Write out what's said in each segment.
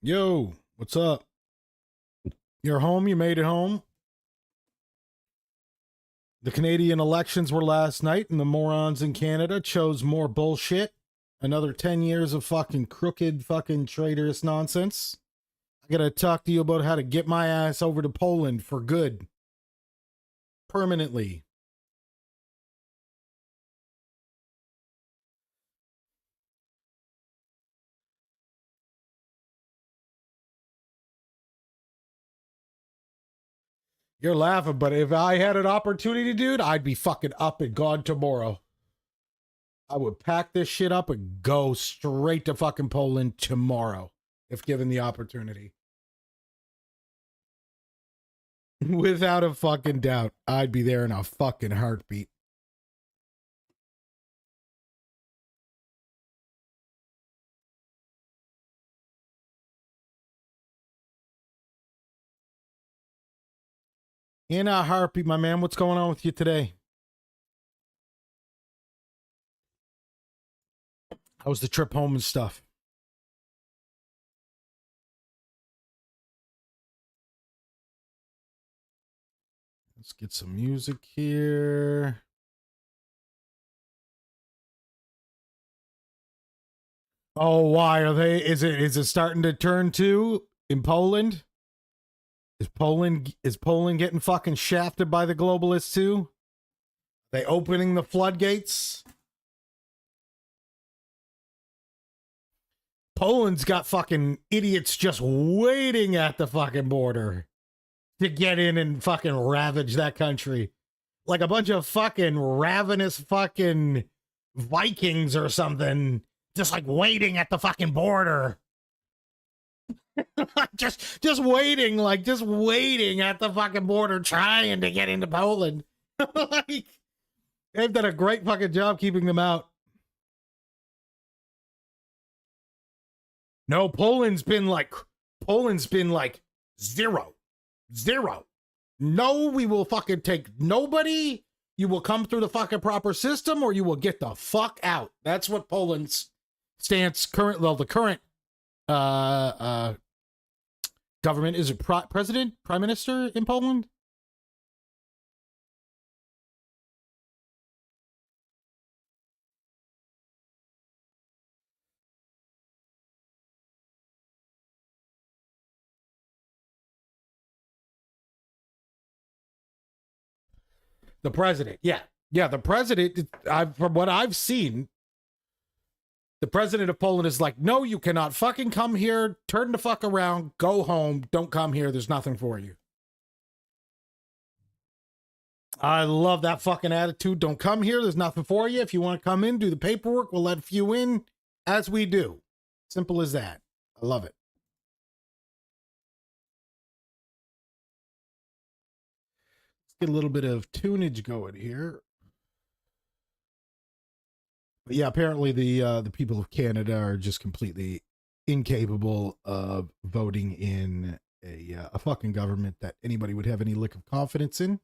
Yo, what's up? You're home? You made it home? The Canadian elections were last night, and the morons in Canada chose more bullshit. Another 10 years of fucking crooked, fucking traitorous nonsense. I gotta talk to you about how to get my ass over to Poland for good. Permanently. You're laughing, but if I had an opportunity, dude, I'd be fucking up and gone tomorrow. I would pack this shit up and go straight to fucking Poland tomorrow, if given the opportunity. Without a fucking doubt, I'd be there in a fucking heartbeat. In a heartbeat, my man. What's going on with you today? How was the trip home and stuff? Let's get some music here. Oh, why are they? Is it starting to turn to in Poland? Is Poland getting fucking shafted by the globalists too? They opening the floodgates? Poland's got fucking idiots just waiting at the fucking border to get in and fucking ravage that country. Like a bunch of fucking ravenous fucking Vikings or something, just like waiting at the fucking border. just waiting at the fucking border, trying to get into Poland. Like, they've done a great fucking job keeping them out. No, Poland's been like zero. No, we will fucking take nobody. You will come through the fucking proper system or you will get the fuck out. That's what Poland's stance the current government. Is it prime minister in Poland? The president, yeah, the president. From what I've seen, the president of Poland is like, no, you cannot fucking come here. Turn the fuck around. Go home. Don't come here. There's nothing for you. I love that fucking attitude. Don't come here. There's nothing for you. If you want to come in, do the paperwork. We'll let a few in as we do. Simple as that. I love it. Let's get a little bit of tunage going here. But yeah, apparently the people of Canada are just completely incapable of voting in a fucking government that anybody would have any lick of confidence in.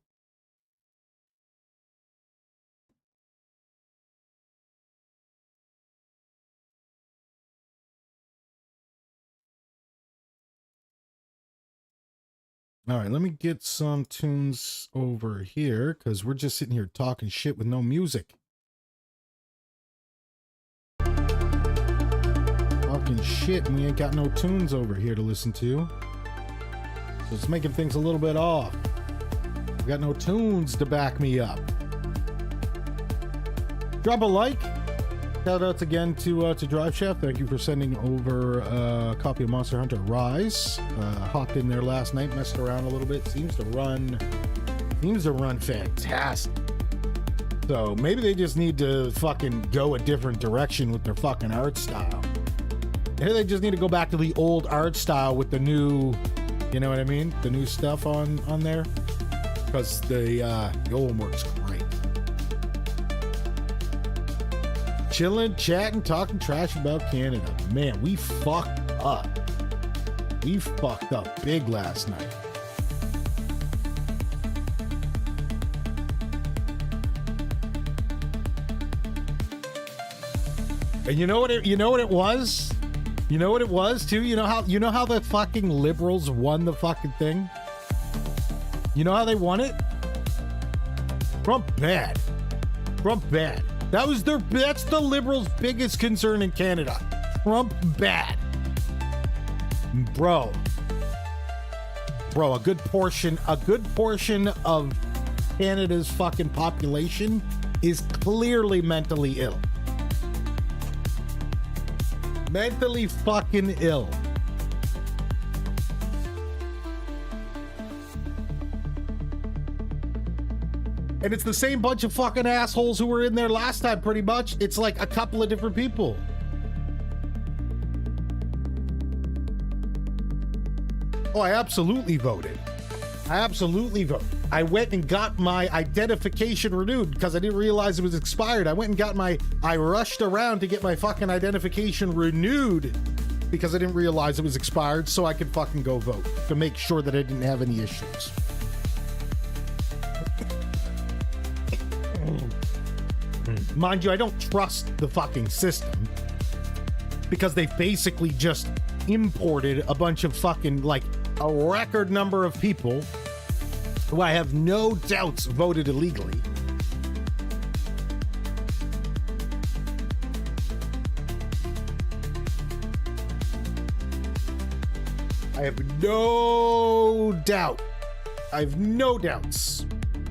All right, let me get some tunes over here because we're just sitting here talking shit with no music. Talking shit, and we ain't got no tunes over here to listen to. So it's making things a little bit off. We got no tunes to back me up. Drop a like. Shout outs again to Drive Chef. Thank you for sending over a copy of Monster Hunter Rise. Hopped in there last night, messed around a little bit. Seems to run fantastic. So maybe they just need to fucking go a different direction with their fucking art style. Maybe they just need to go back to the old art style with the new, you know what I mean? The new stuff on there. Because the old one works great. Chillin', chatting, talking trash about Canada. Man, we fucked up. We fucked up big last night. And you know what it was? You know what it was too? You know how the fucking liberals won the fucking thing? You know how they won it? Trump bad. That's the liberals' biggest concern in Canada. Trump bad. Bro, a good portion of Canada's fucking population is clearly mentally ill. Mentally fucking ill. And it's the same bunch of fucking assholes who were in there last time, pretty much. It's like a couple of different people. Oh, I absolutely voted. I went and got my identification renewed because I didn't realize it was expired. I rushed around to get my fucking identification renewed because I didn't realize it was expired so I could fucking go vote to make sure that I didn't have any issues. Mind you, I don't trust the fucking system because they've basically just imported a bunch of fucking, like, a record number of people who I have no doubts voted illegally. I have no doubts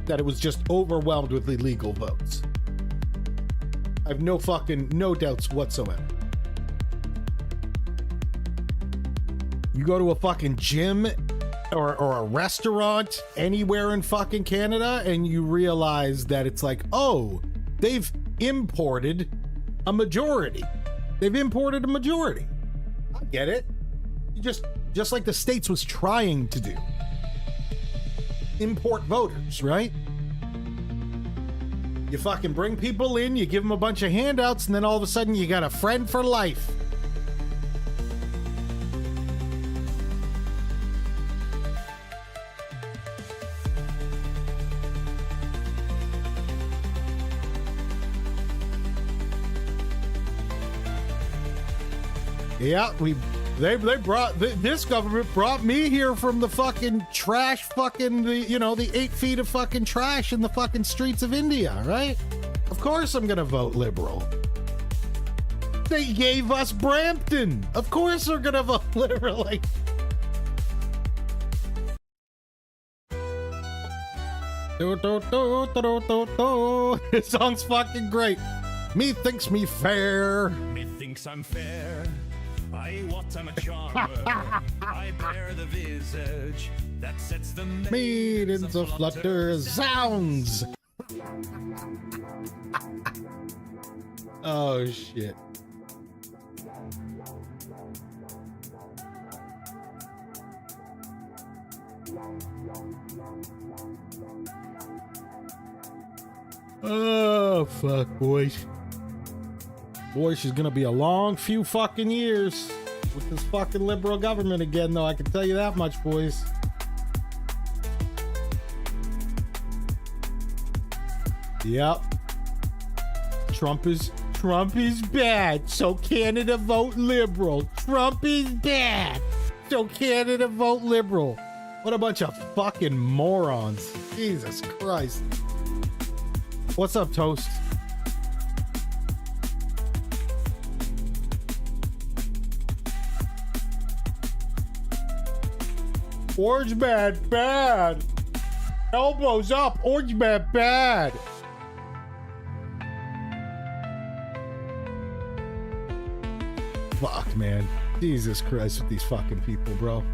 that it was just overwhelmed with illegal votes. I have no doubts whatsoever. You go to a fucking gym or a restaurant anywhere in fucking Canada and you realize that it's like, oh, they've imported a majority. I get it. Just like the States was trying to do. Import voters, right? You fucking bring people in, you give them a bunch of handouts, and then all of a sudden you got a friend for life. Yeah, this government brought me here from the fucking trash, fucking the 8 feet of fucking trash in the fucking streets of India, right? Of course I'm gonna vote Liberal. They gave us Brampton. Of course they're gonna vote Liberal. Like, this song's fucking great. Me thinks me fair. Me thinks I'm fair. I what I'm a charmer. I bear the visage that sets the maidens a flutter. Sounds. Oh shit. Oh fuck, boys. Boy, she's gonna be a long few fucking years with this fucking liberal government again, though. I can tell you that much, boys. Yep. Trump is bad, so Canada vote Liberal. Trump is bad, so Canada vote Liberal. What a bunch of fucking morons. Jesus Christ. What's up, Toast? Orange man, bad. Elbows up, orange man, bad. Fuck, man. Jesus Christ with these fucking people, bro.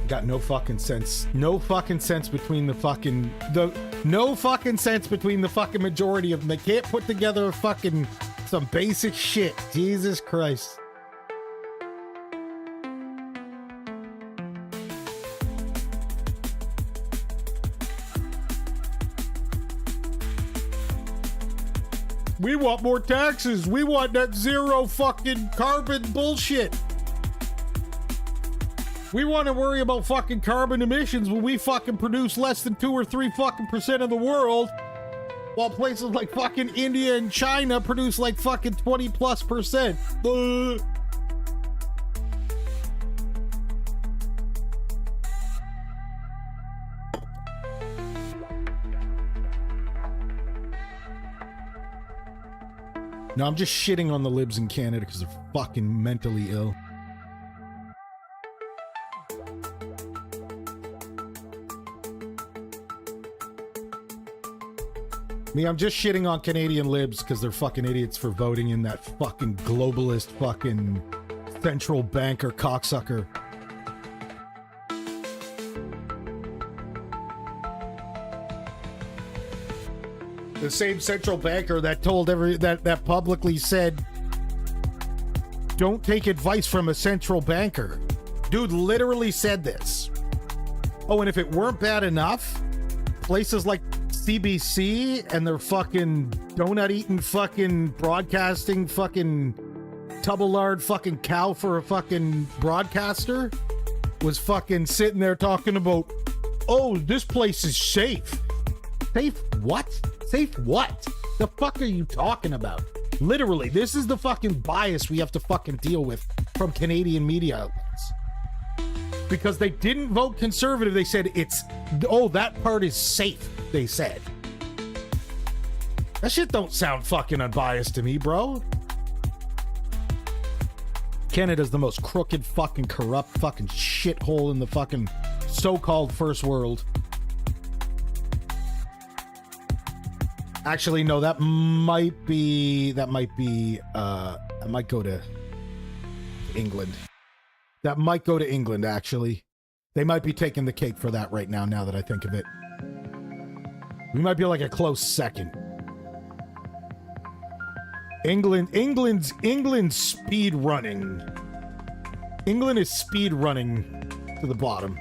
Got no fucking sense. No fucking sense between the fucking... No fucking sense between the fucking majority of them. They can't put together a fucking... some basic shit. Jesus Christ. We want more taxes. We want net zero fucking carbon bullshit. We want to worry about fucking carbon emissions when we fucking produce less than 2 or 3 fucking % of the world. while places like fucking India and China produce like fucking 20+%. No, I'm just shitting on the libs in Canada because they're fucking mentally ill. Me, I'm just shitting on Canadian libs because they're fucking idiots for voting in that fucking globalist fucking central banker cocksucker. The same central banker that told that publicly said, don't take advice from a central banker. Dude literally said this. Oh, and if it weren't bad enough, places like CBC and their fucking donut-eating fucking broadcasting fucking tubble-lard fucking cow for a fucking broadcaster was fucking sitting there talking about, oh, this place is safe. Safe what? Safe what? The fuck are you talking about? Literally, this is the fucking bias we have to fucking deal with from Canadian media outlets. Because they didn't vote conservative, they said it's, oh, that part is safe, they said. That shit don't sound fucking unbiased to me, bro. Canada's the most crooked, fucking corrupt, fucking shithole in the fucking so-called first world. Actually, no, that might go to England. That might go to England, actually. They might be taking the cake for that right now that I think of it. We might be like a close second. England's speed running. England is speed running to the bottom.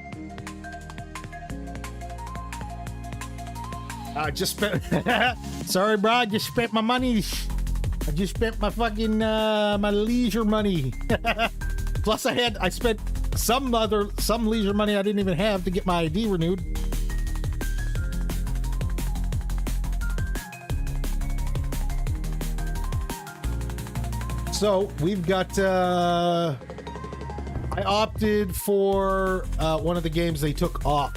I just spent. Sorry, bro. I just spent my money. I just spent my fucking my leisure money. Plus, I spent some leisure money I didn't even have to get my ID renewed. So we've got. I opted for one of the games they took off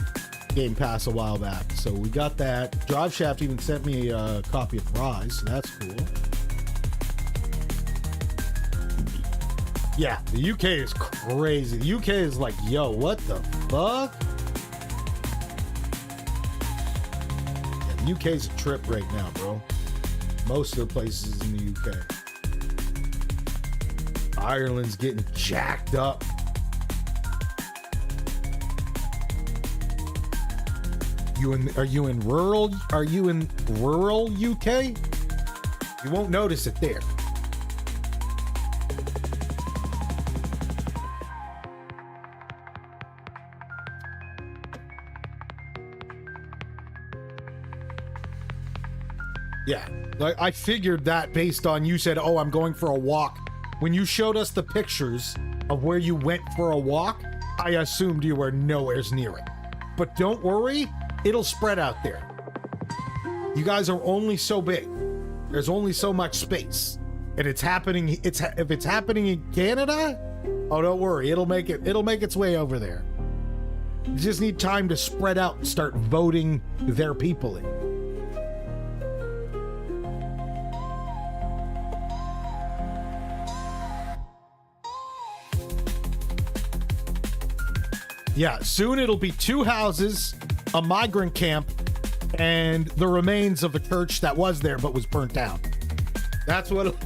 Game Pass a while back, so we got that. Drive Shaft even sent me a copy of Rise, so that's cool. Yeah, the UK is crazy. The UK is like, yo, what the fuck? Yeah, the UK is a trip right now, bro. Most of the places in the UK. Ireland's getting jacked up. Are you in rural UK? You won't notice it there. Yeah, like I figured that based on you said, oh, I'm going for a walk. When you showed us the pictures of where you went for a walk, I assumed you were nowhere near it. But don't worry. It'll spread out there. You guys are only so big. There's only so much space, and it's happening. If it's happening in Canada, oh, don't worry. It'll make its way over there. You just need time to spread out and start voting their people in. Yeah, soon it'll be 2 houses, a migrant camp, and the remains of a church that was there but was burnt down. That's what'll be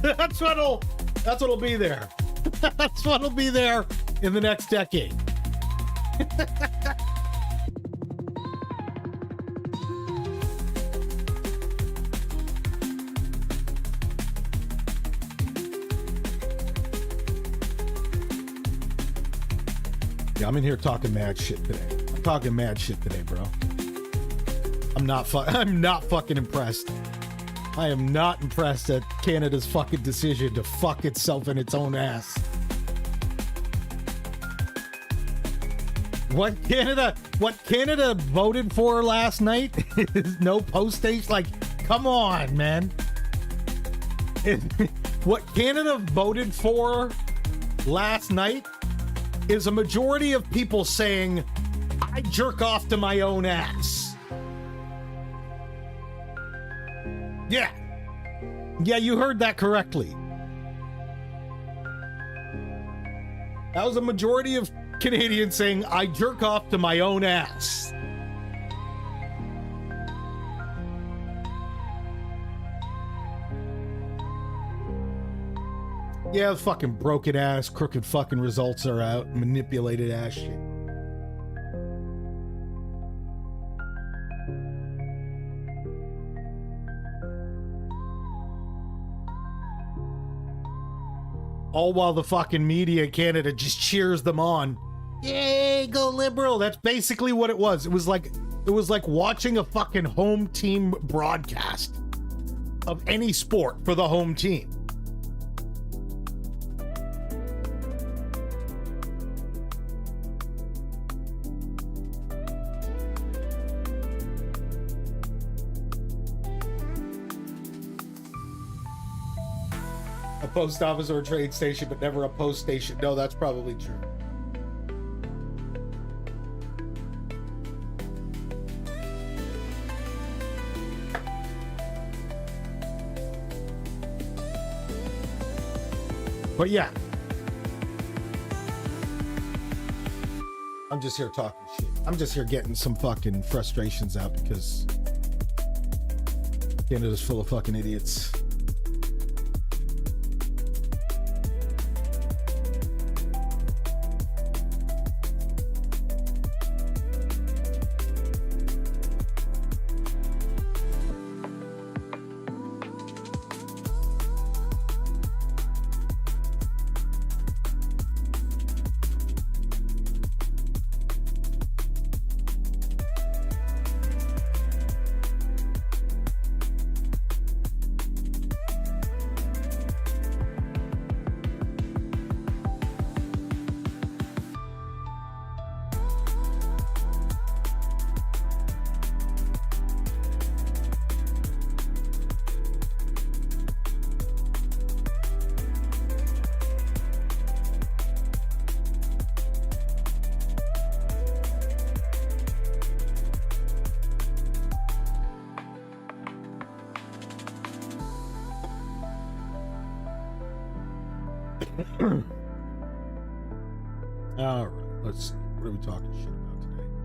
there. That's what'll be there in the next decade. Yeah, I'm in here talking mad shit today. I'm talking mad shit today, bro. I'm not fucking impressed. I am not impressed at Canada's fucking decision to fuck itself in its own ass. What Canada voted for last night is no post station. Like, Come on, man. What Canada voted for last night is a majority of people saying, I jerk off to my own ass. Yeah. Yeah, you heard that correctly. That was a majority of Canadians saying, I jerk off to my own ass. Yeah, fucking broken ass, crooked fucking results are out. Manipulated ass shit. All while the fucking media in Canada just cheers them on. Yay, go Liberal. That's basically what it was. It was like watching a fucking home team broadcast of any sport for the home team. A post office or a train station, but never a post station. No, that's probably true. But yeah. I'm just here talking shit. I'm just here getting some fucking frustrations out because Canada's full of fucking idiots. All right, let's see. What are we talking shit about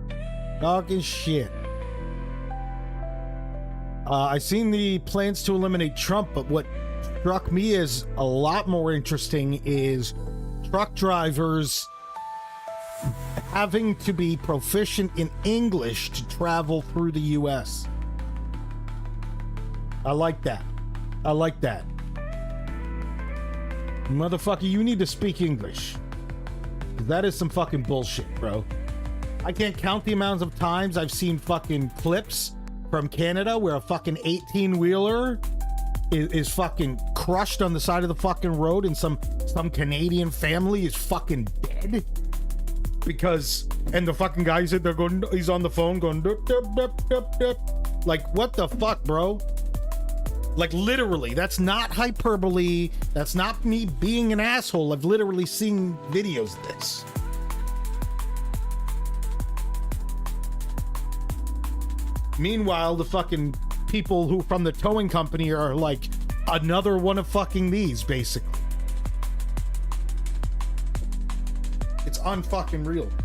today? Talking shit. I seen the plans to eliminate Trump, but what struck me as a lot more interesting is truck drivers having to be proficient in English to travel through the U.S. I like that. I like that. Motherfucker, you need to speak English. That is some fucking bullshit, bro. I can't count the amounts of times I've seen fucking clips from Canada where a fucking 18-wheeler is fucking crushed on the side of the fucking road and some Canadian family is fucking dead. Because, and the fucking guy said they're going, he's on the phone going, dup, dup, dup, dup, dup. Like, what the fuck, bro? Like, literally, that's not hyperbole. That's not me being an asshole. I've literally seen videos of this. Meanwhile, the fucking people who from the towing company are like another one of fucking these, basically. It's unfucking real, bro.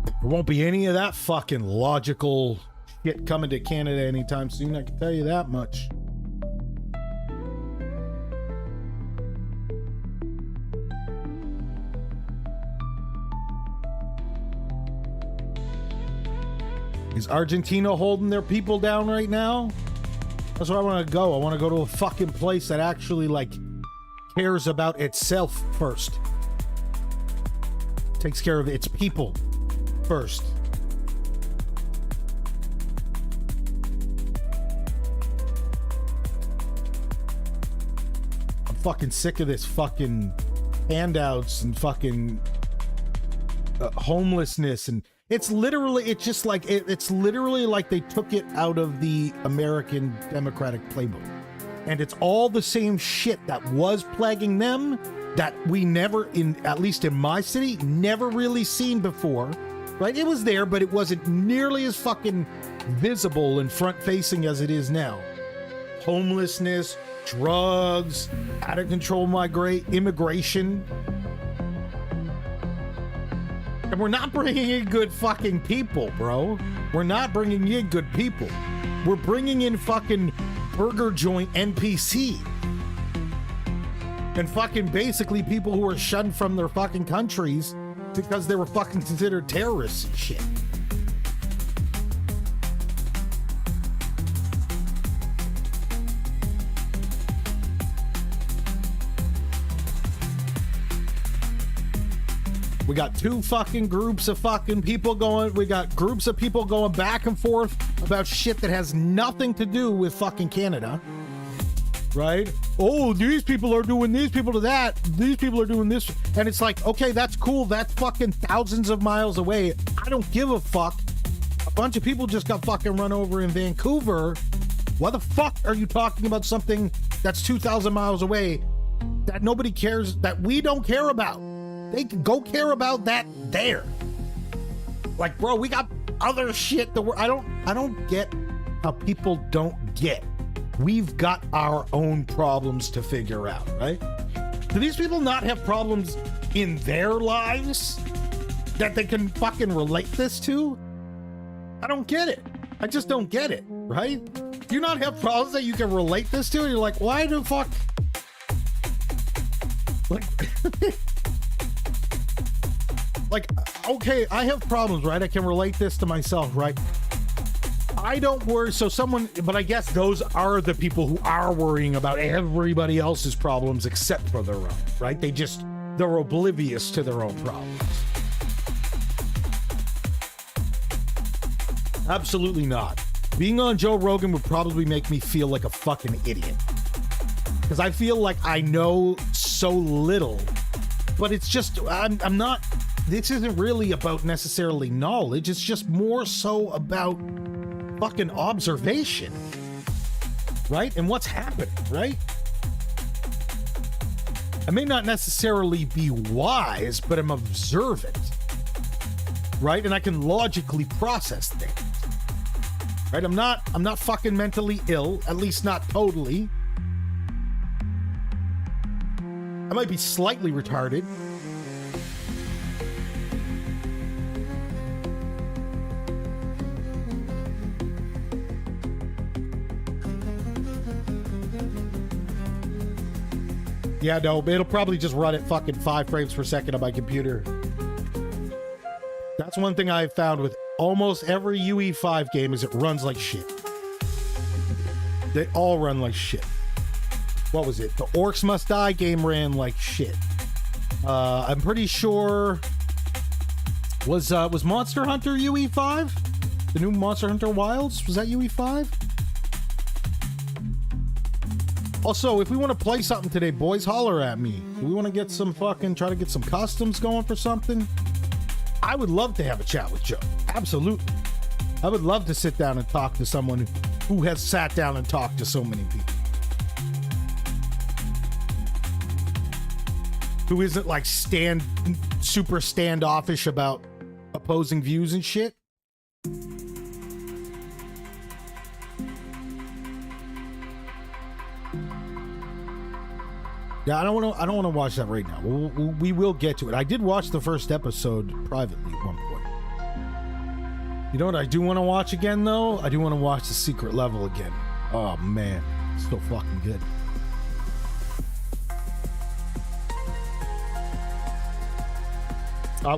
There won't be any of that fucking logical shit coming to Canada anytime soon, I can tell you that much. Is Argentina holding their people down right now? That's where I want to go. I want to go to a fucking place that actually, like, cares about itself first. Takes care of its people first. I'm fucking sick of this fucking handouts and fucking homelessness and It's literally, it's just like, it's literally like they took it out of the American Democratic playbook. And it's all the same shit that was plaguing them that we never, at least in my city, never really seen before, right? It was there, but it wasn't nearly as fucking visible and front-facing as it is now. Homelessness, drugs, out-of-control immigration. And we're not bringing in good fucking people, bro. We're not bringing in good people. We're bringing in fucking burger joint NPC. And fucking basically people who are shunned from their fucking countries because they were fucking considered terrorists and shit. We got two fucking groups of fucking people going. We got groups of people going back and forth about shit that has nothing to do with fucking Canada. Right? Oh, these people are doing these people to that. These people are doing this. And it's like, okay, that's cool. That's fucking thousands of miles away. I don't give a fuck. A bunch of people just got fucking run over in Vancouver. Why the fuck are you talking about something that's 2,000 miles away that nobody cares, that we don't care about? They can go care about that there. Like, bro, we got other shit that I don't get how people don't get. We've got our own problems to figure out, right? Do these people not have problems in their lives that they can fucking relate this to? I don't get it. I just don't get it, right? Do you not have problems that you can relate this to? You're like, why the fuck? Like... Like, okay, I have problems, right? I can relate this to myself, right? I don't worry. So but I guess those are the people who are worrying about everybody else's problems except for their own, right? They're oblivious to their own problems. Absolutely not. Being on Joe Rogan would probably make me feel like a fucking idiot. Because I feel like I know so little, but it's just, I'm not... This isn't really about necessarily knowledge. It's just more so about fucking observation, right? And what's happening, right? I may not necessarily be wise, but I'm observant, right? And I can logically process things, right? I'm not fucking mentally ill, at least not totally. I might be slightly retarded. Yeah, no, it'll probably just run at fucking 5 frames per second on my computer. That's one thing I've found with almost every UE5 game is it runs like shit. They all run like shit. What was it? The Orcs Must Die game ran like shit. I'm pretty sure... Was Monster Hunter UE5? The new Monster Hunter Wilds? Was that UE5? Also, if we want to play something today, boys, holler at me. Do we want to get some try to get some customs going for something? I would love to have a chat with Joe. Absolutely. I would love to sit down and talk to someone who has sat down and talked to so many people. Who isn't like super standoffish about opposing views and shit. Yeah, I don't want to watch that right now. We will get to it. I did watch the first episode privately at one point. You know what I do want to watch again, though? I do want to watch The Secret Level again. Oh, man. It's so fucking good.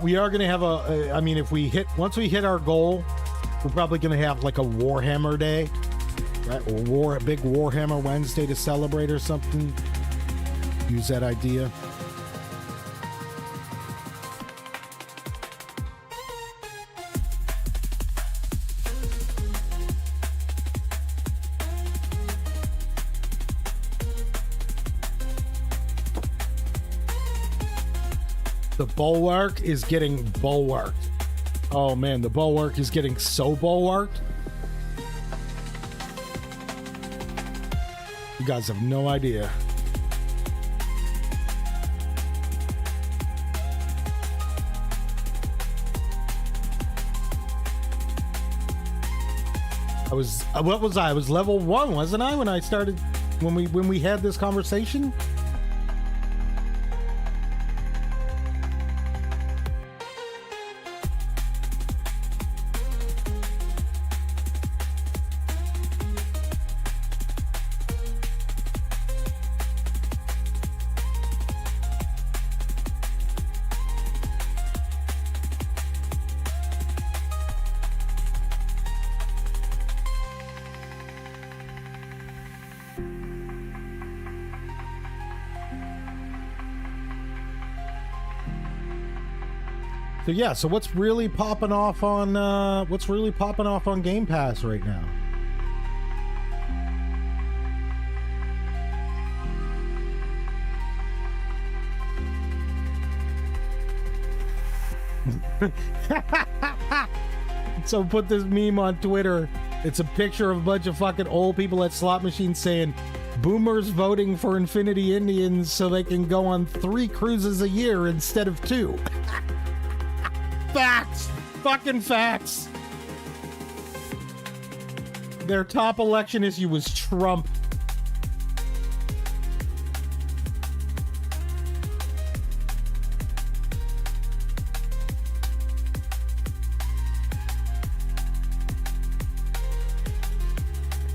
We are going to have I mean, once we hit our goal, we're probably going to have like a Warhammer Day, right? Or a big Warhammer Wednesday to celebrate or something. Use that idea. The Bulwark is getting bulwarked. Oh man, the bulwark is getting so bulwarked. You guys have no idea. What was I? I was level 1, wasn't I, when I started, when we had this conversation? So yeah, so what's really popping off on Game Pass right now? So put this meme on Twitter. It's a picture of a bunch of fucking old people at slot machines saying, "Boomers voting for Infinity Indians so they can go on 3 cruises a year instead of 2." Facts! Fucking facts! Their top election issue was Trump.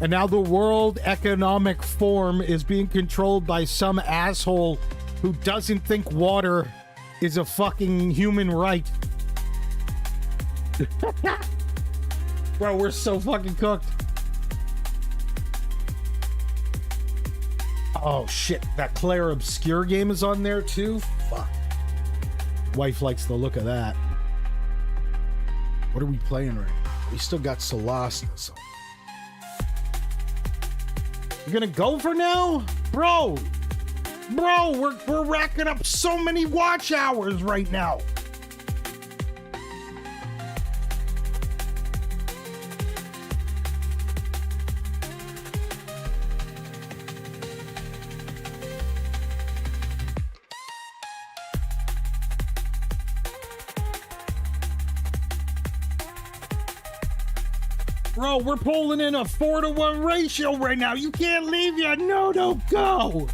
And now the World Economic Forum is being controlled by some asshole who doesn't think water is a fucking human right. Bro, we're so fucking cooked. Oh shit, that Claire Obscure game is on there too? Fuck. Wife likes the look of that. What are we playing right now? We still got Solasta, so. You gonna go for now? Bro, we're racking up so many watch hours right now. Bro, we're pulling in a 4-to-1 ratio right now. You can't leave yet. No, don't go.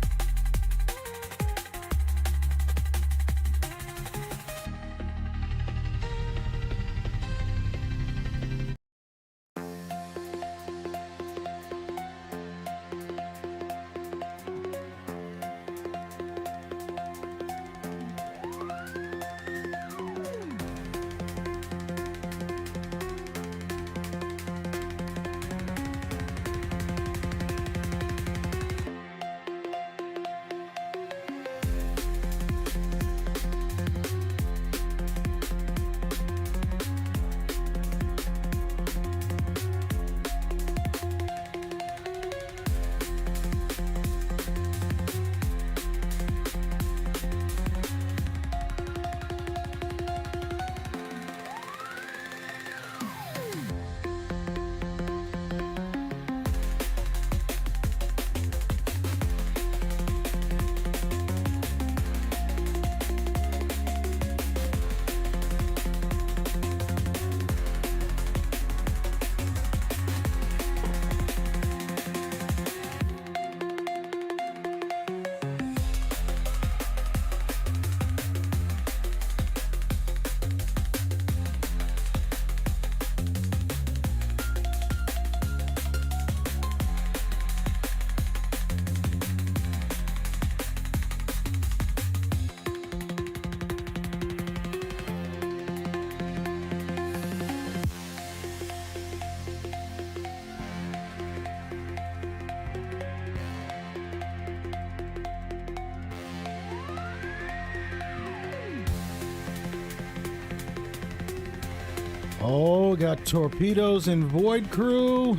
Oh, got torpedoes and void crew.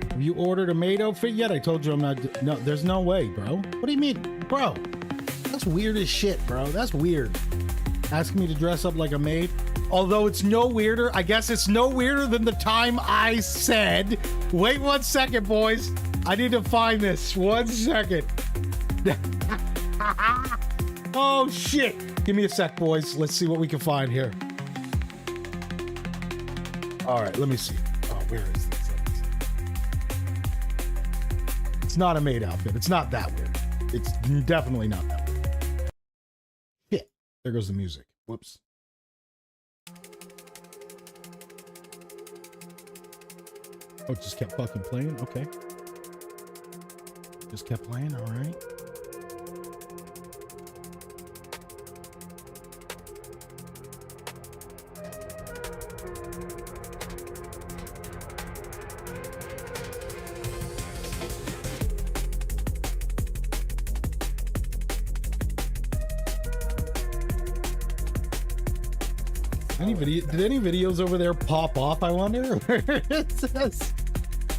Have you ordered a maid outfit yet? I told you I'm not. No, there's no way, bro. What do you mean? Bro, that's weird as shit, bro. That's weird. Asking me to dress up like a maid. Although it's no weirder, I guess it's no weirder than the time I said, wait 1 second, boys. I need to find this. 1 second. Oh, shit. Give me a sec, boys. Let's see what we can find here. All right, let me see. Oh, where is this? It's not a maid outfit. It's not that weird. It's definitely not that weird. Shit. There goes the music. Whoops. Oh, it just kept fucking playing? Okay. Just kept playing? All right. Did any videos over there pop off, I wonder? It says.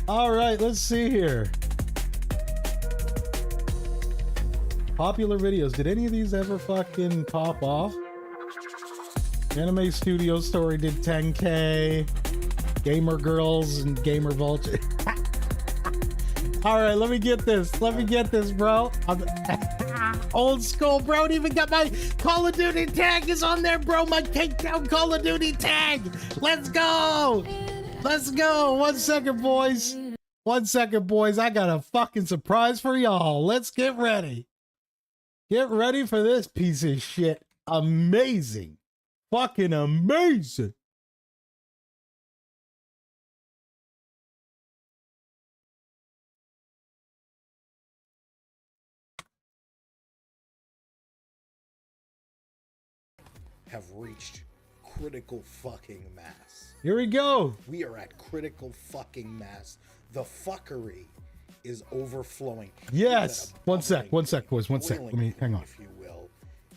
All right, let's see here. Popular videos. Did any of these ever fucking pop off? Anime Studio Story did 10K. Gamer Girls and Gamer Vulture. All right, let me get this. Let me get this, bro. Old school, bro. It even got my Call of Duty tag is on there, bro. My takedown Call of Duty tag. Let's go. Let's go. 1 second, boys. 1 second, boys. I got a fucking surprise for y'all. Let's get ready. Get ready for this piece of shit. Amazing. Fucking amazing. Have reached critical fucking mass. Here we go. We are at critical fucking mass. The fuckery is overflowing. Yes. 1 sec, boys. 1 sec. Let me hang on. If you will.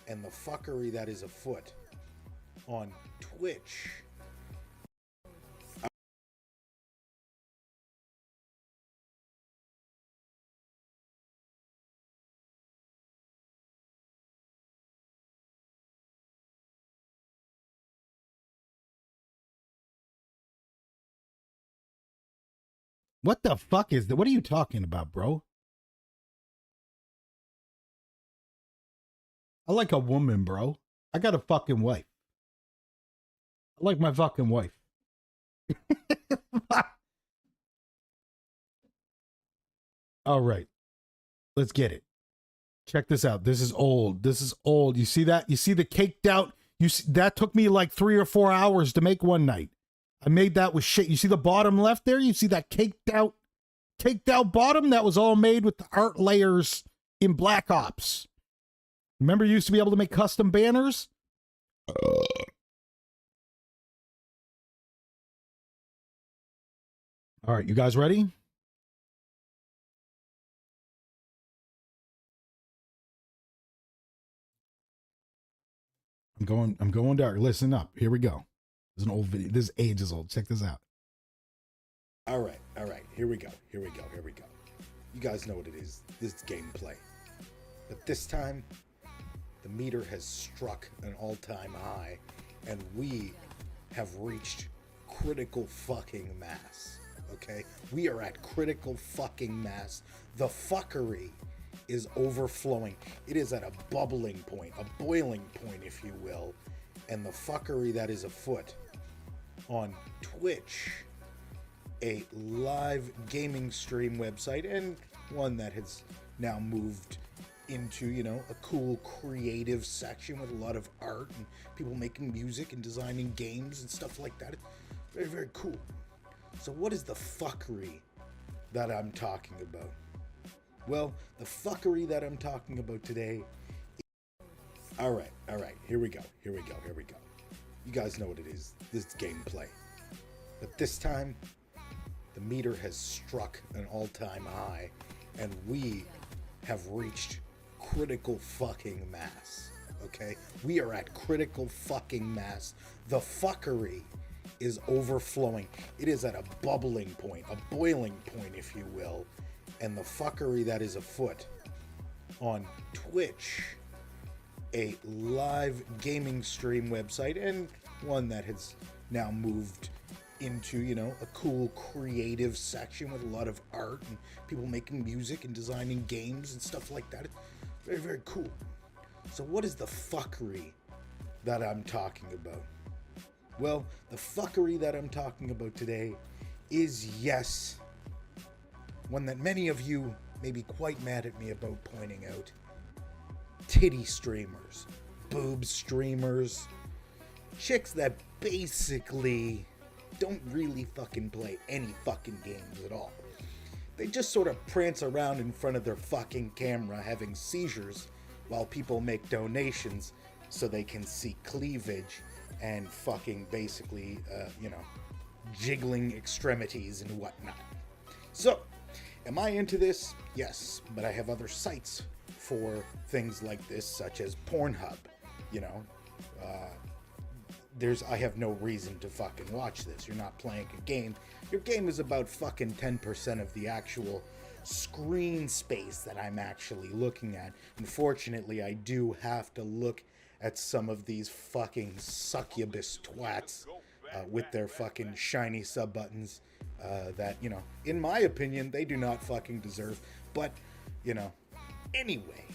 And the fuckery that is afoot on Twitch. What the fuck is that? What are you talking about, bro? I like a woman, bro. I got a fucking wife. I like my fucking wife. All right. Let's get it. Check this out. This is old. This is old. You see that? You see the caked out? You see, that took me like 3 or 4 hours to make one night. I made that with shit. You see the bottom left there? You see that caked out bottom? That was all made with the art layers in Black Ops. Remember you used to be able to make custom banners? All right, you guys ready? I'm going dark. Listen up. Here we go. This is an old video. This is ages old. Check this out. All right. Here we go. You guys know what it is. This is gameplay. But this time, the meter has struck an all-time high, and we have reached critical fucking mass. Okay? We are at critical fucking mass. The fuckery is overflowing. It is at a bubbling point, a boiling point, if you will. And the fuckery that is afoot on Twitch, a live gaming stream website, and one that has now moved into, you know, a cool creative section with a lot of art and people making music and designing games and stuff like that. It's very, very cool. So what is the fuckery that I'm talking about? Well, the fuckery that I'm talking about today. All right. Here we go. You guys know what it is. This is gameplay. But this time, the meter has struck an all-time high, and we have reached critical fucking mass. Okay? We are at critical fucking mass. The fuckery is overflowing. It is at a bubbling point, a boiling point, if you will. And the fuckery that is afoot on Twitch, a live gaming stream website, and one that has now moved into, you know, a cool creative section with a lot of art and people making music and designing games and stuff like that. Very, very cool. So what is the fuckery that I'm talking about? Well, the fuckery that I'm talking about today is, yes, one that many of you may be quite mad at me about pointing out. Titty streamers, boob streamers, chicks that basically don't really fucking play any fucking games at all. They just sort of prance around in front of their fucking camera having seizures while people make donations so they can see cleavage and fucking basically, you know, jiggling extremities and whatnot. So, am I into this? Yes, but I have other sites for things like this, such as Pornhub. You know, I have no reason to fucking watch this. You're not playing a game. Your game is about fucking 10% of the actual screen space that I'm actually looking at. Unfortunately, I do have to look at some of these fucking succubus twats with their fucking shiny sub buttons that, you know, in my opinion, they do not fucking deserve. But, you know, anyway,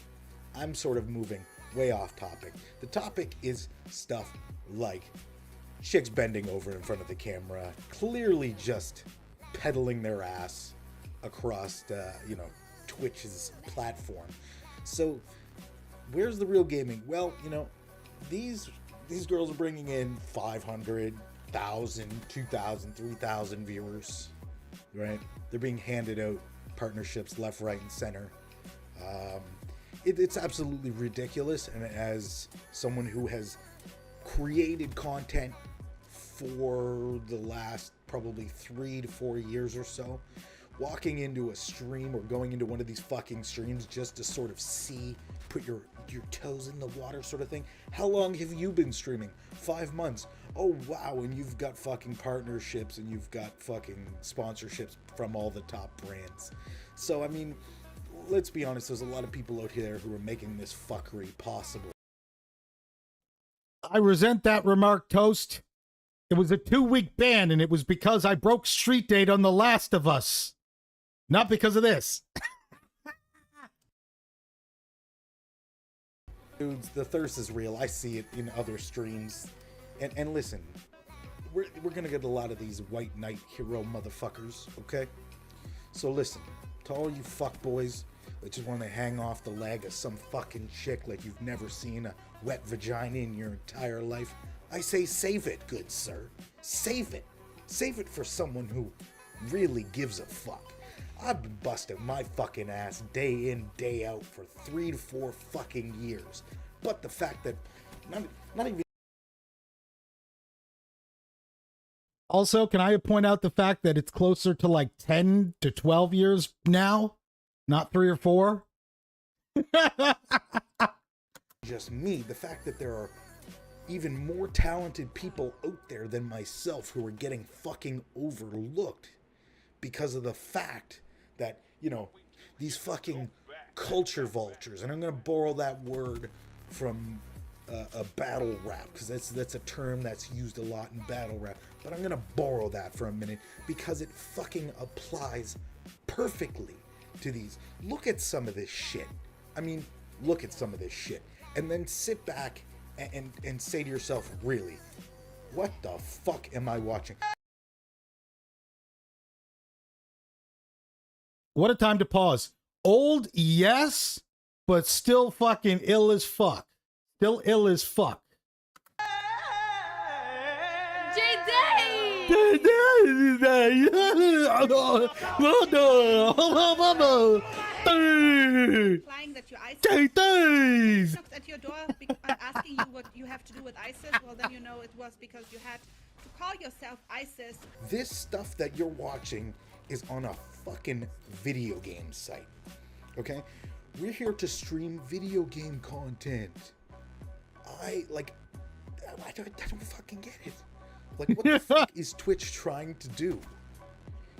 I'm sort of moving way off topic. The topic is stuff like chicks bending over in front of the camera, clearly just pedaling their ass across, you know, Twitch's platform. So, where's the real gaming? Well, you know, these girls are bringing in 500,000, 2,000, 3,000 viewers, right? They're being handed out partnerships left, right, and center. It's absolutely ridiculous, and as someone who has created content for the last probably 3 to 4 years or so, walking into a stream or going into one of these fucking streams just to sort of see, put your toes in the water sort of thing. How long have you been streaming? 5 months. Oh wow, and you've got fucking partnerships and you've got fucking sponsorships from all the top brands. So I mean, let's be honest, there's a lot of people out here who are making this fuckery possible. I resent that remark, Toast. It was a 2-week ban, and it was because I broke street date on The Last of Us. Not because of this. Dudes, the thirst is real. I see it in other streams. And listen, we're gonna get a lot of these white knight hero motherfuckers, okay? So listen, to all you fuckboys that just want to hang off the leg of some fucking chick like you've never seen a wet vagina in your entire life, I say save it, good sir. Save it. Save it for someone who really gives a fuck. I've been busting my fucking ass day in, day out for 3 to 4 fucking years. But the fact that not even... Also, can I point out the fact that it's closer to like 10 to 12 years now? Not 3 or 4? Just me, the fact that there are even more talented people out there than myself who are getting fucking overlooked because of the fact that, you know, these fucking culture vultures, and I'm going to borrow that word from a battle rap, because that's a term that's used a lot in battle rap, but I'm going to borrow that for a minute because it fucking applies perfectly to these. Look at some of this shit. I mean, look at some of this shit. And then sit back and say to yourself, really, what the fuck am I watching? What a time to pause. Old, yes, but still fucking ill as fuck. Still ill as fuck. That your ISIS knocks at your door asking you what you have to do with ISIS, well then you know it was because you had to call yourself ISIS. This stuff that you're watching is on a fucking video game site, okay? We're here to stream video game content. I don't fucking get it. Like, what the fuck is Twitch trying to do?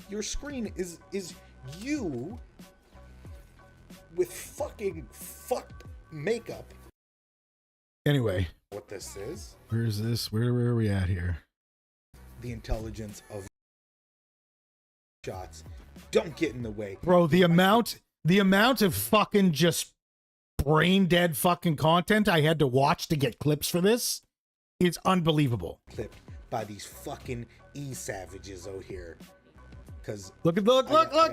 Your screen is you with fucking fucked makeup. Anyway, what this is. Where is this? Where are we at here? The intelligence of shots. Don't get in the way. Bro, the amount of fucking just brain dead fucking content I had to watch to get clips for this is unbelievable. Clipped by these fucking e-savages out here. Cause look,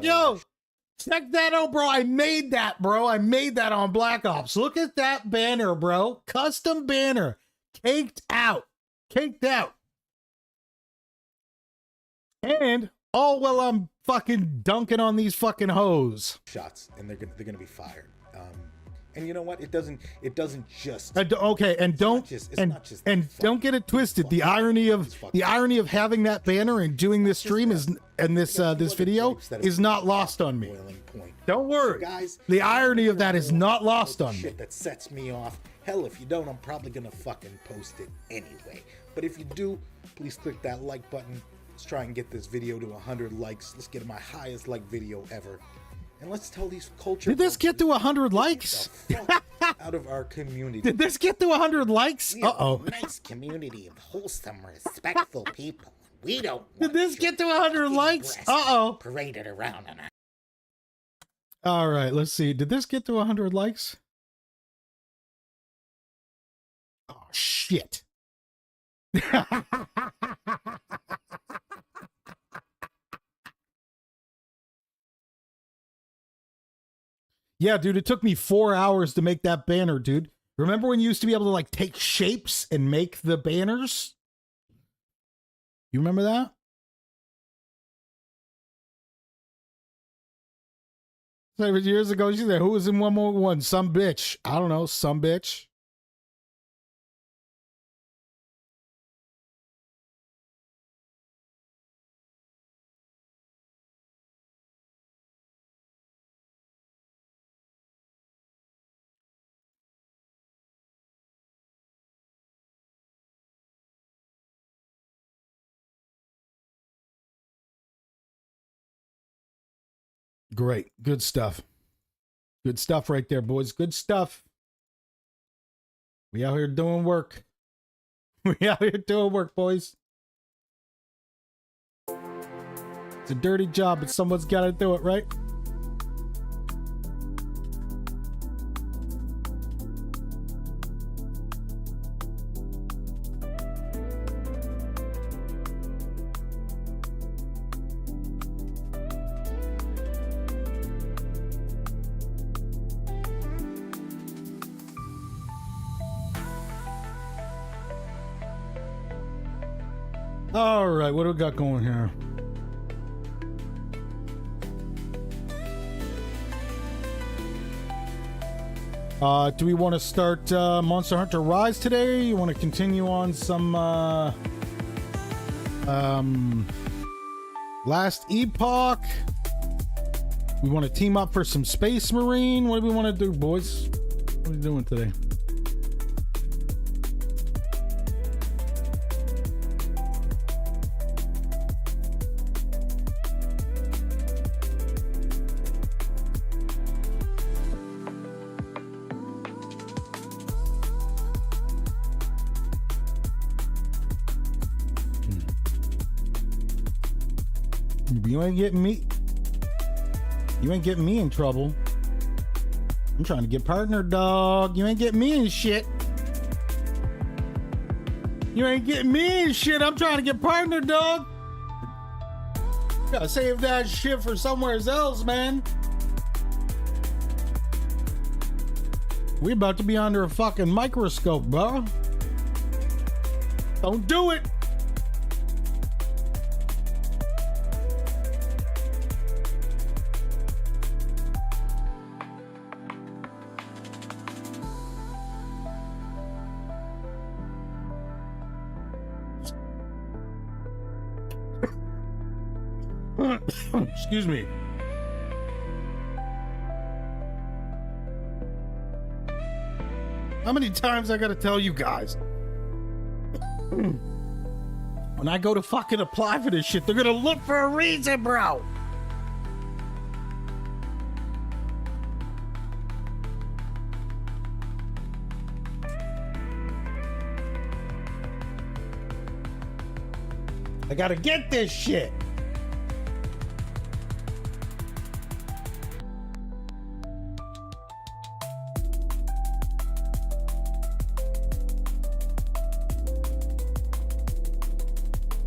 yo! Check that out, bro. I made that, bro. I made that on Black Ops. Look at that banner, bro. Custom banner. Caked out. Caked out. And all while I'm fucking dunking on these fucking hoes. Shots, and they're gonna be fired. And you know what? It doesn't just okay, and don't get it twisted. The irony of having that banner and doing this stream is and this video is not lost on me. Don't worry, guys. The irony of that is not lost on me. That sets me off. Hell, if you don't, I'm probably gonna fucking post it anyway. But if you do, please click that like button. Let's try and get this video to 100 likes. Let's get my highest like video ever. And let's tell these culture. Did this get to 100 likes? Out of our community. Did this get to 100 likes? Uh-oh. Nice community of wholesome, respectful people. We don't. Did this get to 100 likes? Uh-oh. Paraded around on our. All right, let's see. Did this get to 100 likes? Oh, shit. Yeah, dude, it took me 4 hours to make that banner, dude. Remember when you used to be able to, like, take shapes and make the banners? You remember that? So years ago, she said, who was in 1-1? Some bitch. I don't know, some bitch. Great. Good stuff. Good stuff right there, boys. Good stuff. We out here doing work. We out here doing work, boys. It's a dirty job, but someone's got to do it, right? All right, what do we got going here? Do we want to start Monster Hunter Rise today? You want to continue on some Last Epoch? We want to team up for some Space Marine? What do we want to do, boys? What are we doing today? You ain't getting me. You ain't getting me in trouble. I'm trying to get partner, dog. You ain't getting me in shit. You ain't getting me in shit. I'm trying to get partner, dog. Gotta save that shit for somewhere else, man. We about to be under a fucking microscope, bro. Don't do it. Excuse me. How many times I gotta tell you guys? When I go to fucking apply for this shit, they're gonna look for a reason, bro. I gotta get this shit.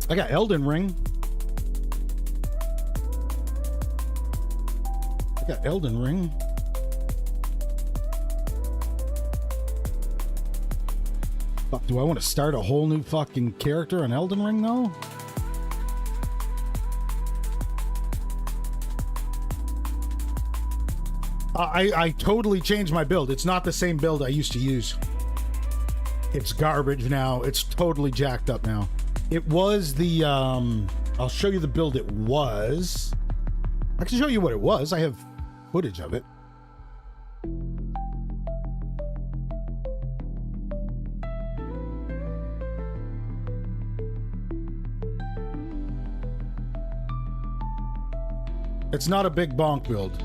I got Elden Ring. I got Elden Ring. Fuck, do I want to start a whole new fucking character on Elden Ring though? I totally changed my build. It's not the same build I used to use. It's garbage now. It's totally jacked up now. It was the, I'll show you the build it was. I can show you what it was. I have footage of it. It's not a big bonk build.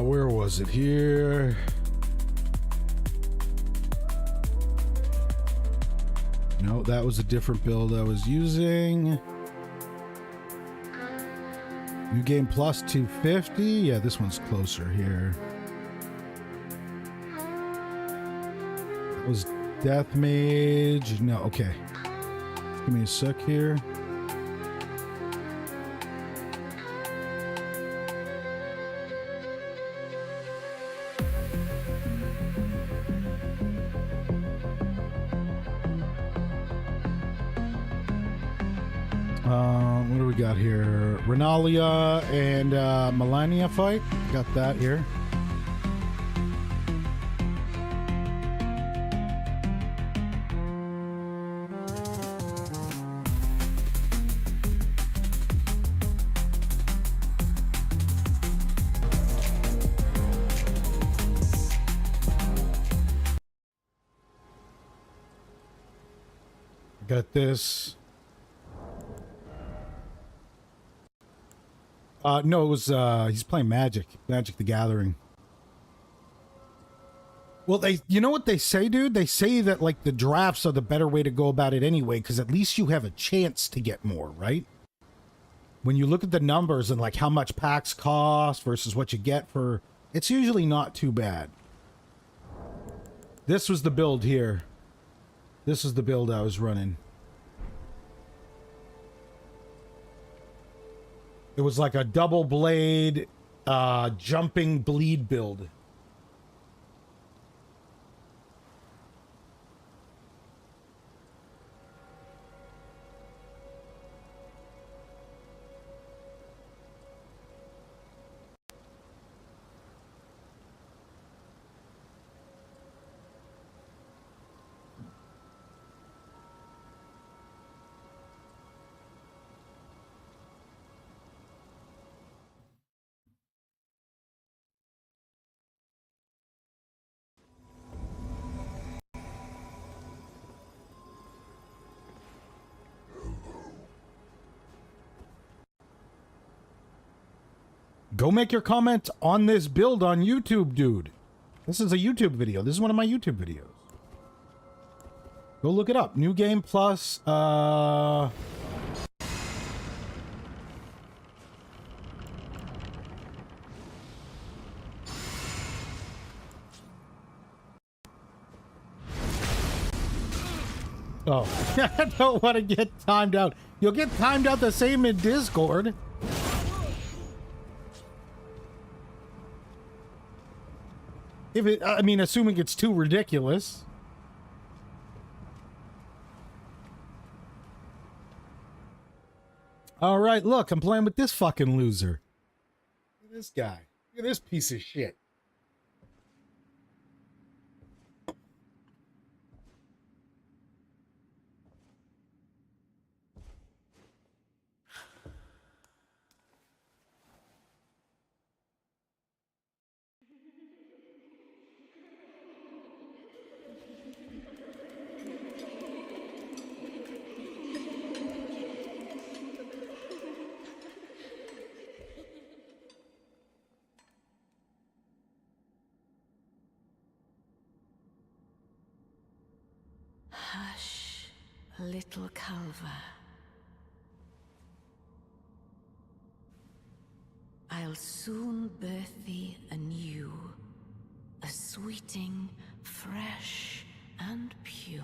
Where was it here? No, that was a different build I was using. New game plus 250. Yeah, this one's closer here. That was Death Mage. No, okay. Give me a sec here. What do we got here? Renalia and Melania fight. Got that here. Got this. No, it was, he's playing Magic the Gathering. Well, you know what they say, dude? They say that, like, the drafts are the better way to go about it anyway, because at least you have a chance to get more, right? When you look at the numbers and, like, how much packs cost versus what you get for, it's usually not too bad. This was the build here. This is the build I was running. It was like a double blade, jumping bleed build. Go make your comment on this build on YouTube, dude. This is a YouTube video. This is one of my YouTube videos. Go look it up. New game plus, Oh. I don't want to get timed out. You'll get timed out the same in Discord. If it, I mean, assuming it's too ridiculous. All right, look, I'm playing with this fucking loser. Look at this guy. Look at this piece of shit. Hush, little Culver. I'll soon birth thee anew, a sweeting, fresh and pure.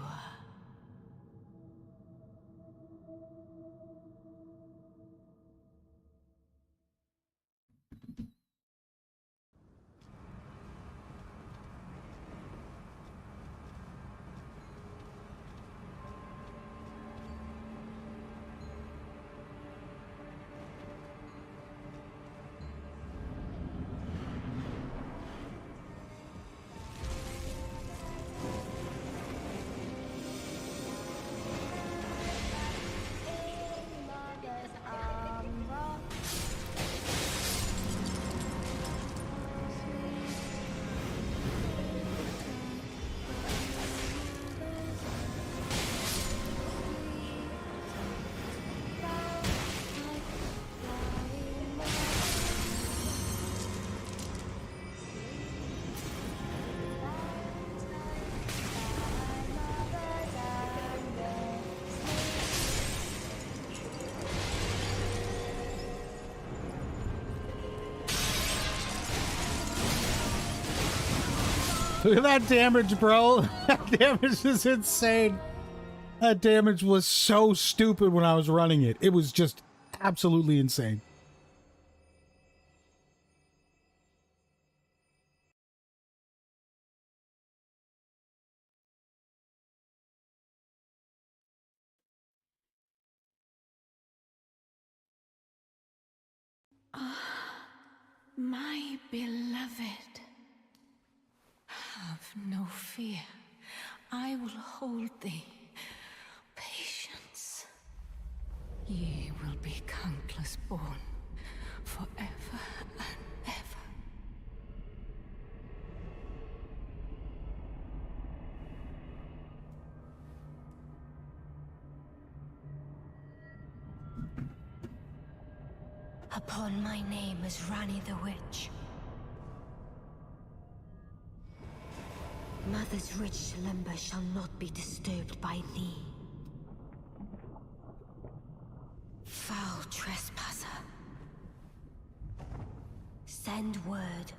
Look at that damage, bro. That damage is insane. That damage was so stupid when I was running it. It was just absolutely insane. My beloved, have no fear. I will hold thee. Patience. Ye will be countless born, forever and ever. Upon my name as Rani the Witch. Mother's rich slumber shall not be disturbed by thee. Foul trespasser. Send word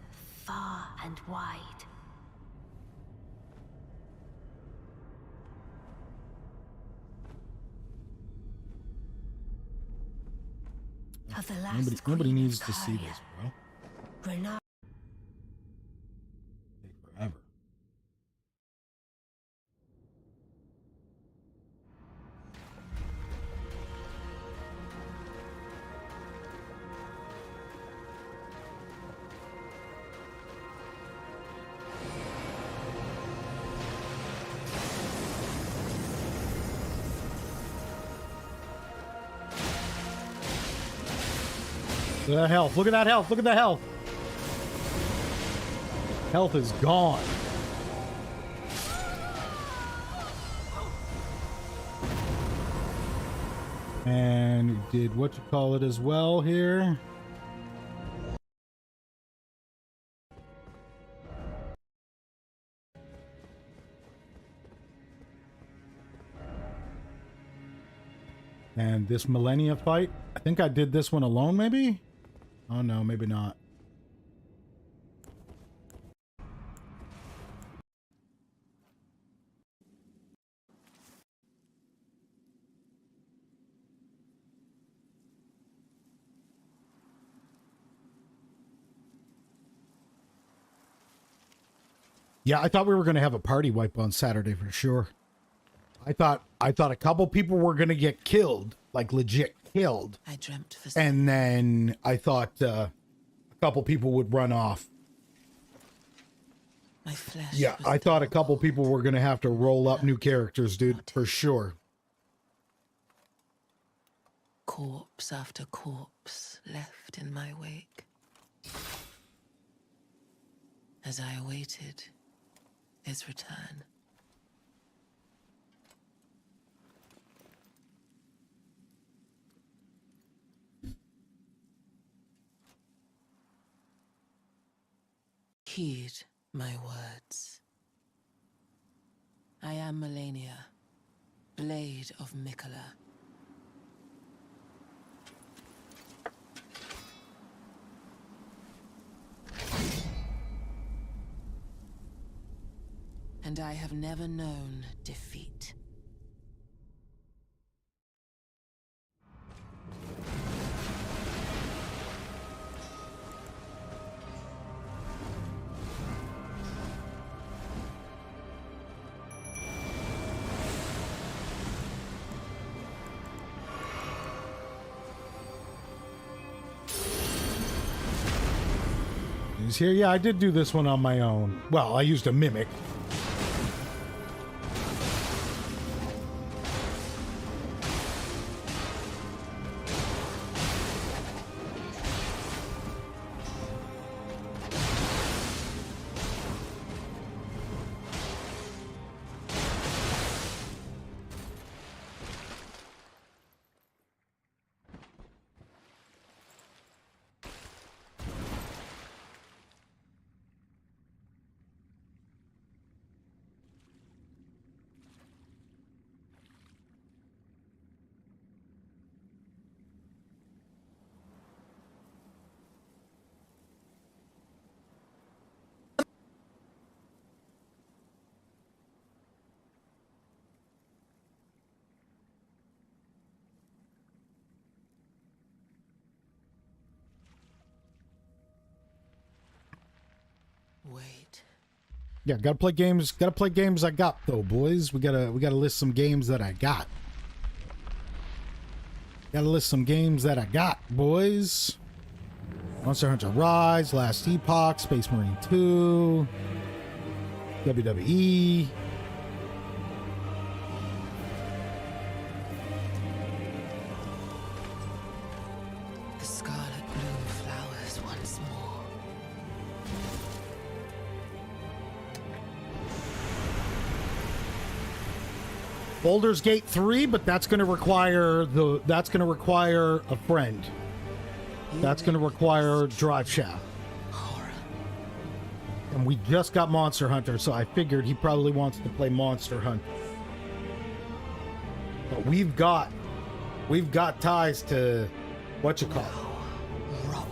far and wide. Of the last Nobody queen needs of to see Caria, this, bro. Renar- Take forever. Look at that health. Look at that health. Look at the health. Health is gone. And we did what you call it as well here. And this Millennia fight, I think I did this one alone, maybe? Oh no, maybe not. Yeah, I thought we were going to have a party wipe on Saturday for sure. I thought a couple people were going to get killed, like legit killed. I dreamt for And then I thought a couple people would run off. my flesh. Yeah, was I thought a couple dull. people were going to have to roll up new characters, dude, for sure. Corpse after corpse left in my wake. As I awaited his return. Heed my words. I am Melania, blade of Mikola. And I have never known defeat. He's here. Yeah, I did do this one on my own. Well, I used a mimic. Wait. Yeah, gotta play games. Gotta play games I got though, boys. We gotta list some games that I got. Gotta list some games that I got, boys. Monster Hunter Rise, Last Epoch, Space Marine 2, WWE. The scarlet bloom flowers once more. Baldur's Gate 3, but that's gonna require a friend. That's gonna require Drive Shaft. Horror. And we just got Monster Hunter, so I figured he probably wants to play Monster Hunter. But we've got ties to what you call it. Rot.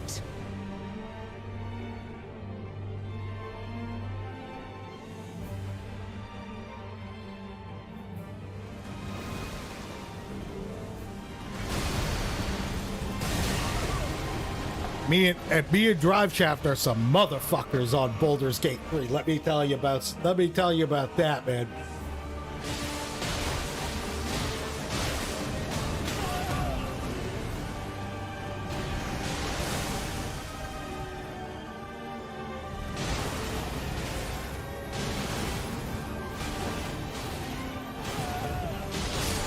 Me and Drive Shaft are some motherfuckers on Baldur's Gate 3. Let me tell you about that, man.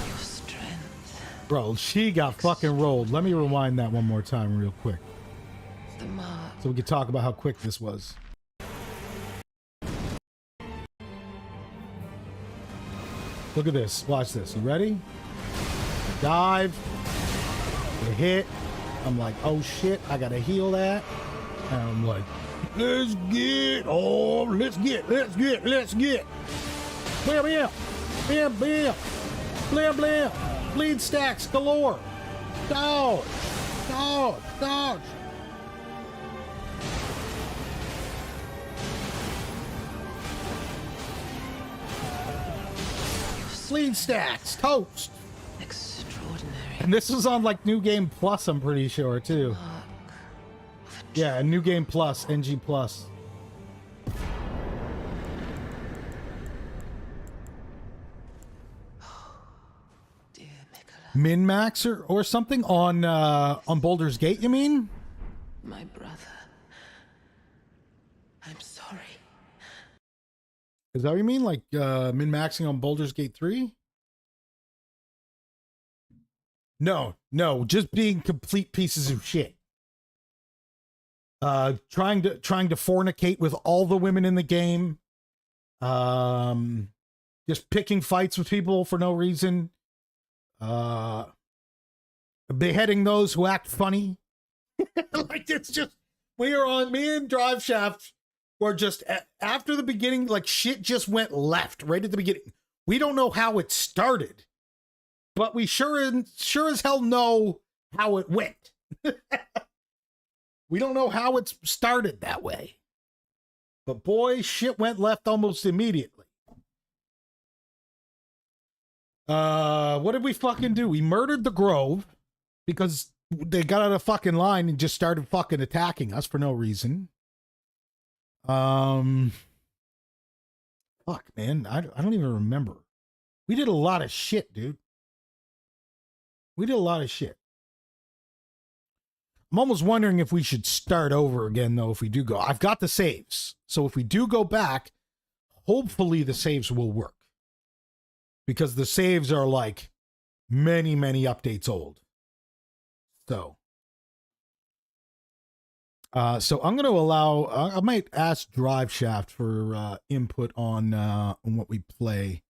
Your strength. Bro, she got fucking rolled. Let me rewind that one more time real quick The mark. so we can talk about how quick this was. Look at this. Watch this. You ready? Dive. You hit. I'm like, oh shit, I gotta heal that. And I'm like, let's get. Blam, blam. Bam, bam. Blam, blam. Bleed stacks galore. Dodge. Dodge. Dodge. Bleed stacks. Toast. Extraordinary. And this was on like New Game Plus, I'm pretty sure, too. Mark of a Yeah, New Game Plus, NG Plus. dear Mikola. Min-Max or something on Baldur's Gate, you mean? My brother. I'm sorry. Is that what you mean? Like min-maxing on Baldur's Gate 3? No, just being complete pieces of shit. Trying to fornicate with all the women in the game. Just picking fights with people for no reason. Beheading those who act funny. Like it's just me and Drive Shaft were just after the beginning, like shit just went left right at the beginning. We don't know how it started. but we sure as hell know how it went. We don't know how it started that way. But boy, shit went left almost immediately. What did we fucking do? We murdered the Grove because they got out of fucking line and just started fucking attacking us for no reason. Fuck, man. I don't even remember. We did a lot of shit, dude. We did a lot of shit. I'm almost wondering if we should start over again, though, if we do go. I've got the saves. So if we do go back, hopefully the saves will work. Because the saves are like many, many updates old. So I'm going to allow, I might ask Drive Shaft for input on what we play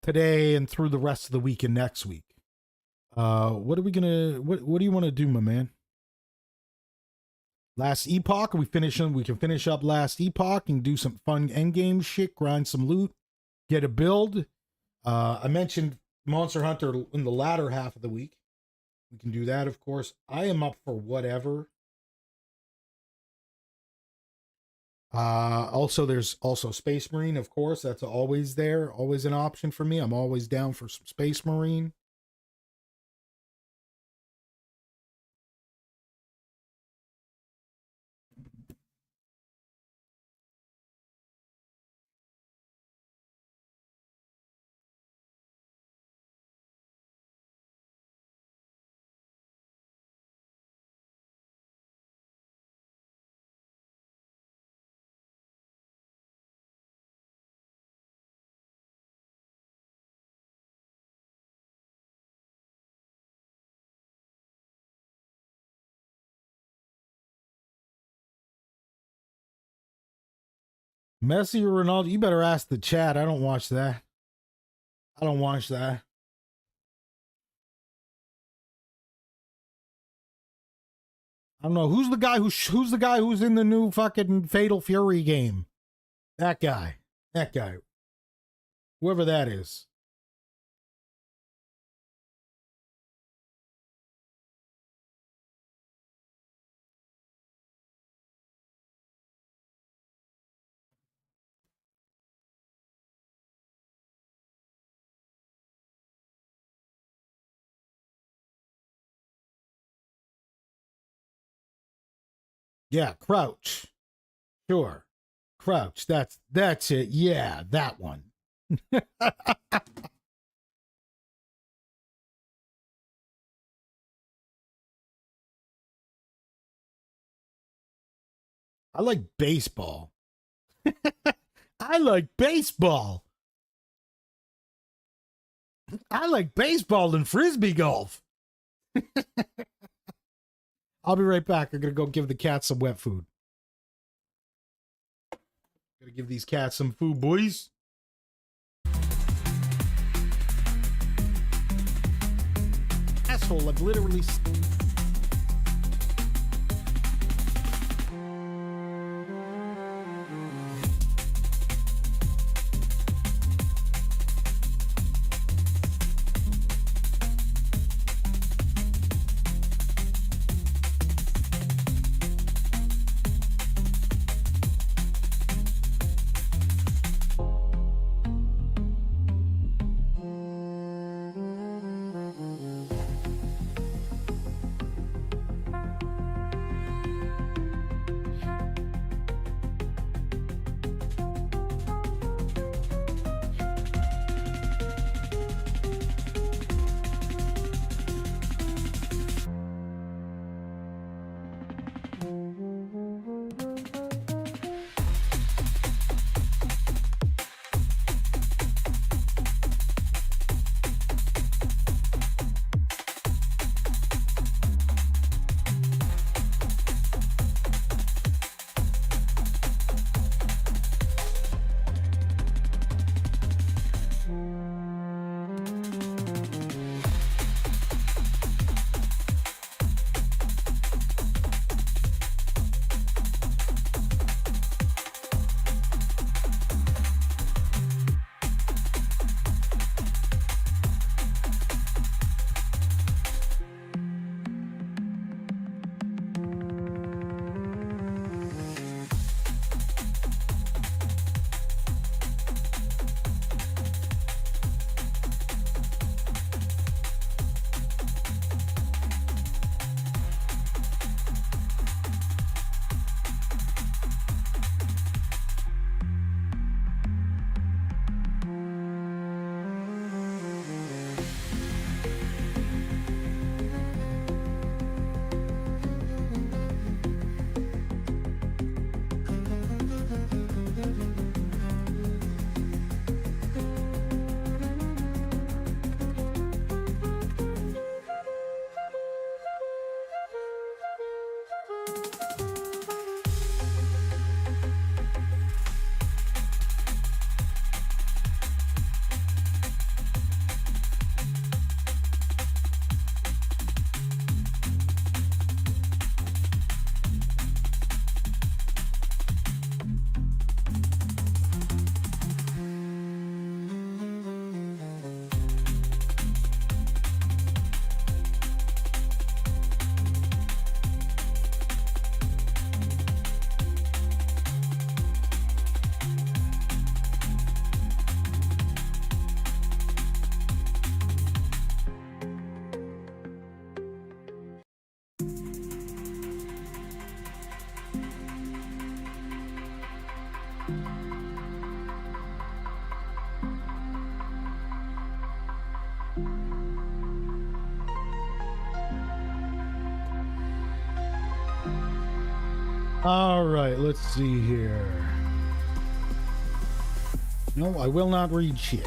today and through the rest of the week and next week. What are we going to, what do you want to do, my man? Last Epoch, we can finish up Last Epoch and do some fun endgame shit, grind some loot, get a build. I mentioned Monster Hunter in the latter half of the week. We can do that, of course. I am up for whatever. Also, there's also Space Marine, of course. That's always there, always an option for me. I'm always down for some Space Marine. Messi or Ronaldo? You better ask the chat. I don't watch that. I don't watch that. I don't know who's the guy who's in the new fucking Fatal Fury game. That guy. Whoever that is. Yeah, Crouch. Sure. Crouch. That's it. Yeah, that one. I like baseball. I like baseball. I like baseball and frisbee golf. I'll be right back. I'm going to go give the cats some wet food. Gotta give these cats some food, boys. Asshole, I've literally... All right, let's see here. No, I will not read shit.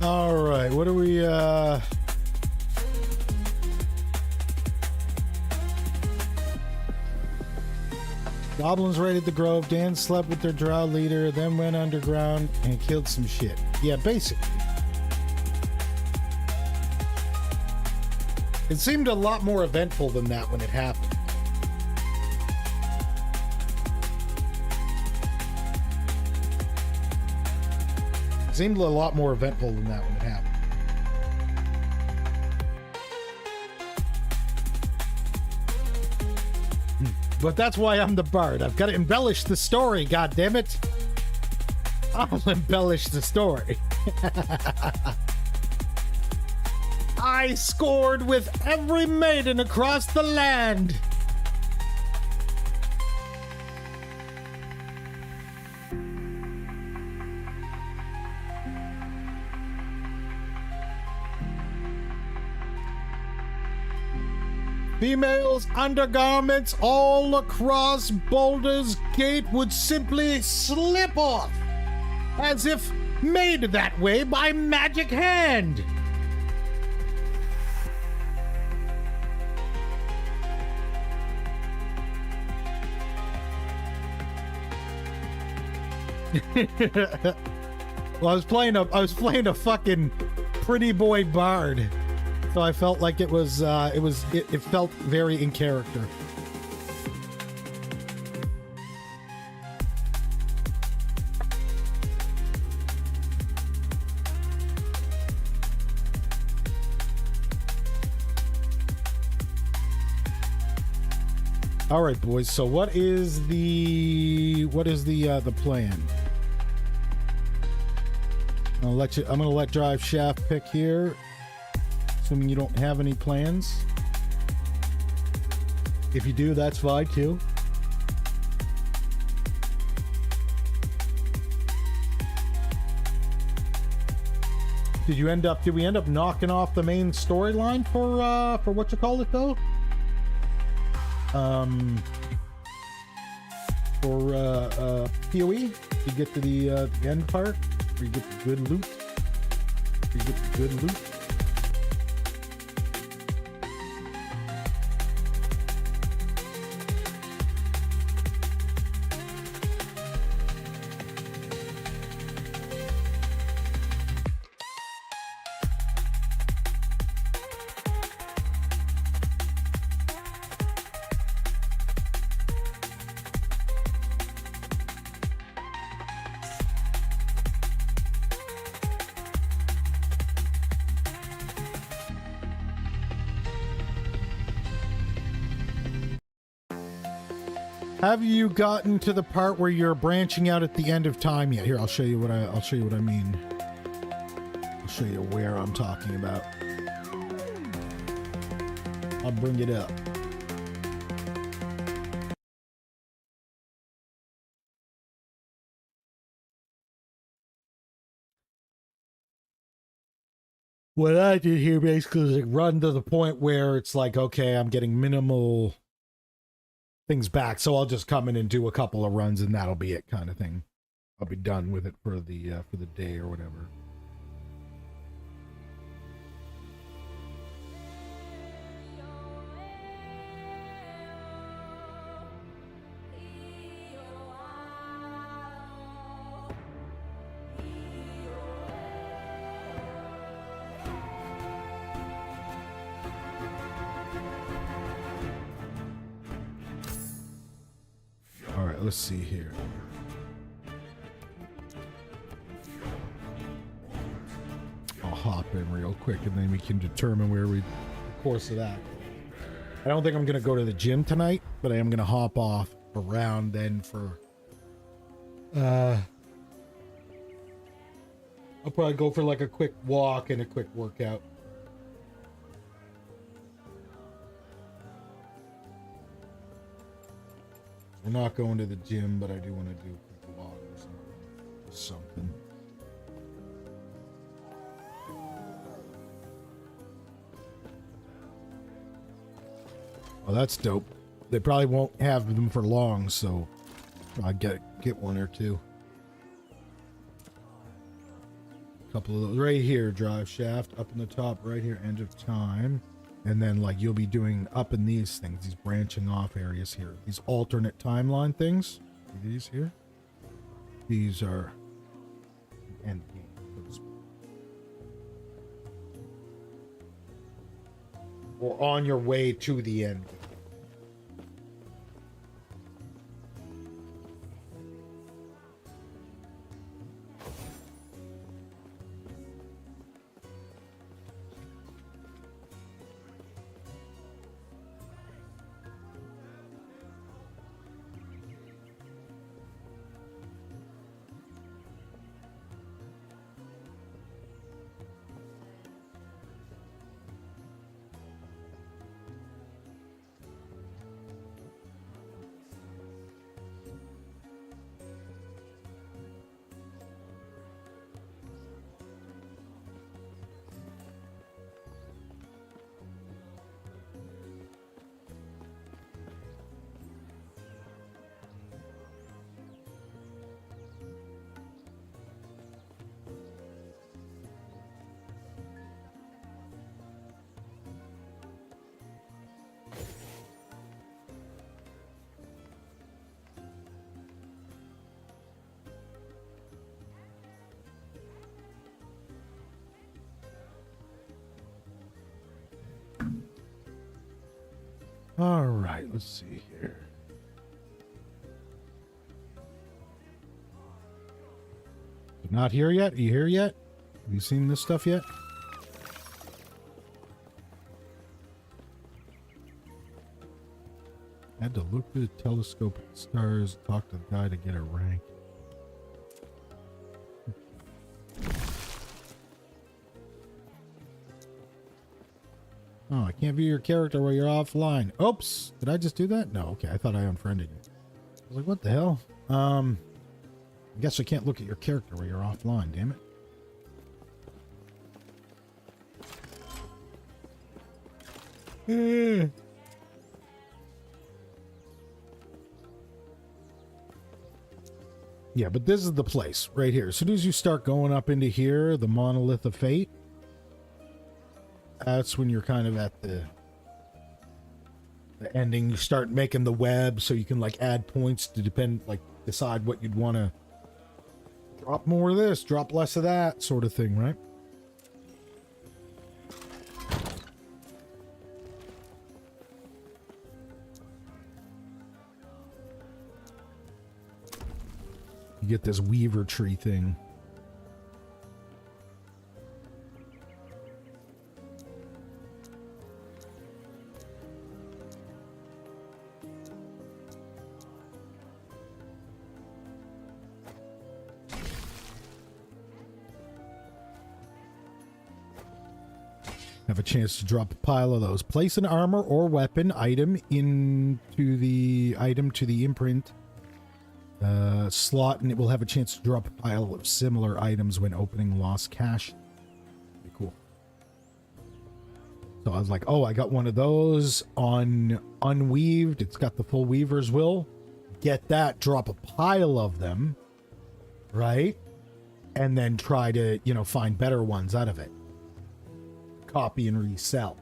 All right, what do we, Goblins raided the grove. Dan slept with their drow leader, then went underground and killed some shit. Yeah, basically. It seemed a lot more eventful than that when it happened. It seemed a lot more eventful than that when it happened. But that's why I'm the bard. I've got to embellish the story, goddammit. I'll embellish the story. I scored with every maiden across the land. Females' undergarments all across Baldur's Gate would simply slip off, as if made that way by magic hand. Well, I was playing a fucking pretty boy bard. So I felt like it felt very in character. All right, boys. So what is the plan? I'm gonna let Drive Shaft pick here. Assuming you don't have any plans. If you do, that's fine too. Did we end up knocking off the main storyline for what you call it though? For PoE, you get to the end part where you get the good loot. Have you gotten to the part where you're branching out at the end of time yet? Here, I'll show you what I mean. I'll show you where I'm talking about. I'll bring it up. What I did here basically is like run to the point where it's like, okay, I'm getting minimal things back, so I'll just come in and do a couple of runs and that'll be it, kind of thing. I'll be done with it for the day or whatever. Let's see here. I'll hop in real quick and then we can determine where the course of that. I don't think I'm going to go to the gym tonight, but I am going to hop off around then for I'll probably go for like a quick walk and a quick workout. We're not going to the gym, but I do want to do a quick walk or something. Well, that's dope. They probably won't have them for long, so I'll get one or two. A couple of those right here, drive shaft up in the top right here, end of time. And then like you'll be doing up in these things, these branching off areas here, these alternate timeline things. See these here? These are end game. Or on your way to the end. All right, let's see here. Not here yet? Are you here yet? Have you seen this stuff yet? Had to look through the telescope at the stars, talk to the guy to get a rank. Oh, I can't view your character while you're offline. Oops, did I just do that? No, okay, I thought I unfriended you. I was like, what the hell? I guess I can't look at your character while you're offline, damn it. Yeah, but this is the place right here. As soon as you start going up into here, the Monolith of Fate, that's when you're kind of at the ending. You start making the web so you can like add points to decide what you'd want to drop more of this, drop less of that sort of thing, right? You get this weaver tree thing. Have a chance to drop a pile of those. Place an armor or weapon item into the item to the imprint slot, and it will have a chance to drop a pile of similar items when opening lost cache. Pretty cool. So I was like, oh, I got one of those on unweaved. It's got the full weaver's will. Get that, drop a pile of them, right? And then try to, find better ones out of it. Copy and resell.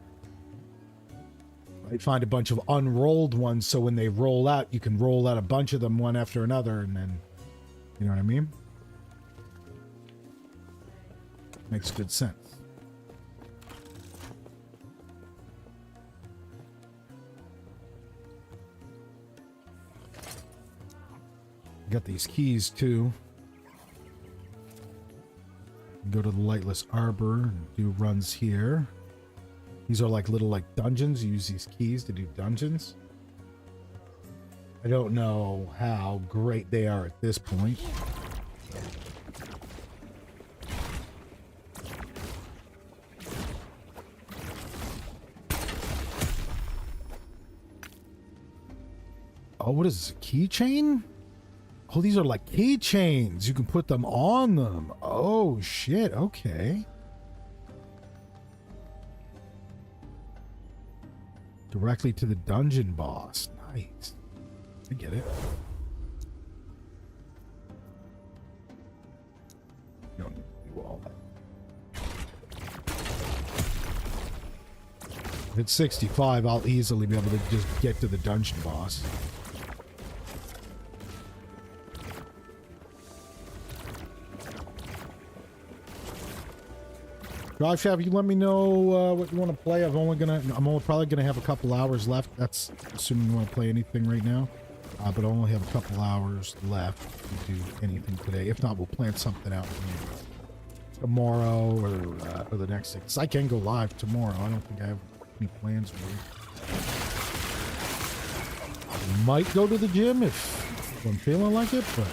I find a bunch of unrolled ones, so when they roll out, you can roll out a bunch of them one after another, and then, you know what I mean? Makes good sense. Got these keys too. Go to the Lightless Arbor and do runs here. These are like little dungeons. You use these keys to do dungeons. I don't know how great they are at this point. Oh, what is this? A keychain? Oh, these are like keychains. You can put them on them. Oh, shit. Okay. Directly to the dungeon boss. Nice. I get it. You don't need to do all that. If it's 65, I'll easily be able to just get to the dungeon boss. Drive Shaft, you let me know what you want to play. I'm only probably gonna have a couple hours left. That's assuming you want to play anything right now. But I only have a couple hours left to do anything today. If not, we'll plan something out maybe tomorrow or the next day. 'Cause I can go live tomorrow. I don't think I have any plans really. Might go to the gym if I'm feeling like it, but.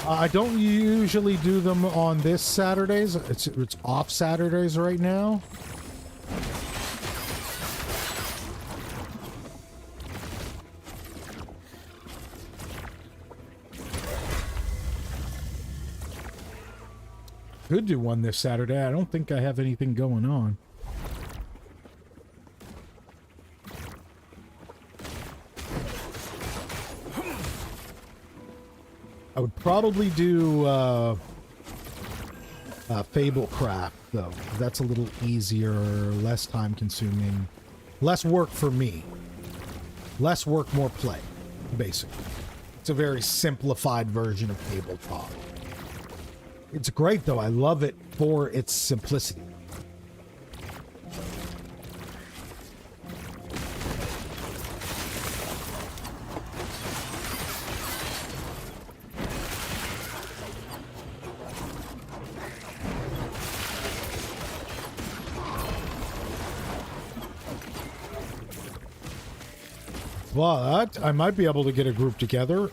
I don't usually do them on this Saturdays. It's off Saturdays right now. Could do one this Saturday. I don't think I have anything going on. I would probably do Fablecraft, though. That's a little easier, less time consuming, less work for me. Less work, more play, basically. It's a very simplified version of tabletop. It's great, though. I love it for its simplicity. But I might be able to get a group together.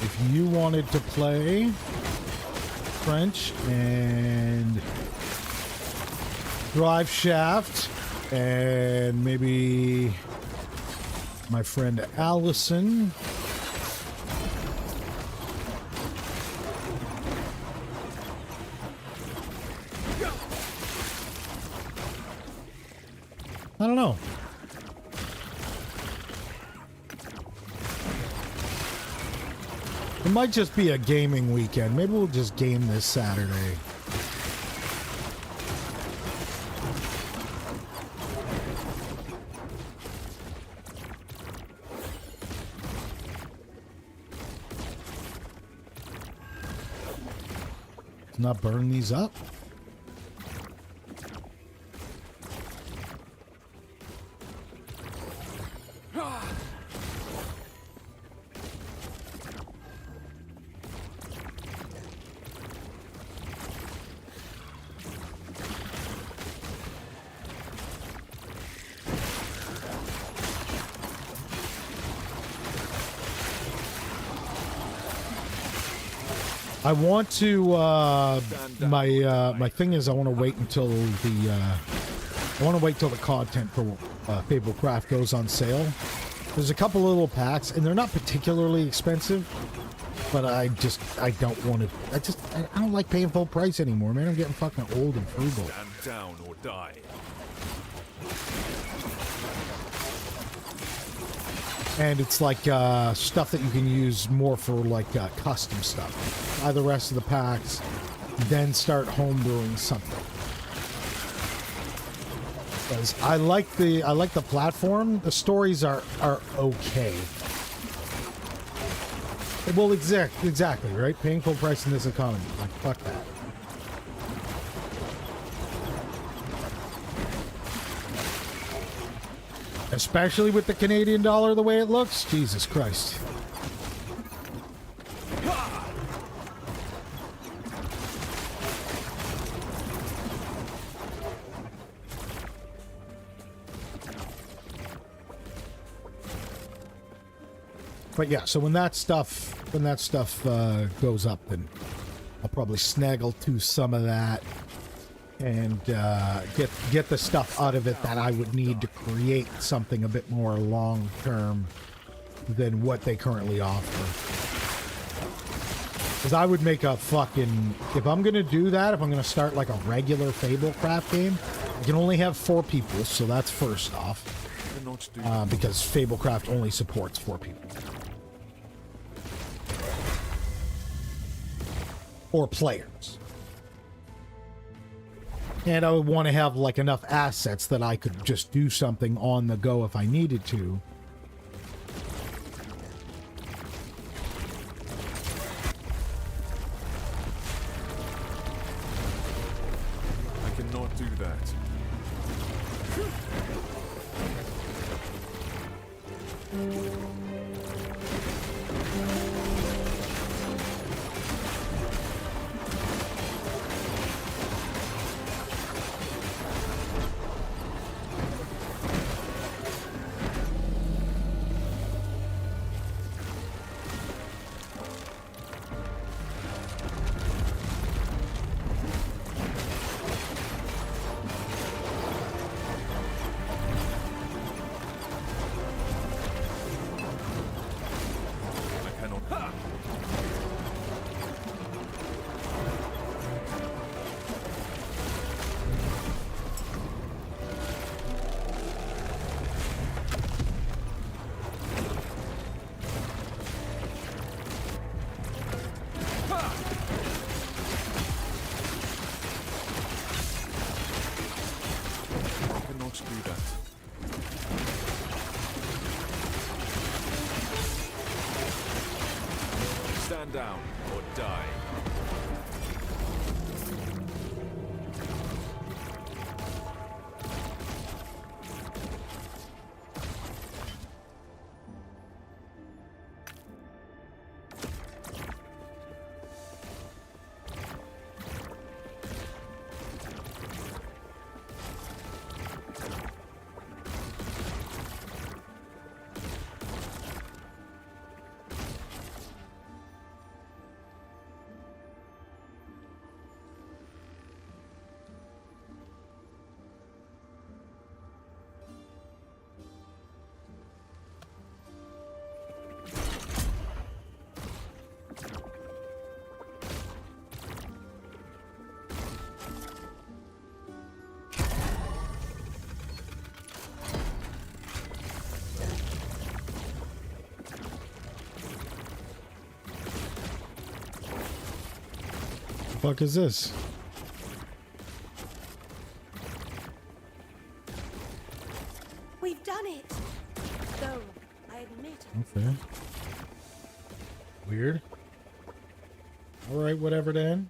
If you wanted to play French and Drive Shaft and maybe my friend Allison. I don't know. It might just be a gaming weekend. Maybe we'll just game this Saturday. Let's not burn these up. I want to, my thing is I want to wait until the content for Fablecraft goes on sale. There's a couple little packs, and they're not particularly expensive. But I don't want to. I don't like paying full price anymore, man. I'm getting fucking old and frugal. Stand down or die. And it's like stuff that you can use more for like custom stuff. Buy the rest of the packs, then start homebrewing something. Because I like the platform. The stories are okay. Well, exactly, right? Paying full price in this economy, like fuck that. Especially with the Canadian dollar the way it looks. Jesus Christ. But yeah, so when that stuff goes up, then I'll probably snaggle to some of that and get the stuff out of it that I would need to create something a bit more long term than what they currently offer. Because I would make a fucking, if I'm gonna do that, if I'm gonna start like a regular Fablecraft game, I can only have 4 people, so that's first off. Because Fablecraft only supports 4 people. Or players. And I would want to have like enough assets that I could just do something on the go if I needed to. I cannot do that. Stand down or die. Fuck is this? We've done it. Though, I admit. Okay. Weird. All right, whatever then.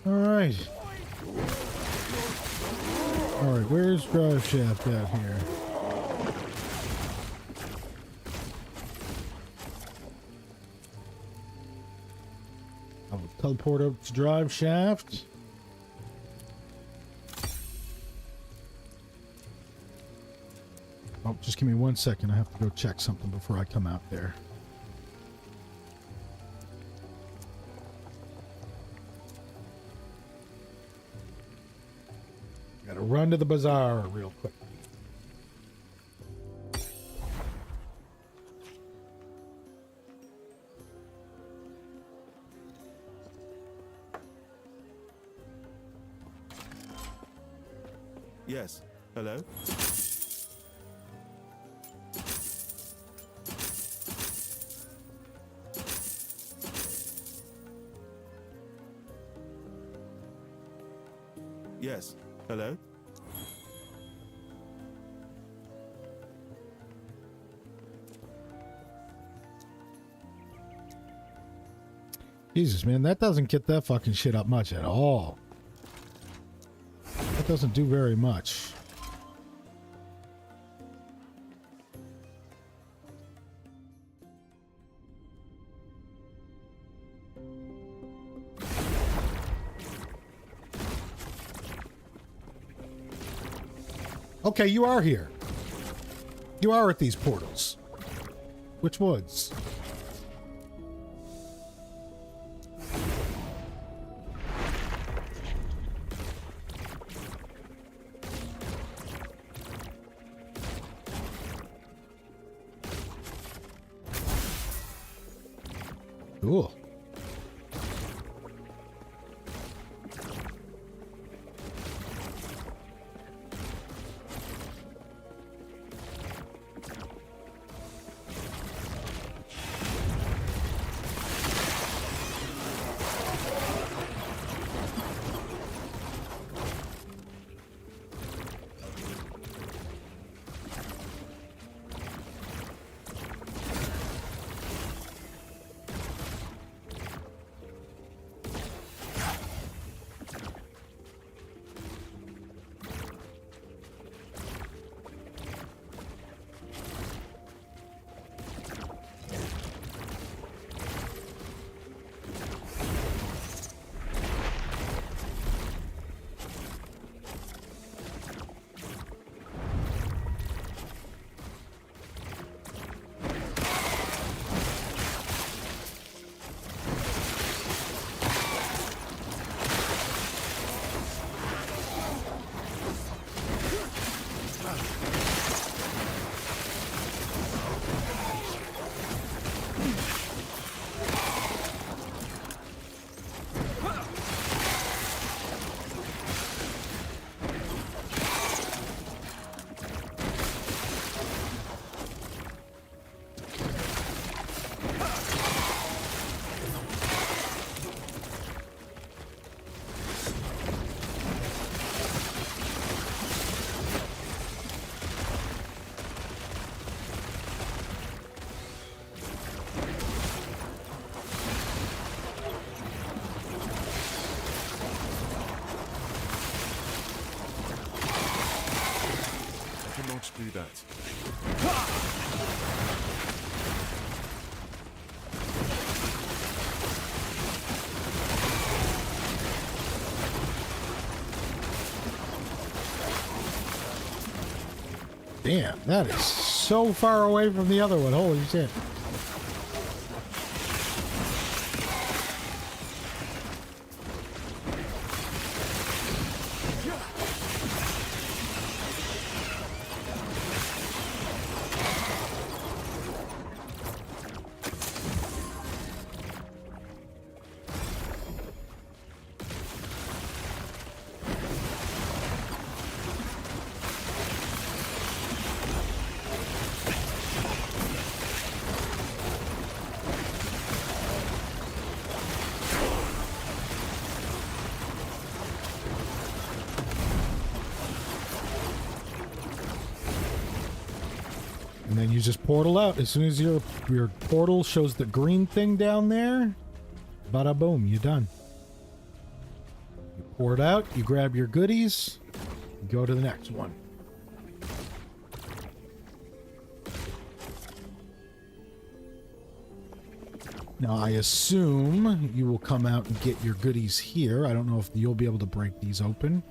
All right. All right, where's drive shaft out here? I'll teleport up to drive shaft. Oh, just give me 1 second. I have to go check something before I come out there. Gotta run to the bazaar real quick. Yes. Hello? Yes. Hello? Jesus, man, that doesn't get that fucking shit up much at all. That doesn't do very much. Okay, you are here. You are at these portals. Which woods? Cool. Do that. Damn, that is so far away from the other one. Holy shit. And then you just portal out. As soon as your portal shows the green thing down there, bada boom, you're done. You pour it out, you grab your goodies, you go to the next one. Now, I assume you will come out and get your goodies here. I don't know if you'll be able to break these open,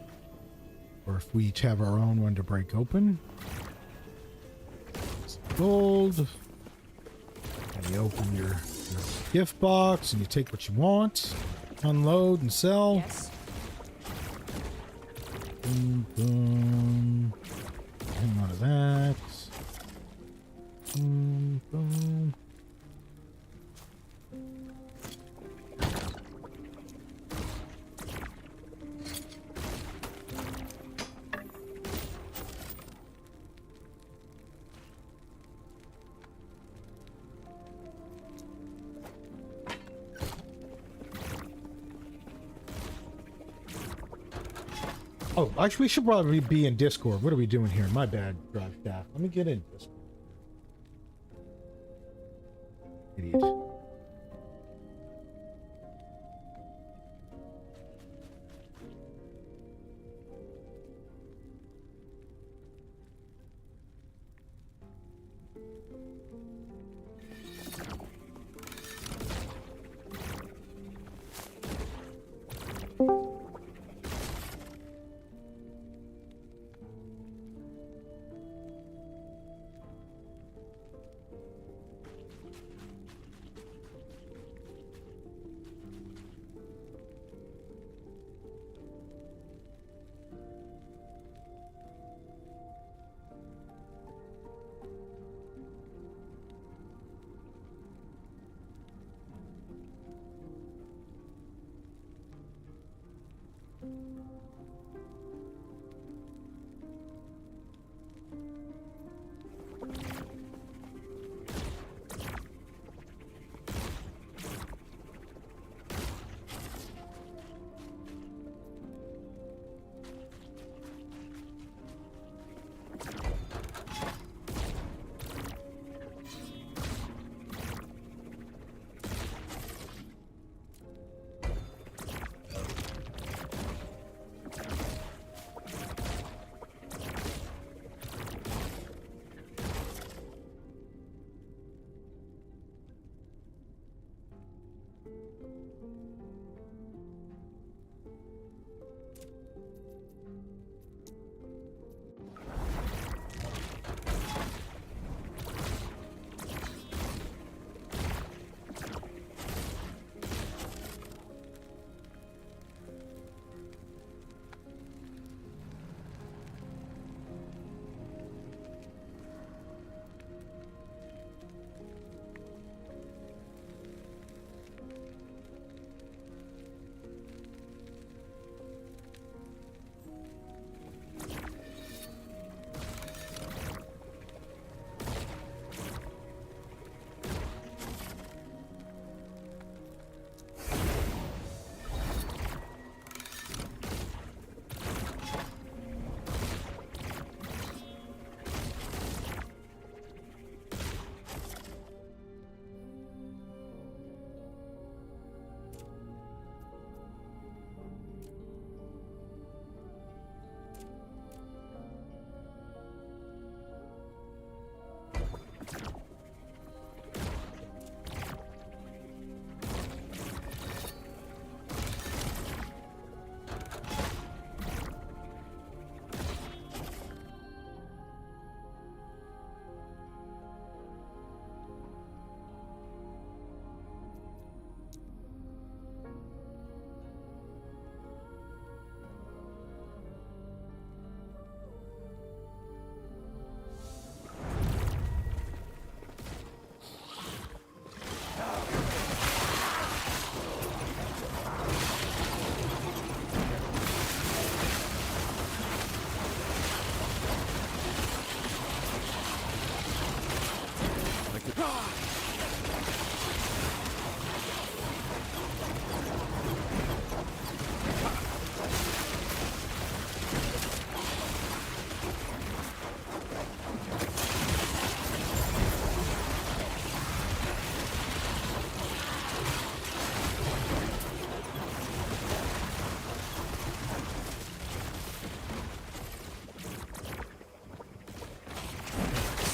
or if we each have our own one to break open. Gold. And you open your gift box and you take what you want, unload and sell. Yes. Boom, boom. Hang on to that. Boom, boom. Oh, actually, we should probably be in Discord. What are we doing here? My bad, Drive Staff. Let me get in Discord. Idiot.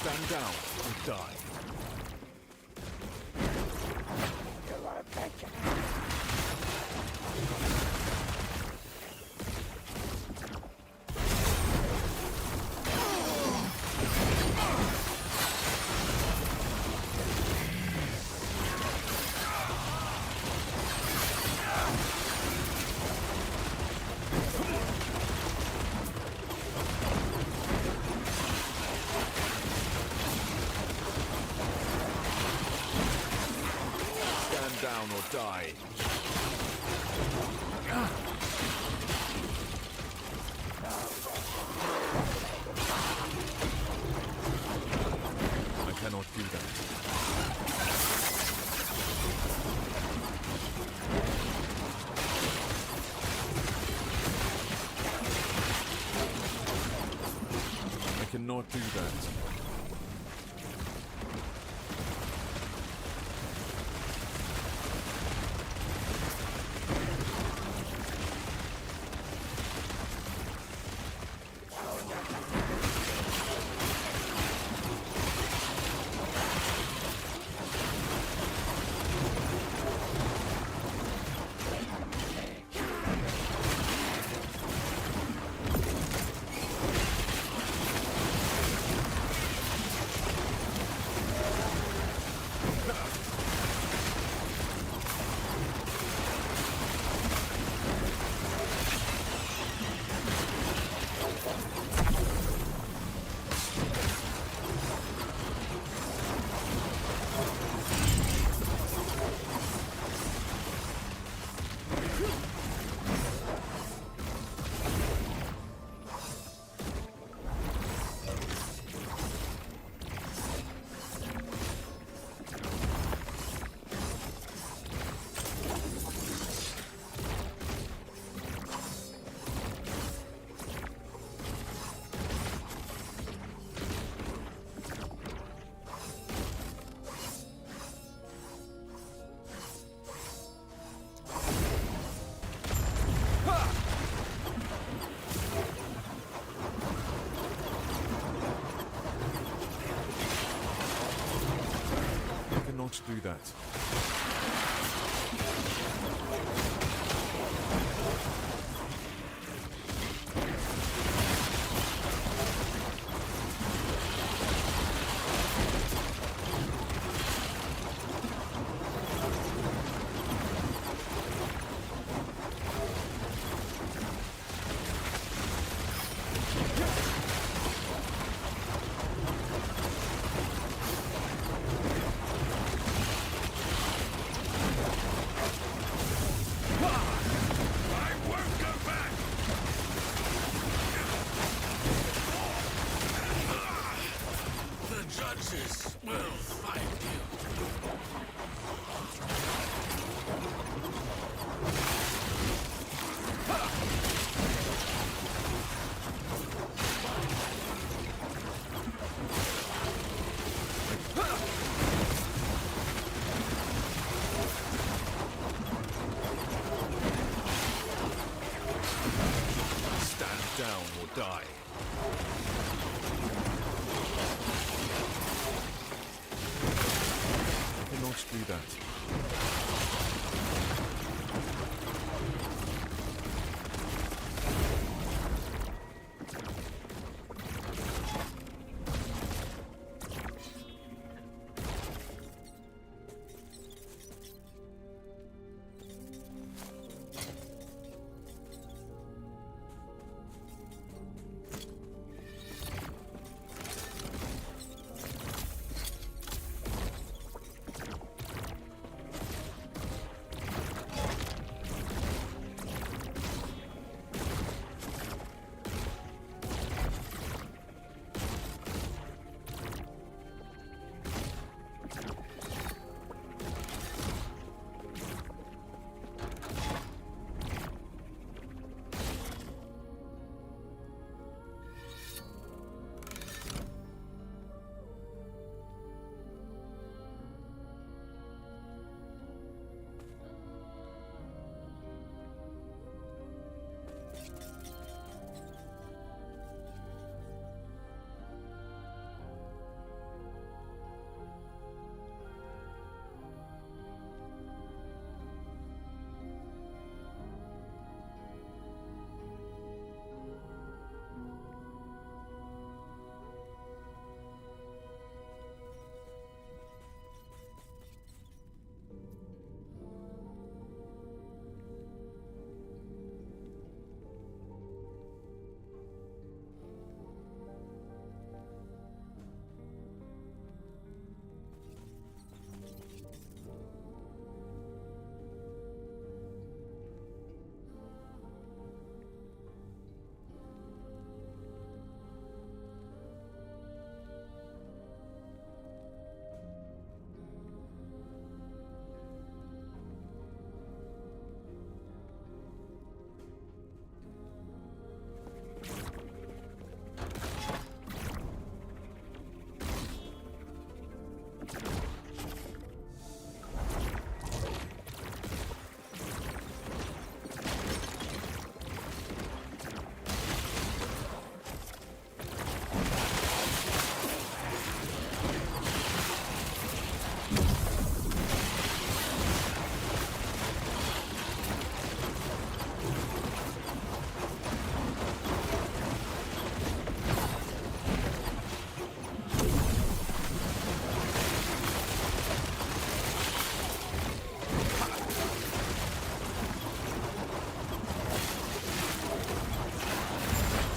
Stand down or die. Stand down or die. I cannot do that. not do that. Down or die. I cannot do that.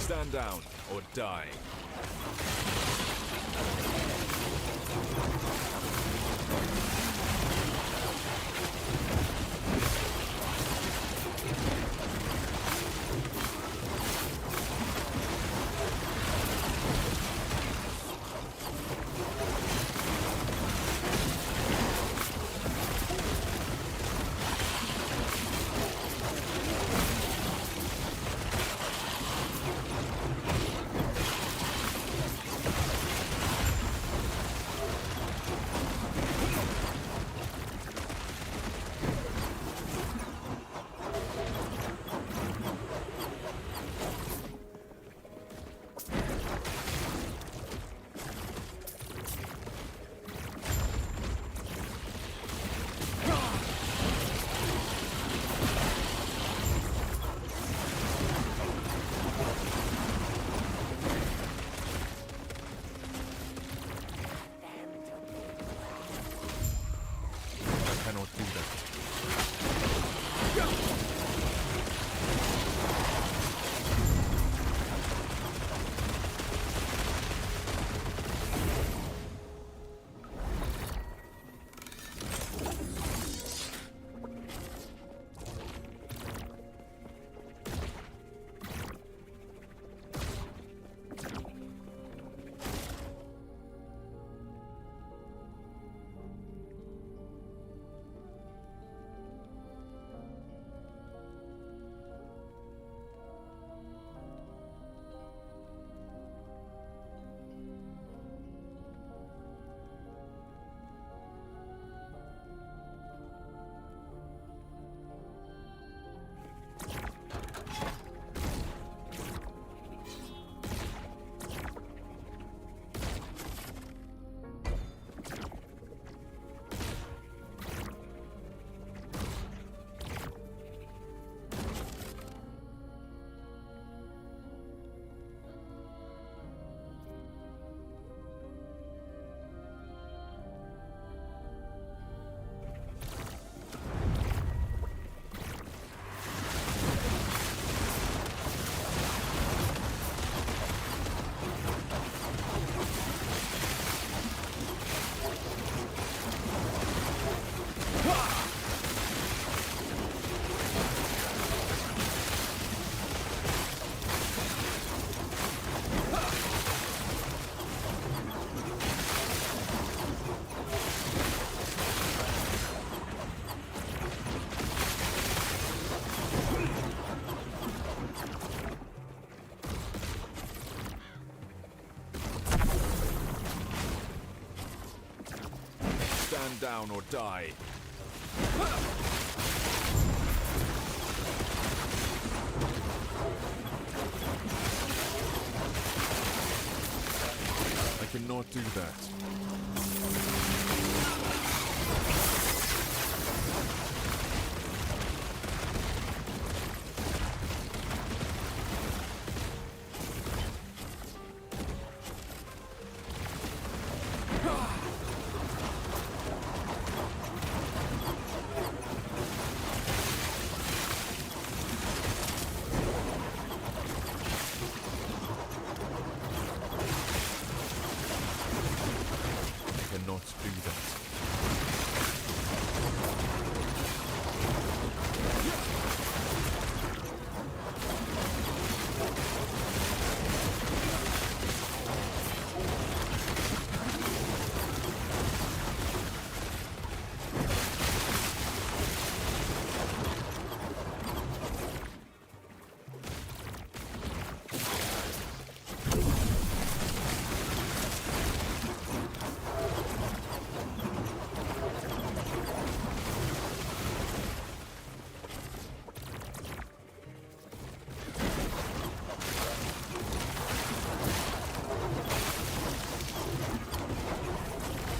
Stand down or die. Stand down or die. I cannot do that. I cannot do that.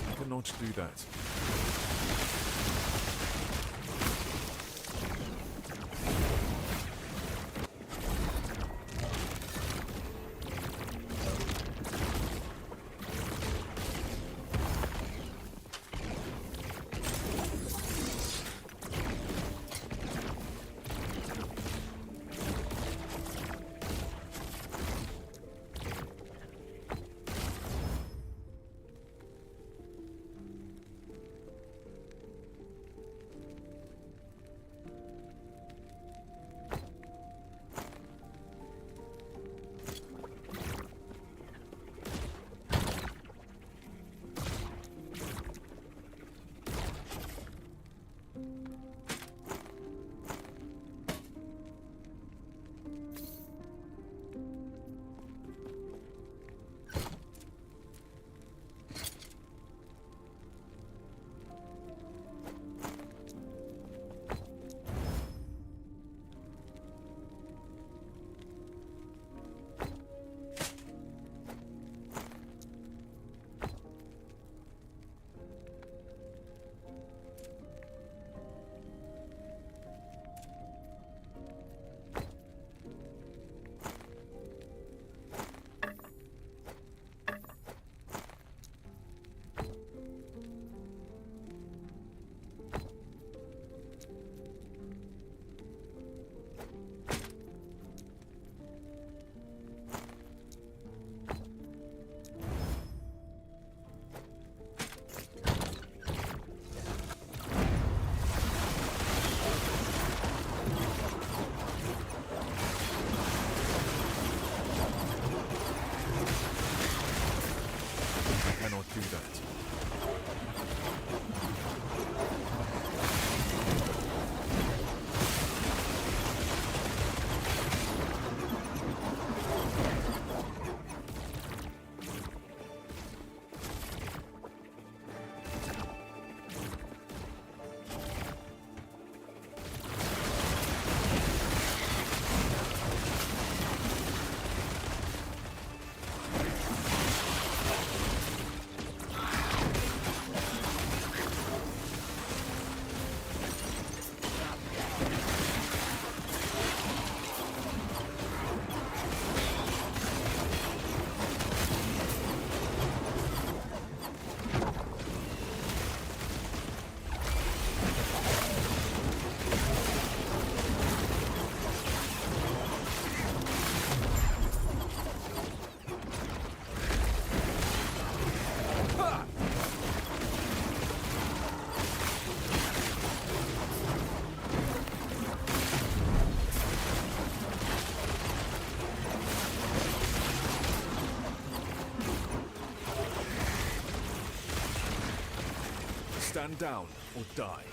I cannot do that. I cannot do that. Stand down or die.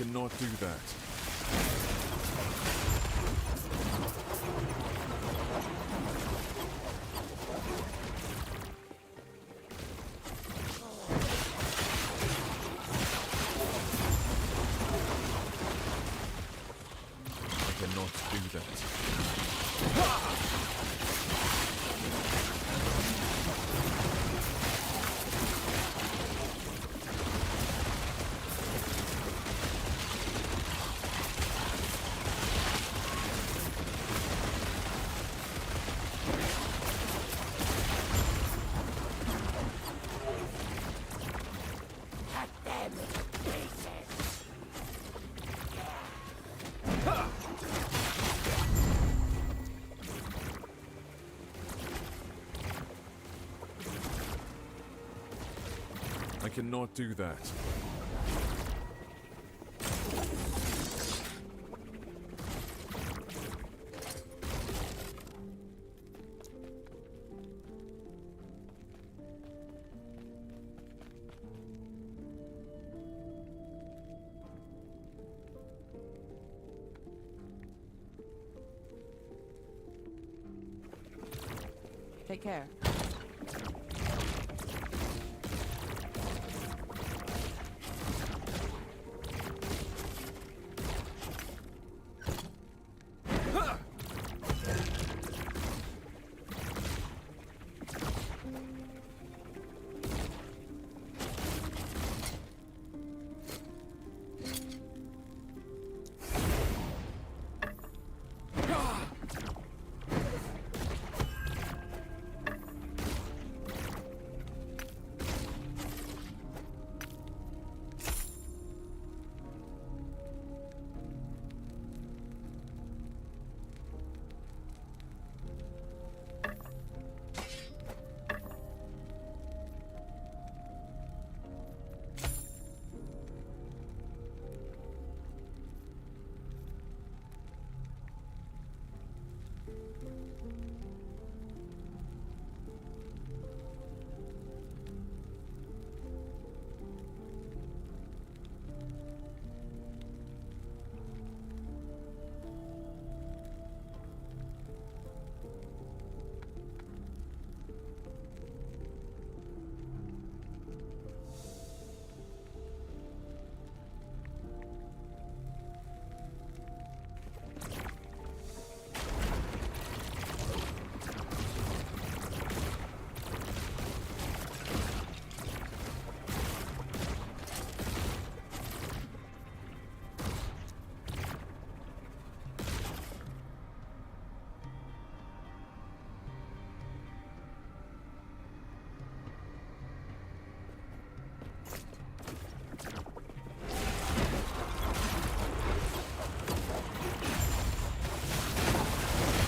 cannot do that. I cannot do that. I cannot do that. Take care.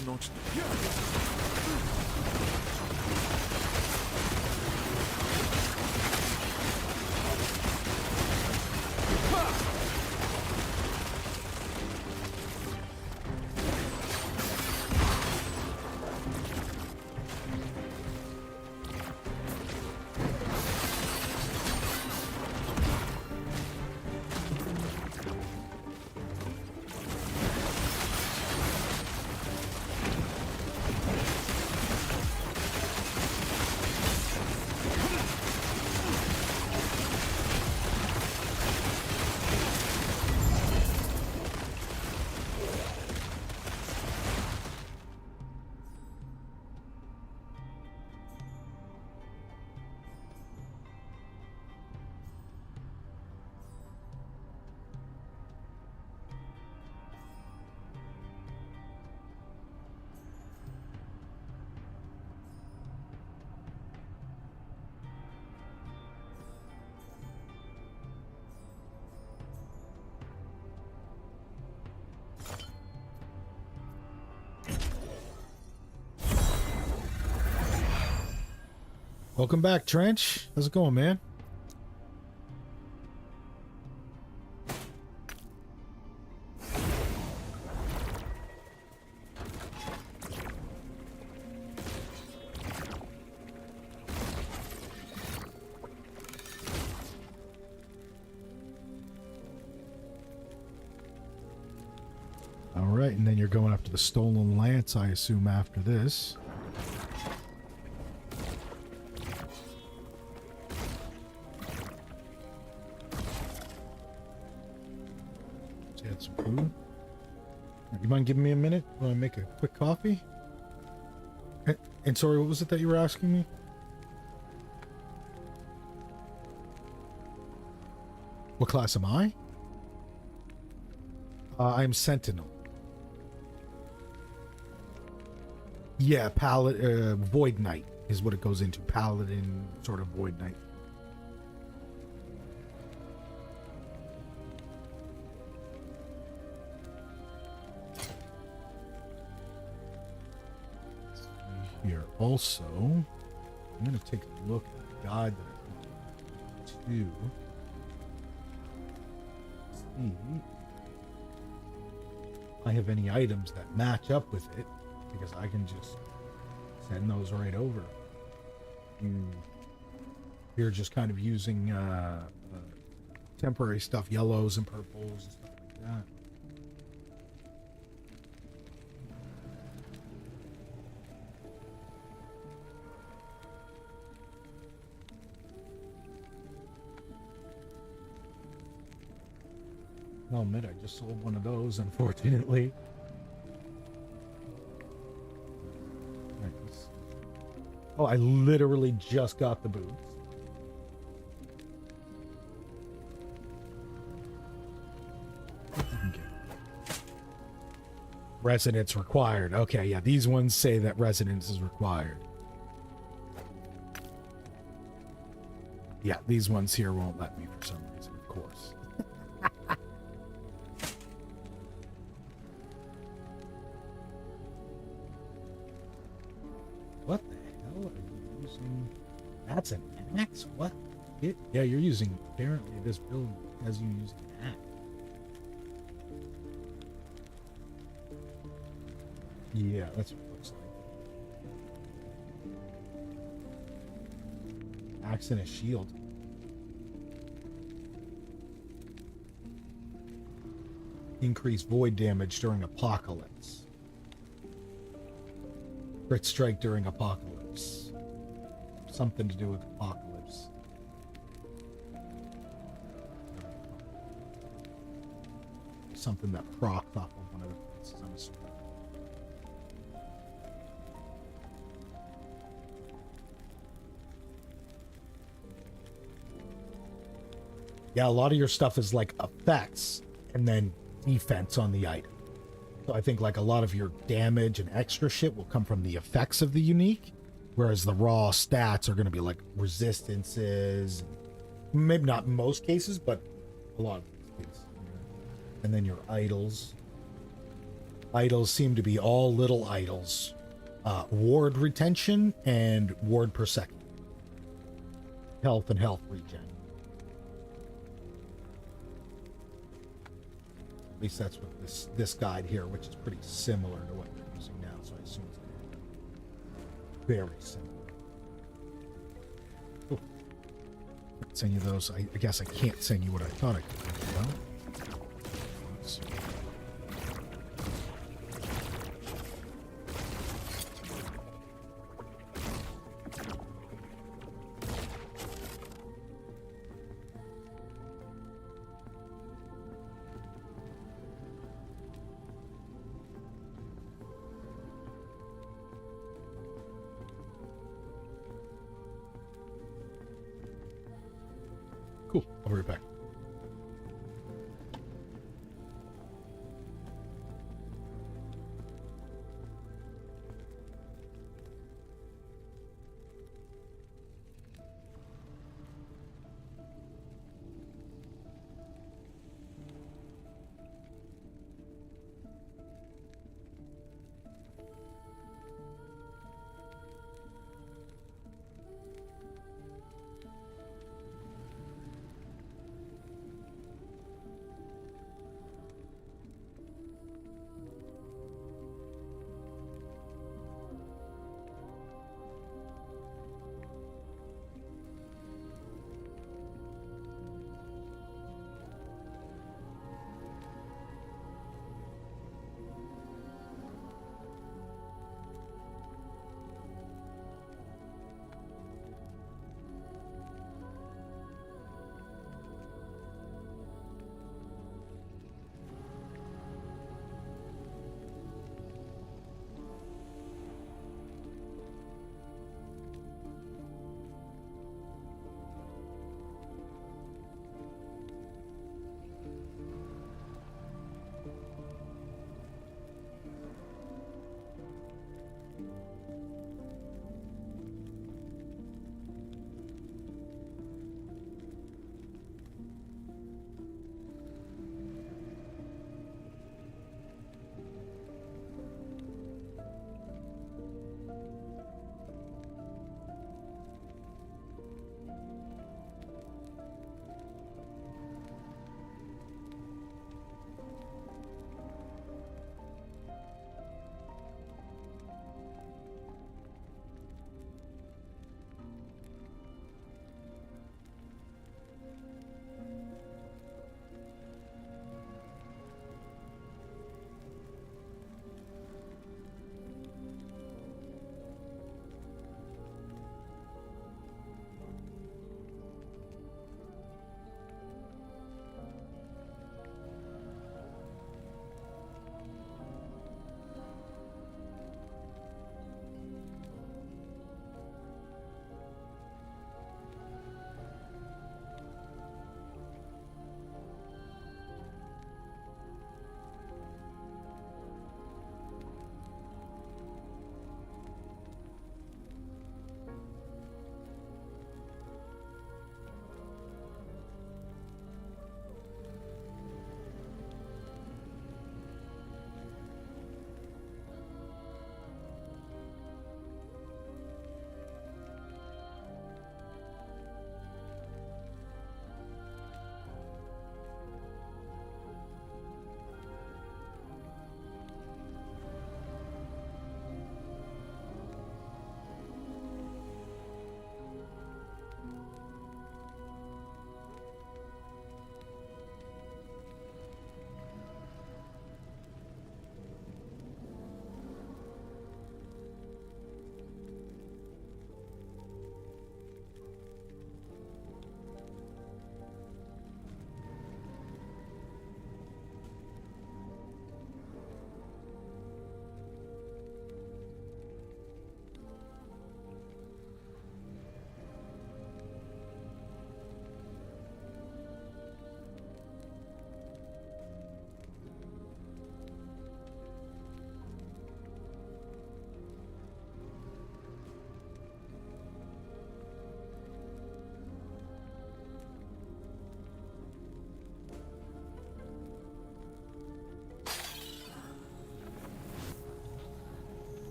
Cannot. Welcome back, Trench. How's it going, man? right, and then you're going up to the Stolen Lance, I assume, after this. Let's add some food. You mind giving me a minute while I make a quick coffee? And sorry, what was it that you were asking me? What class am I? I'm Sentinel. Yeah, Void Knight is what it goes into. Paladin, sort of Void Knight. Here also, I'm going to take a look at the guide that I put to see if I have any items that match up with it, because I can just send those right over. You're just kind of using temporary stuff, yellows and purples and stuff like that. I'll admit, I just sold one of those, unfortunately. Nice. Oh, I literally just got the boots. Okay. Residence required. Okay, yeah, these ones say that residence is required. Yeah, these ones here won't let me for some reason, of course. What the hell are you using? That's an axe? What? Yeah, you're using, apparently this build has you using an axe. Yeah, that's what it looks like. Axe and a shield. Increase void damage during apocalypse. Crit strike during apocalypse. Something to do with apocalypse. Something that procced off of one of the places, I'm assuming. Yeah, a lot of your stuff is like effects and then defense on the item. So I think like a lot of your damage and extra shit will come from the effects of the unique, whereas the raw stats are going to be like resistances. Maybe not in most cases, but a lot of cases. And then your idols. Idols seem to be all little idols. Ward retention and ward per second. Health and health regen. At least that's what this guide here, which is pretty similar to what you're using now, so I assume it's very similar. Cool. Send you those. I guess I can't send you what I thought I could. Well, let's see. Cool. I'll be right back.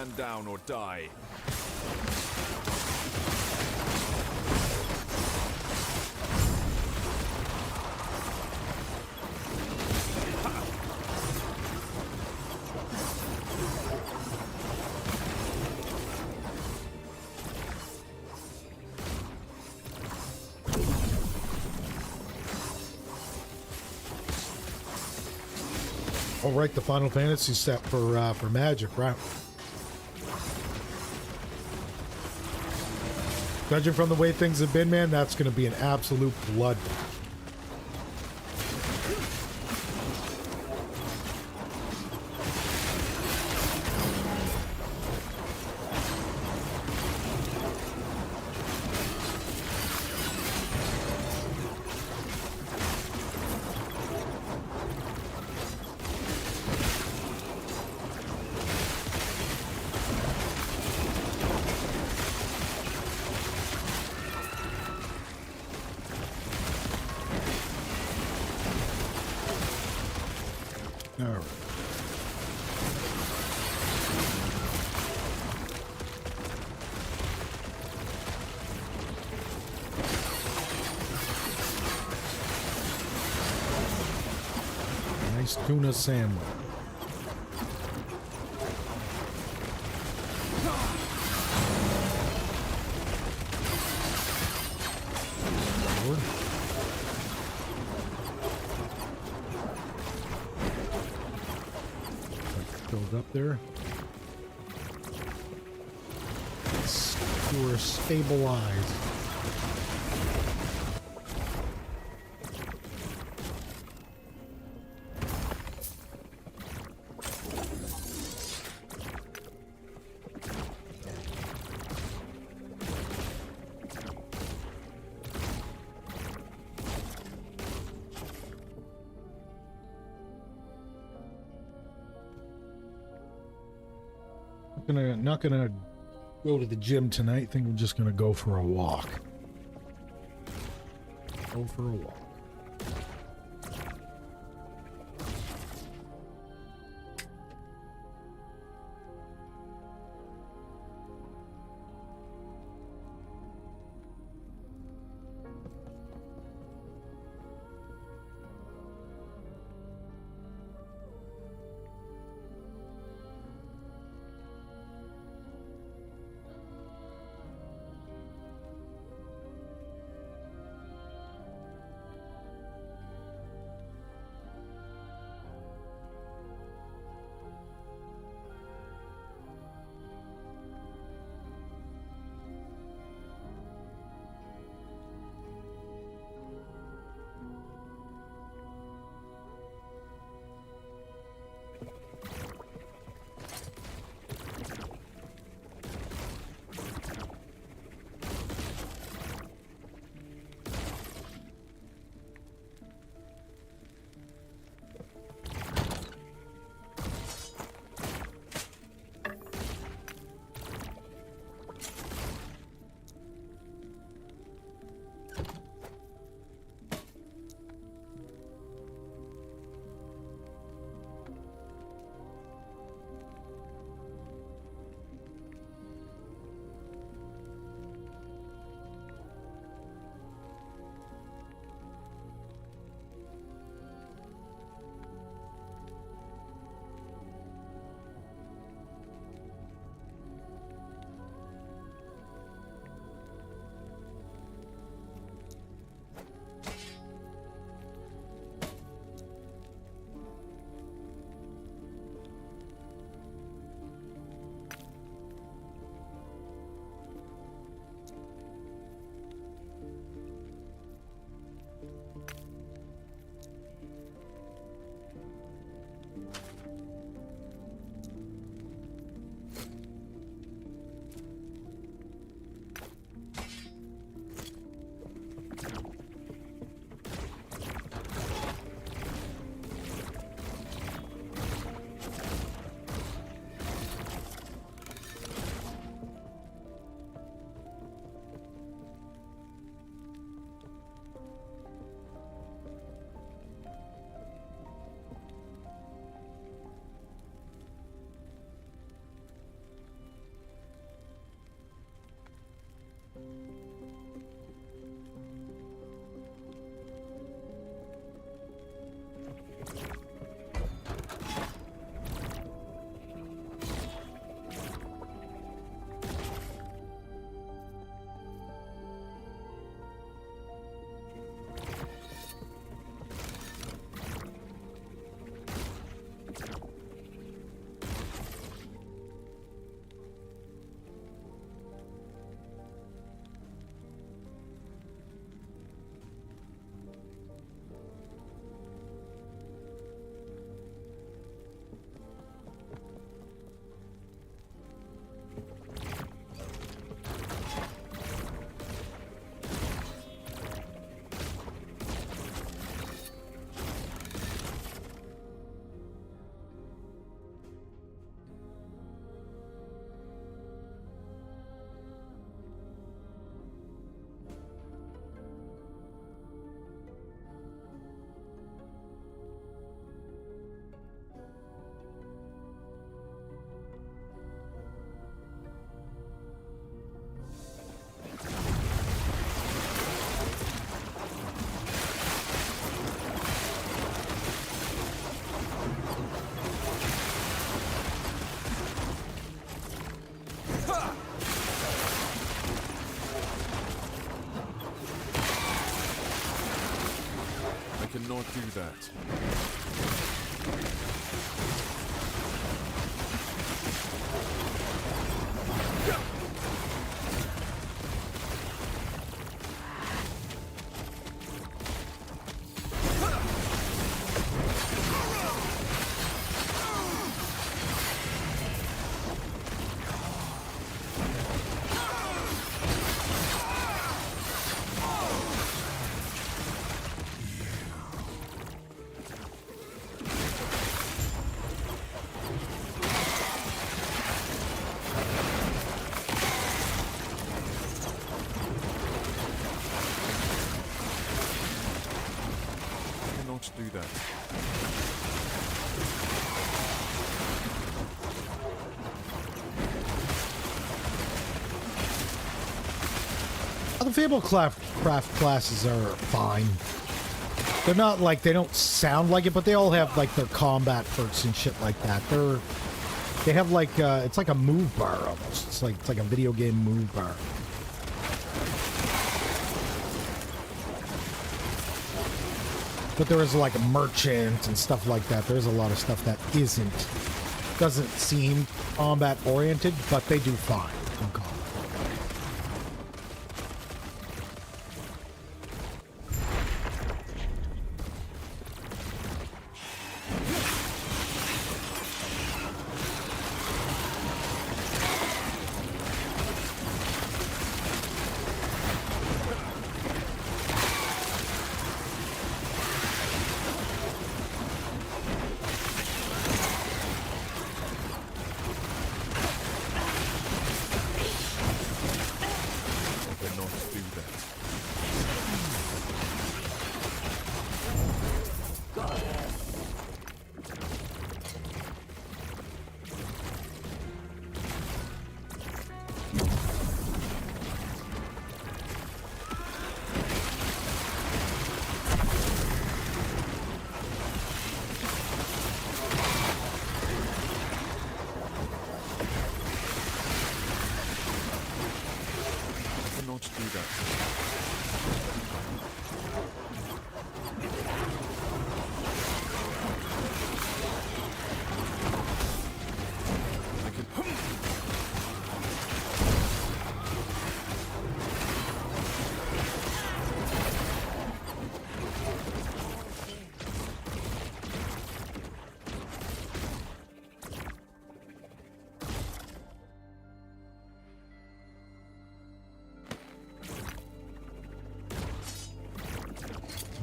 Stand down or die. Oh, right, the Final Fantasy set for Magic, right? Judging from the way things have been, man, that's going to be an absolute bloodbath. All right. Nice tuna sandwich. Lord. Filled up there. Secure, stabilized. Not gonna go to the gym tonight. Think I'm just gonna go for a walk. Go for a walk. cannot do that. I cannot do that. The Fable craft classes are fine. They're not like, they don't sound like it, but they all have like their combat perks and shit like that. They have like it's like a move bar almost. It's like a video game move bar. But there is like a merchant and stuff like that. There's a lot of stuff that doesn't seem combat oriented, but they do fine in combat. I cannot do that. I cannot do that. I can.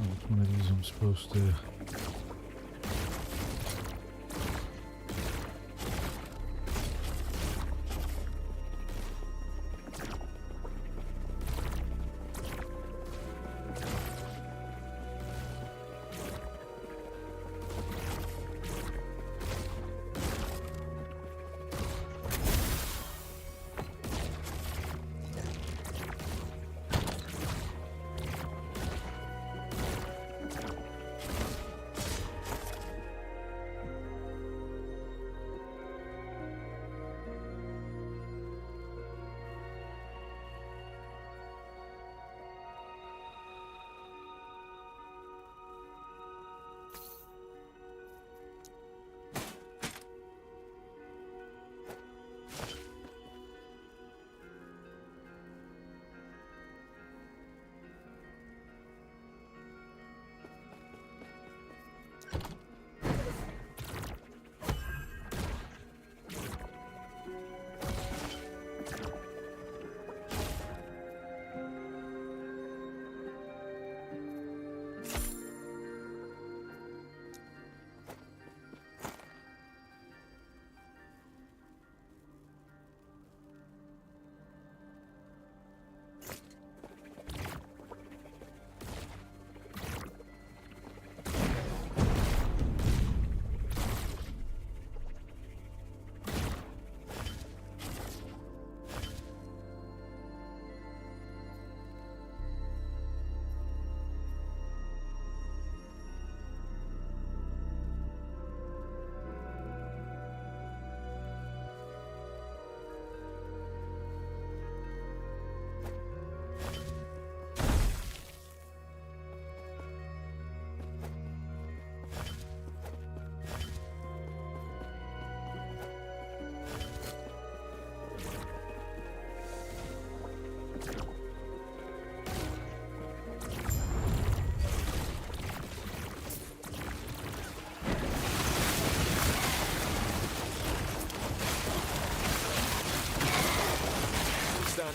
Which one of these I'm supposed to...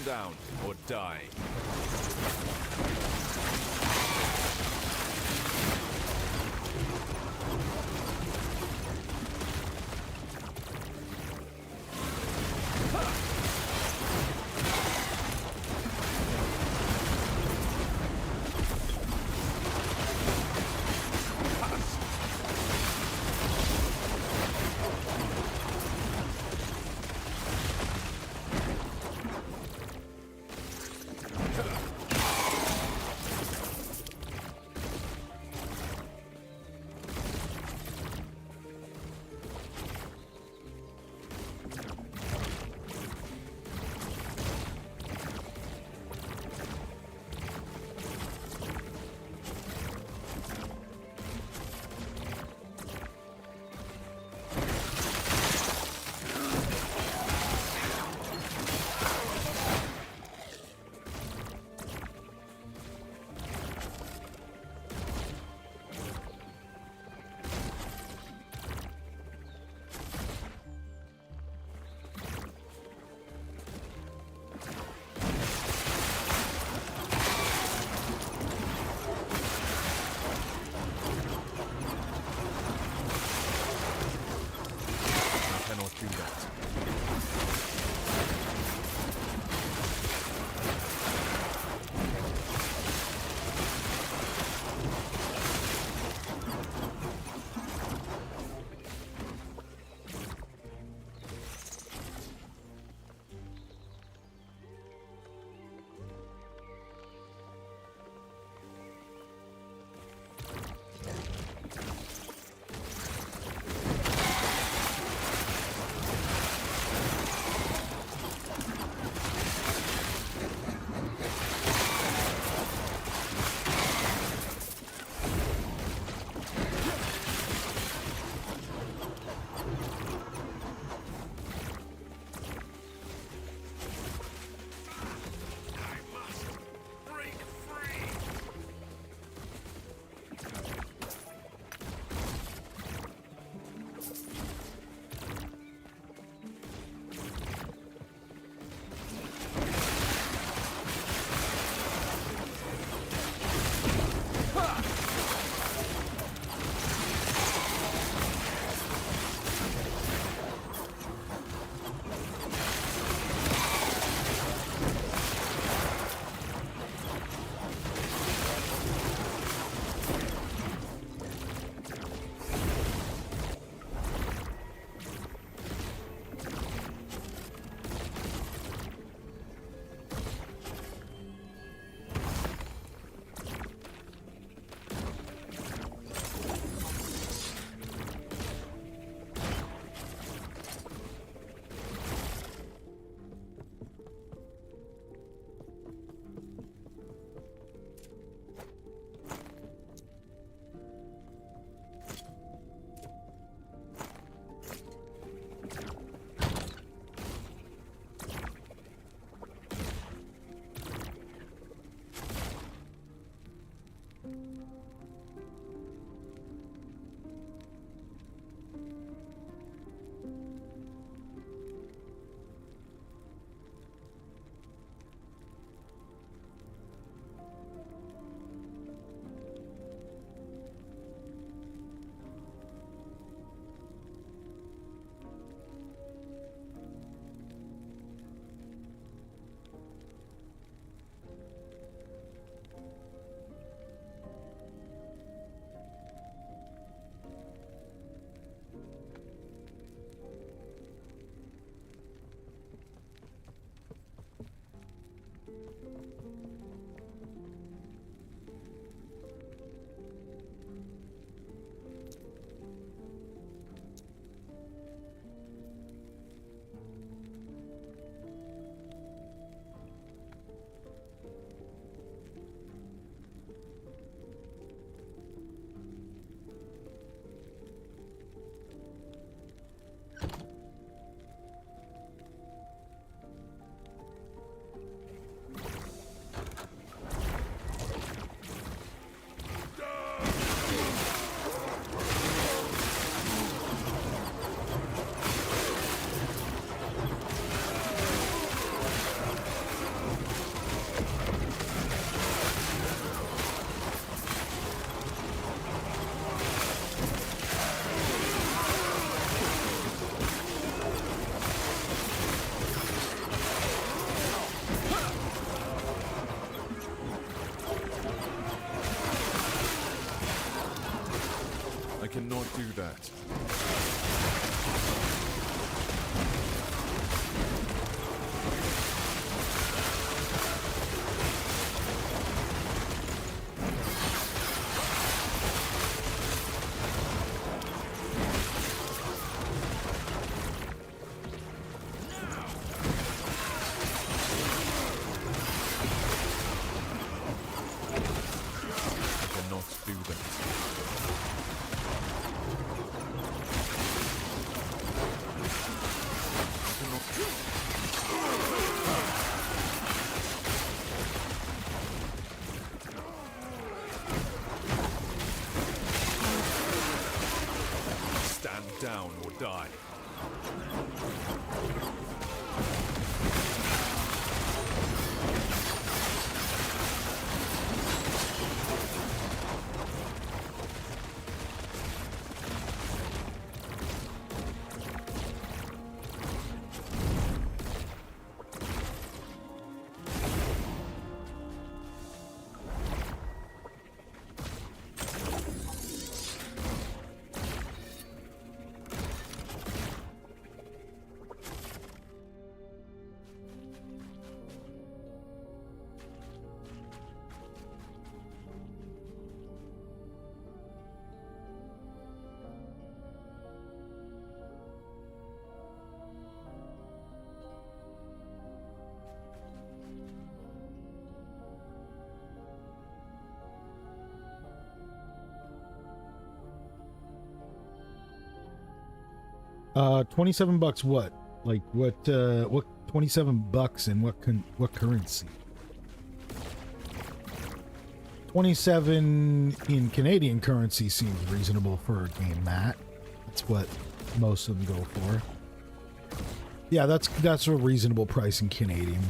down or die. cannot do that. I cannot do that. Stand down or die. $27 what? Like what 27 bucks in what currency? 27 in Canadian currency seems reasonable for a game, Matt. That's what most of them go for. Yeah, that's a reasonable price in Canadian.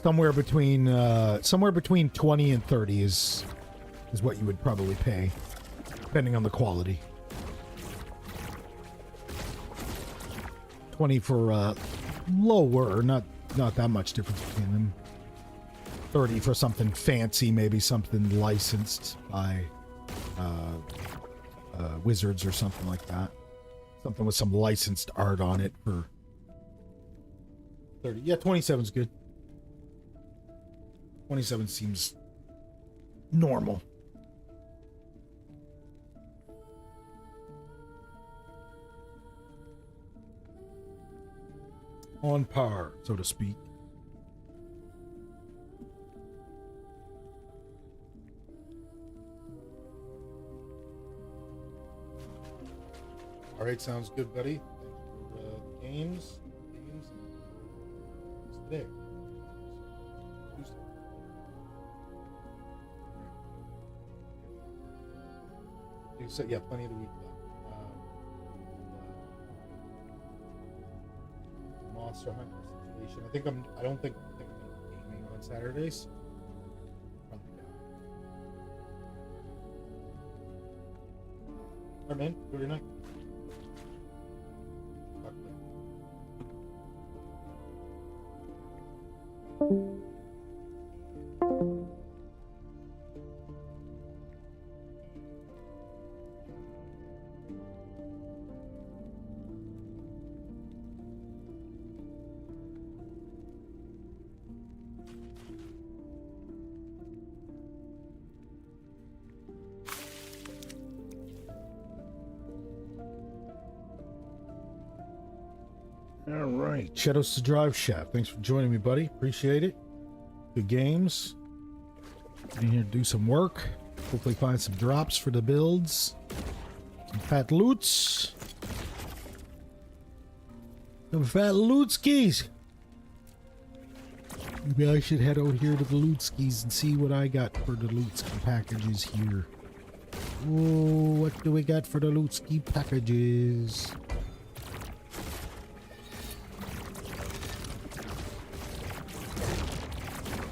Somewhere between 20 and 30 is what you would probably pay, depending on the quality. 20 for lower, not that much difference between them. 30 for something fancy, maybe something licensed by Wizards or something like that. Something with some licensed art on it for 30. Yeah, 27 is good. 27 seems normal. On par, so to speak. All right, sounds good, buddy. Thank you for the games. It's today. Tuesday. You said, yeah, plenty of the week left. Monster Hunter situation. I don't think I'm gonna be gaming on Saturdays. Probably not. Alright, man. Good night. Talk later. All right, Shadows to Drive Shaft. Thanks for joining me, buddy. Appreciate it. Good games. In here to do some work. Hopefully find some drops for the builds. Some fat loots. Some fat loot skis. Maybe I should head out here to the loot skis and see what I got for the loot ski packages here. Oh, what do we got for the loot ski packages?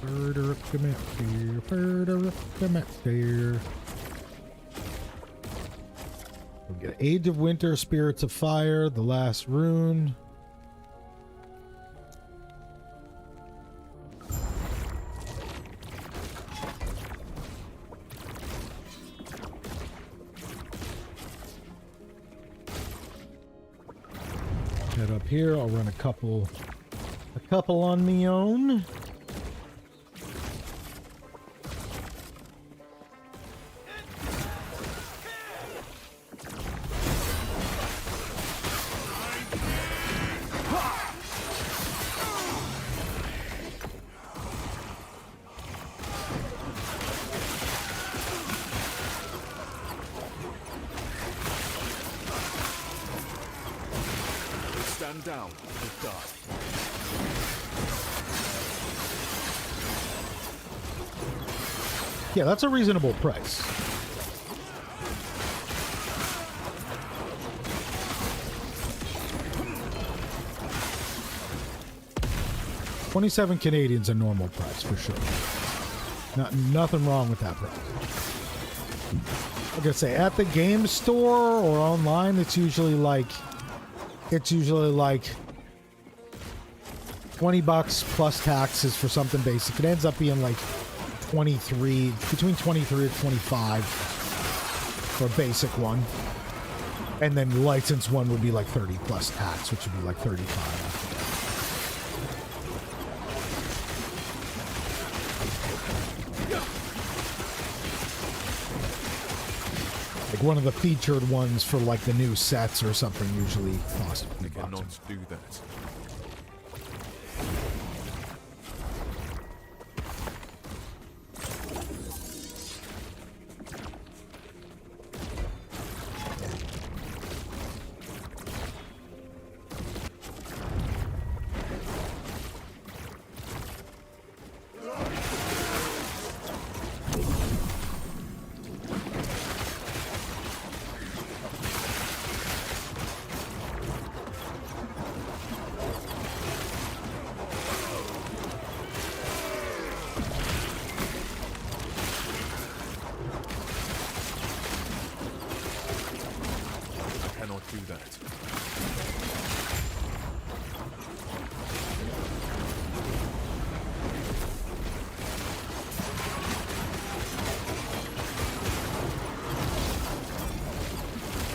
Further up the map here, further up the map here. We get Age of Winter, Spirits of Fire, The Last Rune. Head up here. I'll run a couple on me own. Stand down or die. Yeah, that's a reasonable price. $27 Canadian's a normal price for sure. Nothing wrong with that price. Like I say, at the game store or online, it's usually like $20 plus taxes for something basic. It ends up being like between 23 and 25 for a basic one. And then licensed one would be like 30 plus tax, which would be like 35. Like one of the featured ones for like the new sets or something usually cost I $50. cannot do that. Do that.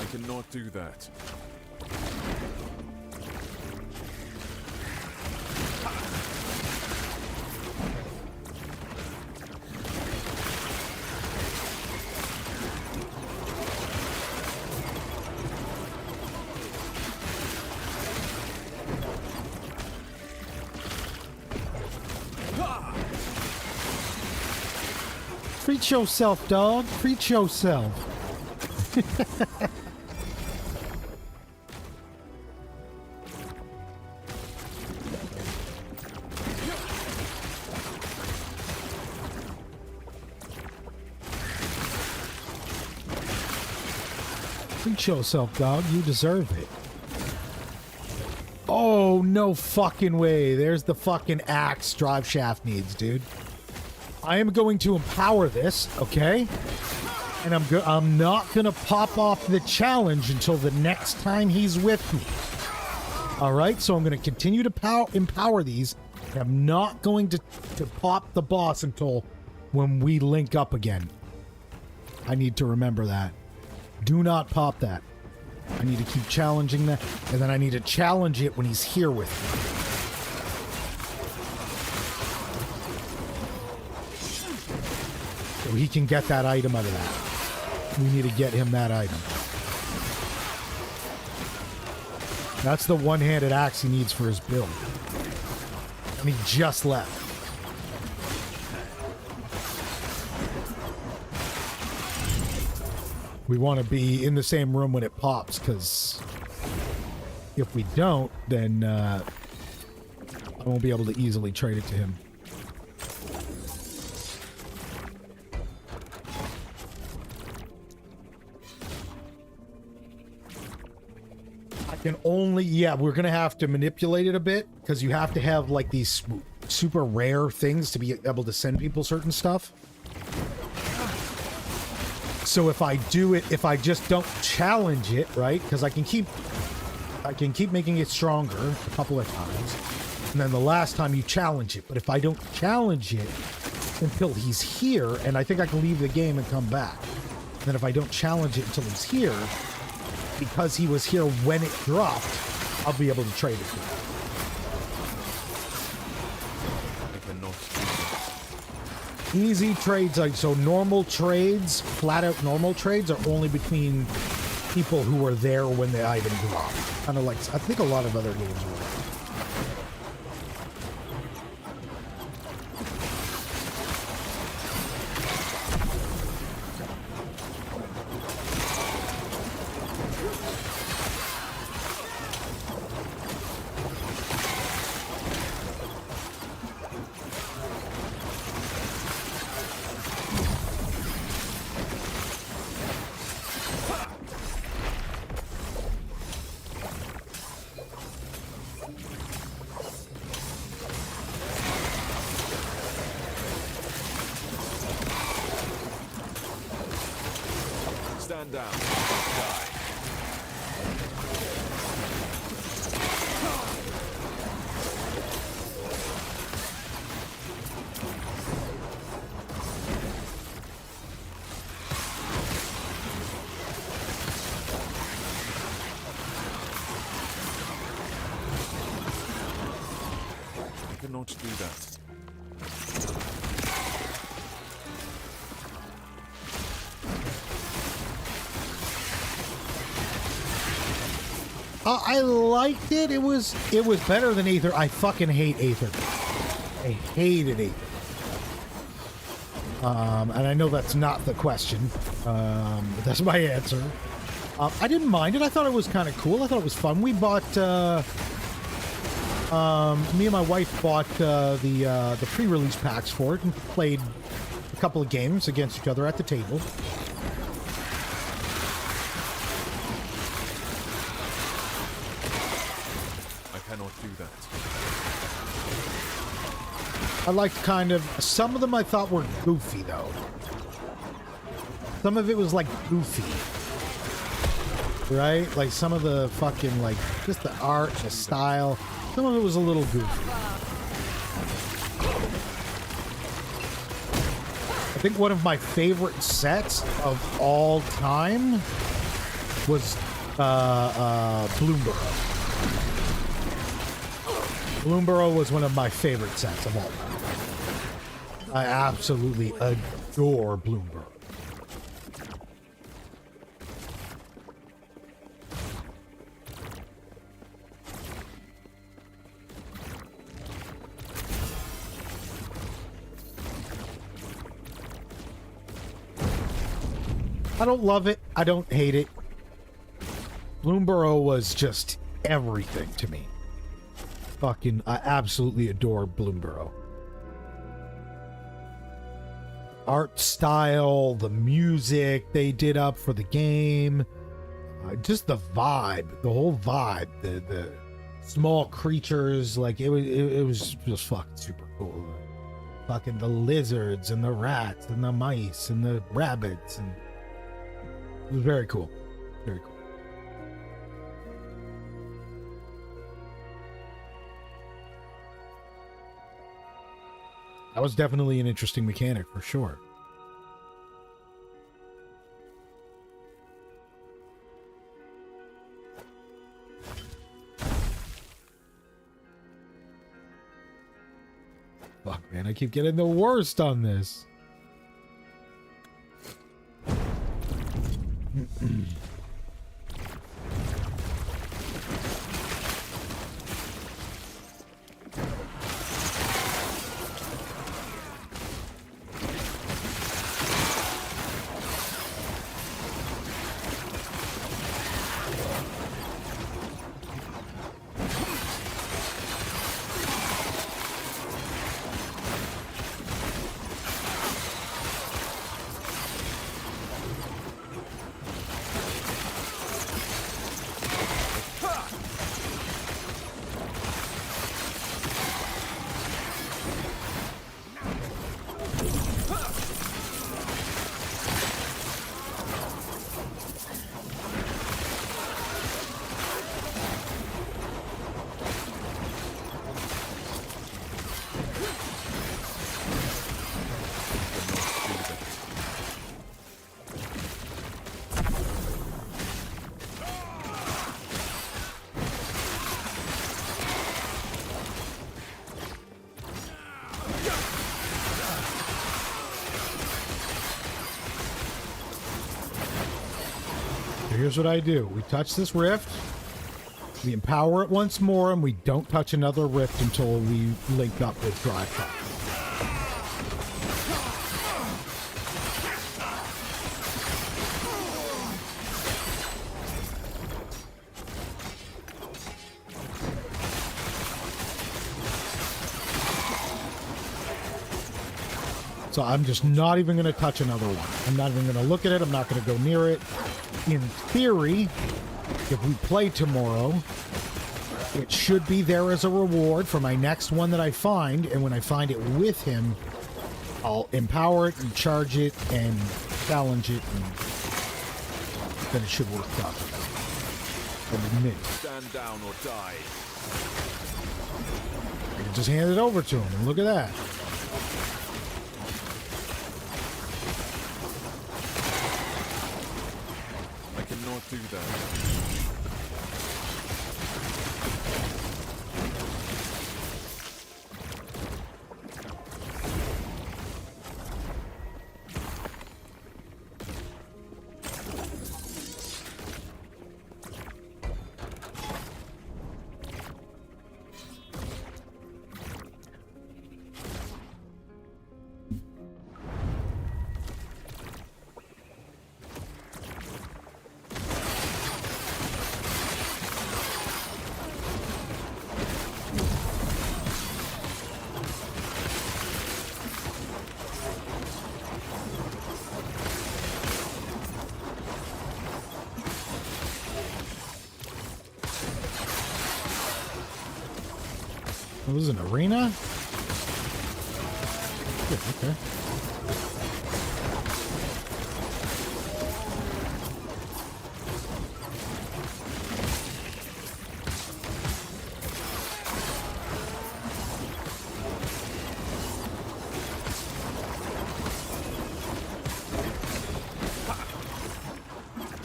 I cannot do that. Treat yourself, dog. Treat yourself. Treat yourself, dog. You deserve it. Oh, no fucking way. There's the fucking axe drive shaft needs, dude. I am going to empower this, okay? And I'm not going to pop off the challenge until the next time he's with me. All right? So I'm going to continue to empower these. I'm not going to pop the boss until when we link up again. I need to remember that. Do not pop that. I need to keep challenging that. And then I need to challenge it when he's here with me. So he can get that item out of that. We need to get him that item. That's the one-handed axe he needs for his build. And he just left. We want to be in the same room when it pops, because if we don't, then I won't be able to easily trade it to him. Can only, yeah, we're gonna have to manipulate it a bit because you have to have like these super rare things to be able to send people certain stuff. So if I do it, if I just don't challenge it, right? Because I can keep making it stronger a couple of times, and then the last time you challenge it. But if I don't challenge it until he's here, and I think I can leave the game and come back. And then if I don't challenge it until he's here, because he was here when it dropped, I'll be able to trade it to I cannot do that. you. Easy trades, like so normal trades, flat out normal trades are only between people who were there when the item dropped. Kind of like, I think a lot of other games work. Stand down. Die. I cannot do that. I liked it. It was better than Aether. I fucking hate Aether. I hated Aether. And I know that's not the question. But that's my answer. I didn't mind it. I thought it was kind of cool. I thought it was fun. We bought. Me and my wife bought the pre-release packs for it and played a couple of games against each other at the table. Do that. I liked kind of some of them I thought were goofy though. Some of it was like goofy. Right? Like some of the fucking like just the art, the style. Some of it was a little goofy. I think one of my favorite sets of all time was Bloomborough. Bloomborough was one of my favorite sets of all time. I absolutely adore Bloomborough. I don't love it. I don't hate it. Bloomborough was just everything to me. Fucking, I absolutely adore Bloomborough. Art style, the music they did up for the game, just the vibe, the whole vibe, the small creatures, like it was just fucking super cool. Fucking the lizards and the rats and the mice and the rabbits, and it was very cool, very cool. That was definitely an interesting mechanic for sure. Fuck, man, I keep getting the worst on this. So here's what I do. We touch this rift. We empower it once more, and we don't touch another rift until we link up with Drive Truck. So I'm just not even going to touch another one. I'm not even going to look at it. I'm not going to go near it. In theory, if we play tomorrow, it should be there as a reward for my next one that I find. And when I find it with him, I'll empower it and charge it and challenge it. And then it should work properly. Stand down or die. I can just hand it over to him. And look at that. I cannot do that. What was it, an arena? Yeah, okay.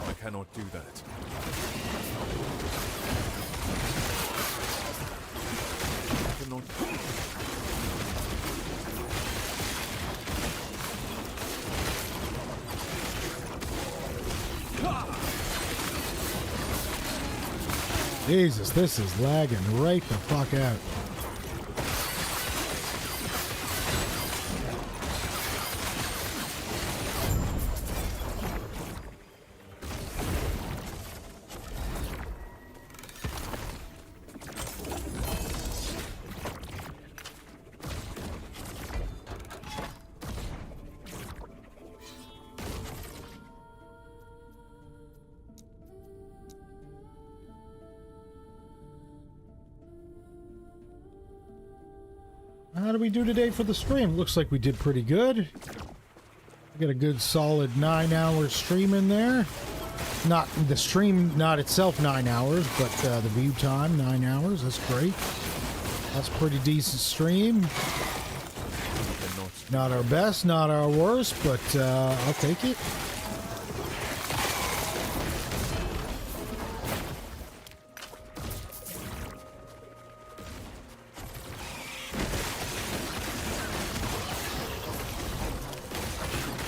I cannot do that. I cannot. Jesus, this is lagging right the fuck out. How did we do today for the stream? Looks like we did pretty good. We got a good solid 9-hour stream in there. Not the stream, not itself 9 hours, but the view time 9 hours. That's great. That's a pretty decent stream. Not our best, not our worst, but I'll take it.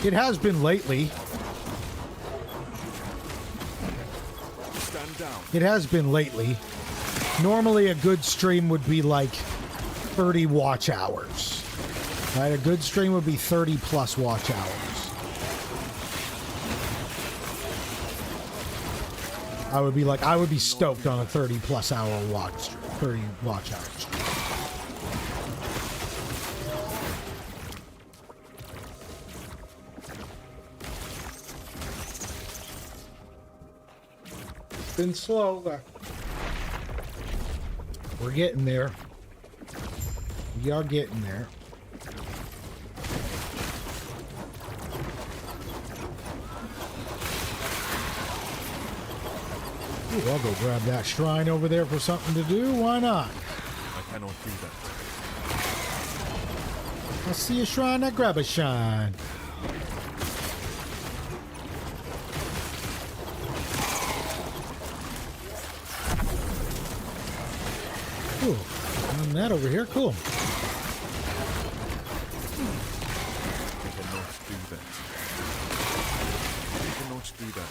It has been lately. Stand down. It has been lately. Normally a good stream would be like 30 watch hours. Right? A good stream would be 30 plus watch hours. I would be stoked on a 30 plus hour watch, 30 watch hours. Been slow, but we're getting there. We are getting there. Ooh, I'll go grab that shrine over there for something to do. Why not? I cannot do that. I see a shrine, I grab a shrine. Ooh, and that over here, cool. I cannot do that. I cannot do that.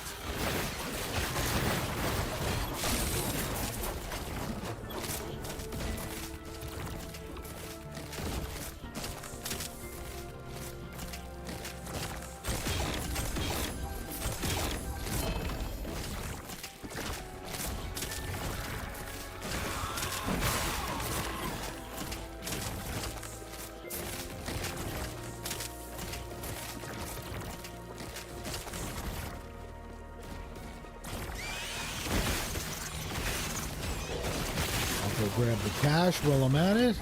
grab the cash while I'm at it.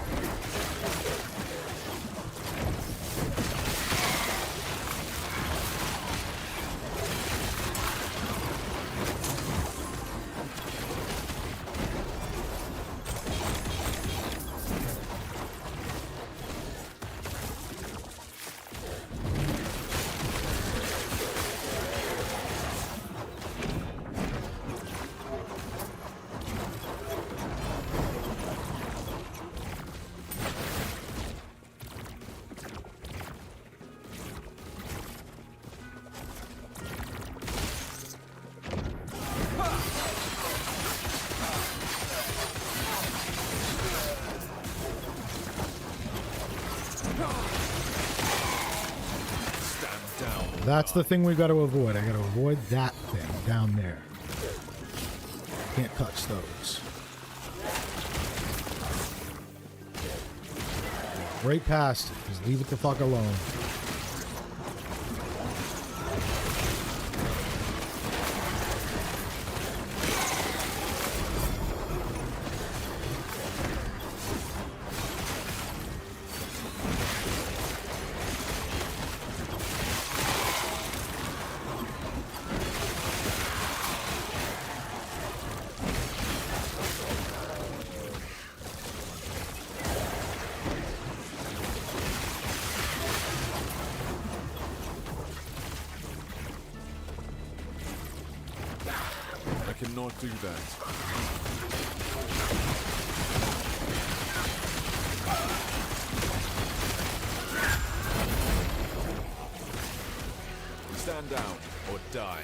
That's the thing we got to avoid. I got to avoid that thing down there. Can't touch those. Right past it. Just leave it the fuck alone. I cannot do that. Stand down or die.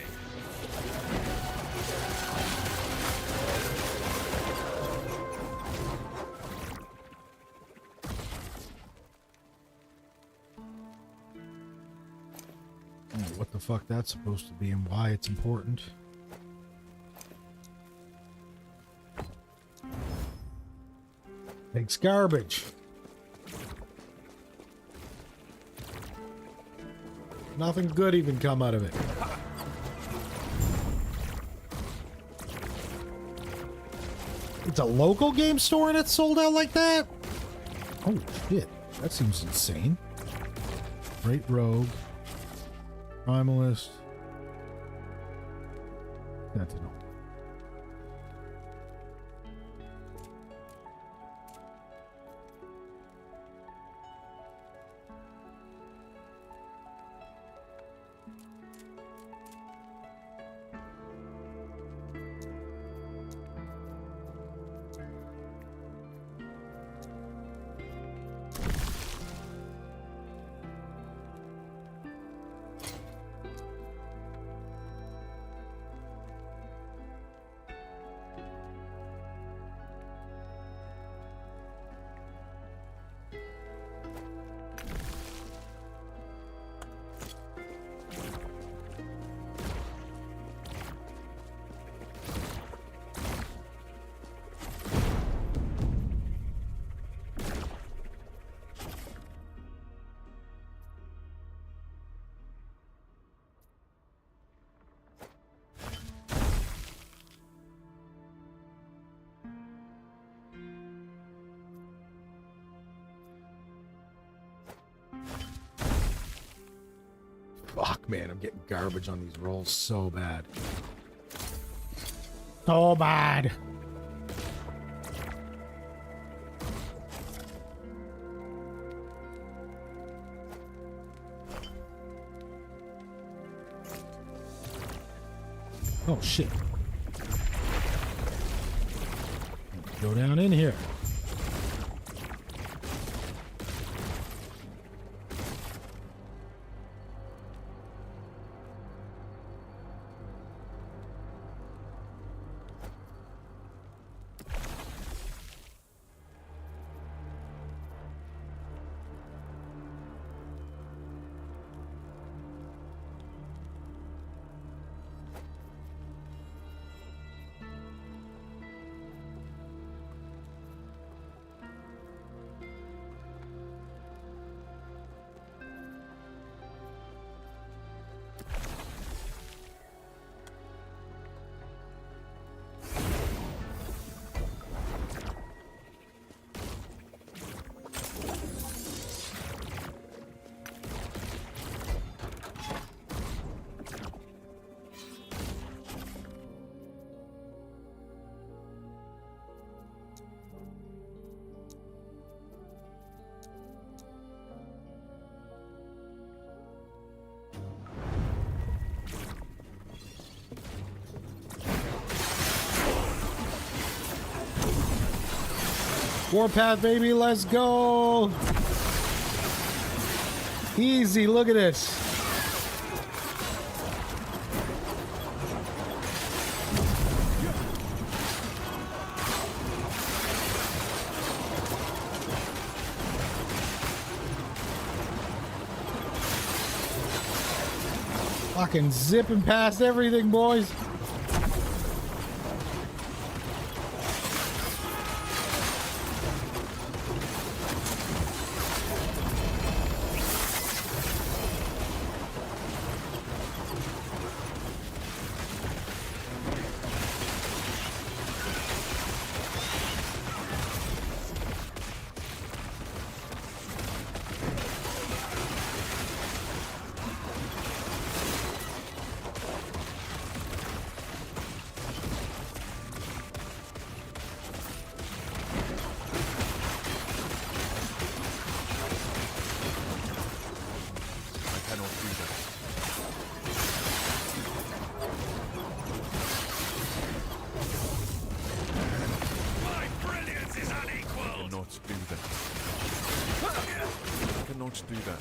I don't know what the fuck that's supposed to be and why it's important. Takes garbage. Nothing good even come out of it. It's a local game store and it's sold out like that? Oh shit, that seems insane. Great Rogue. Primalist. Sentinel. Fuck, man, I'm getting garbage on these rolls so bad. So bad. Oh, shit. Go down in here. Warpath, baby, let's go. Easy, look at this. Fucking zipping past everything, boys. Do that.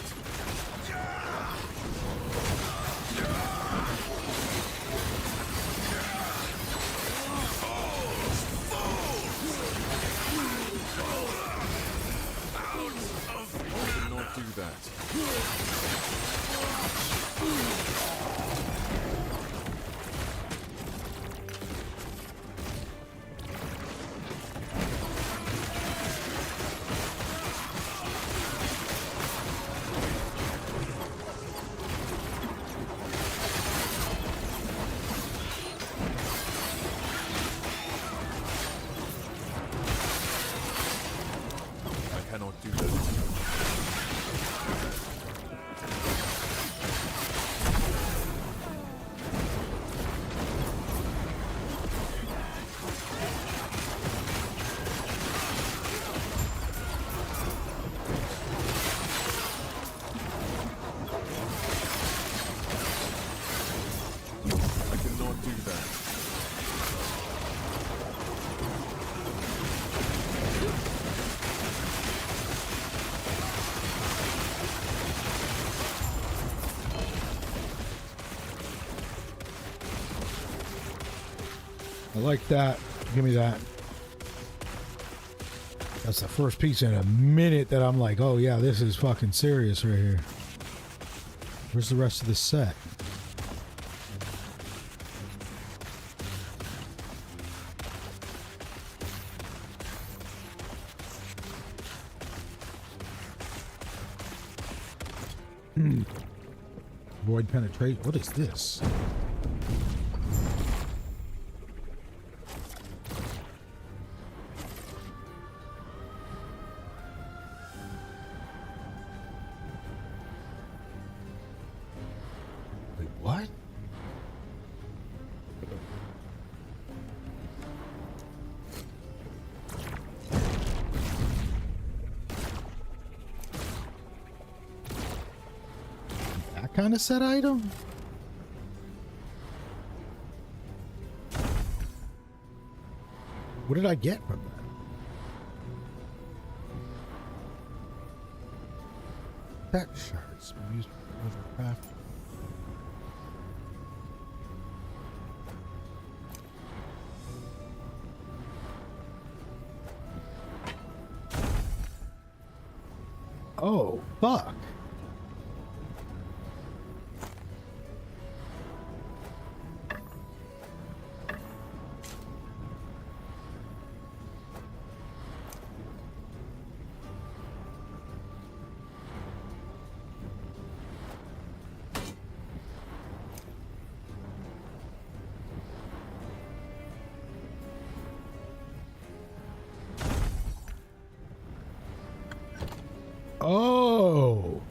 I cannot do that. I cannot do that. I cannot do that. I like that. Give me that. That's the first piece in a minute that I'm like, oh yeah, this is fucking serious right here. Where's the rest of the set? Void penetrate. What is this? Wait, what? That kind of set item? What did I get from that? That shards used for craft. Oh, fuck. Oh.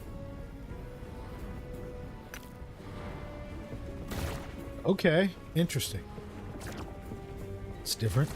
Okay, interesting. It's different.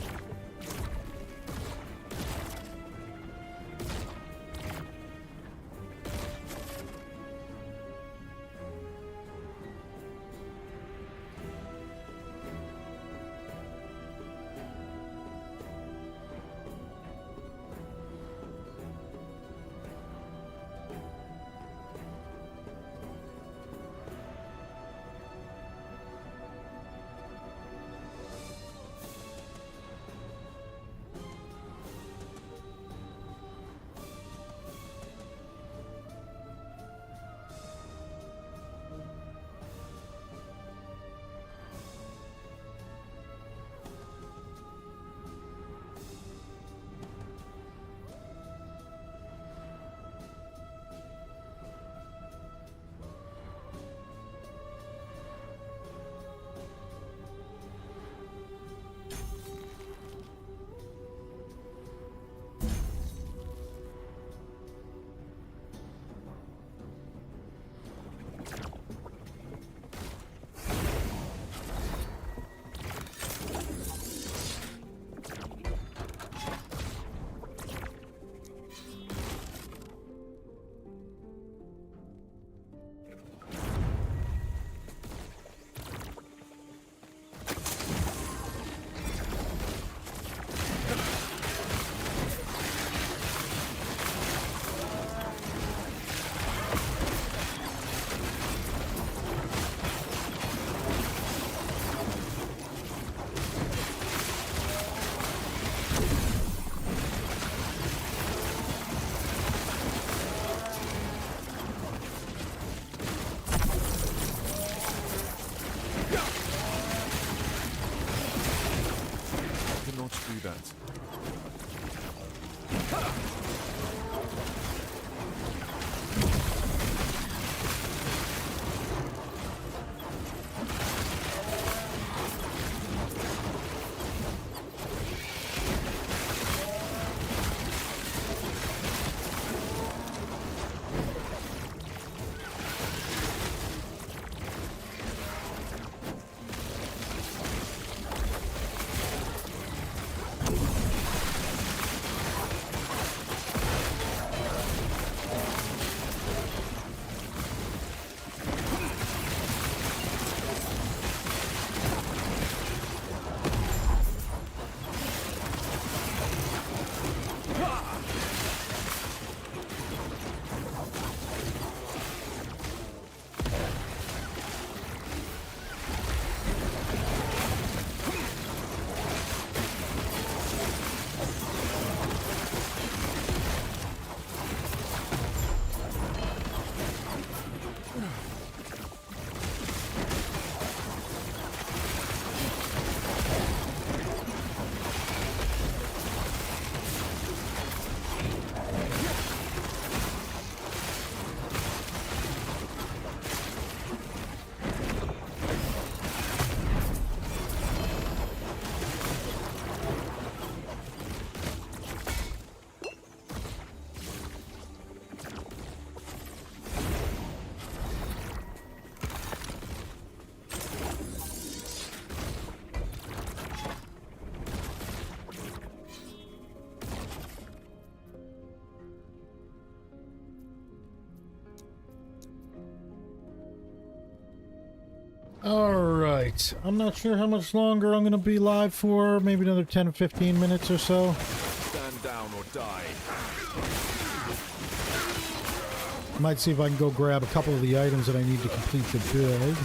that. All right. I'm not sure how much longer I'm going to be live for. Maybe another 10 or 15 minutes or so. Stand down or die. Might see if I can go grab a couple of the items that I need to complete the build.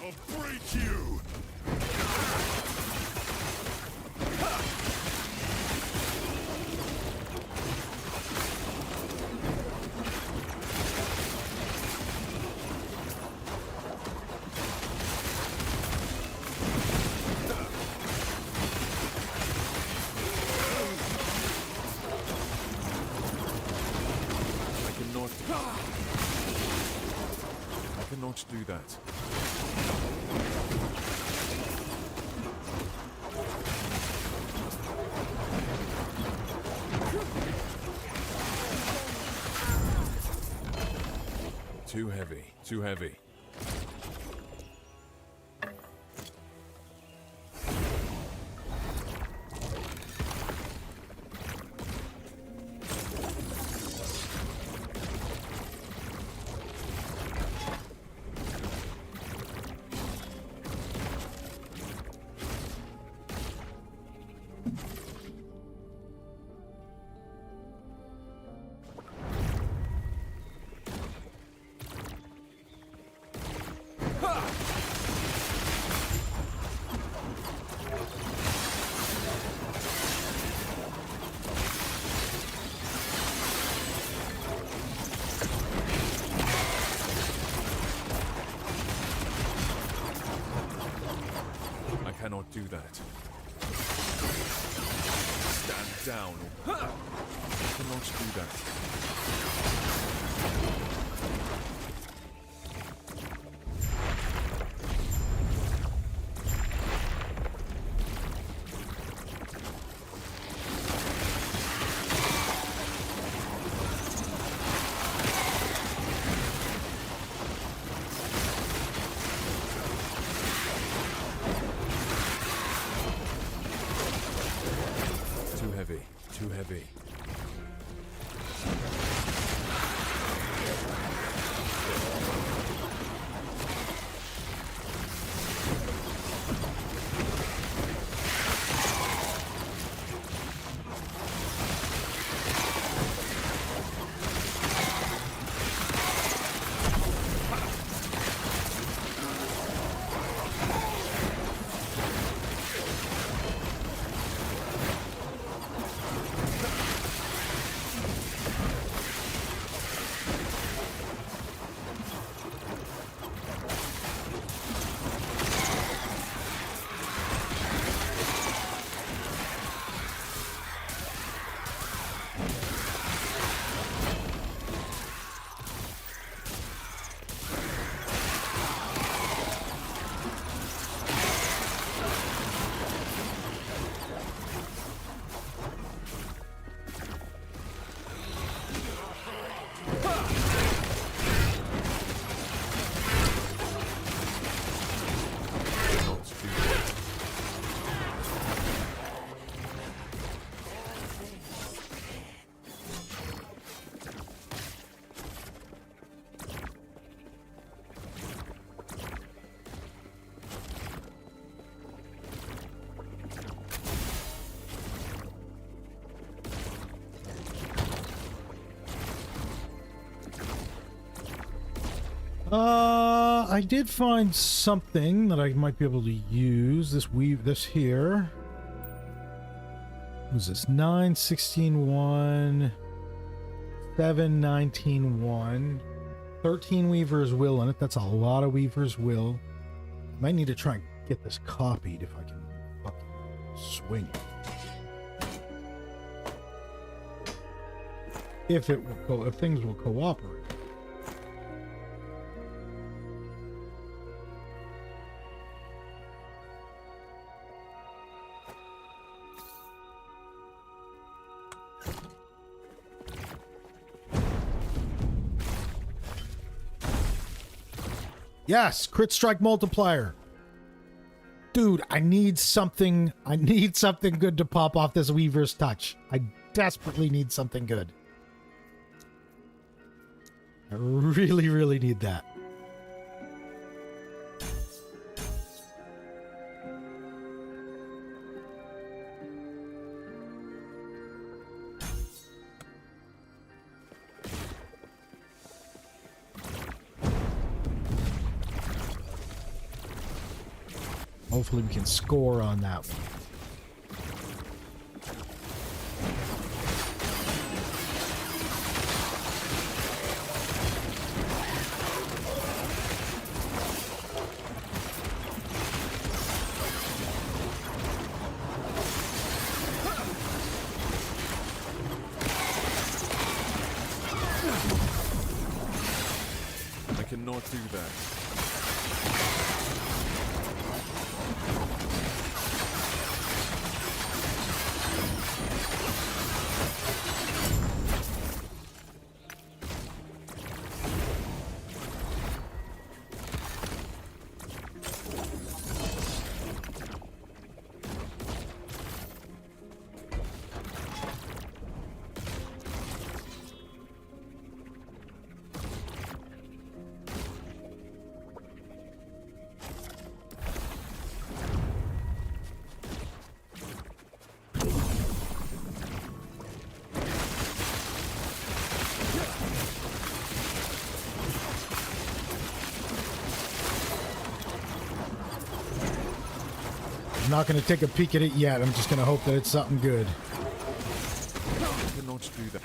I'll break you! I cannot do that. Too heavy, too heavy. I cannot do that. Stand down. I cannot do that. Too heavy, too heavy. I did find something that I might be able to use. This here. What was this? 9, 16, 1, 7, 19, 1. 13 Weaver's Will in it. That's a lot of Weaver's Will. Might need to try and get this copied if I can fucking swing it. If things will cooperate. Yes, crit strike multiplier. Dude, I need something good to pop off this Weaver's Touch. I desperately need something good. I really, really need that. Hopefully we can score on that one. I cannot do that. I'm not going to take a peek at it yet. I'm just going to hope that it's something good. I cannot do that.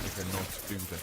I cannot do that.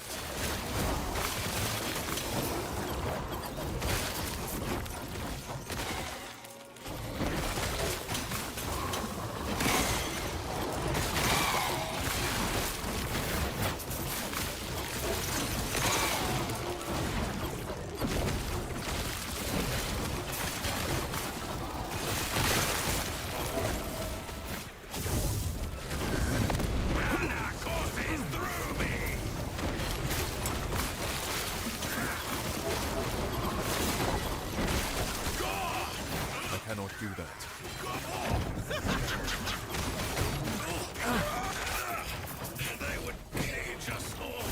I cannot do that. They would cage us all.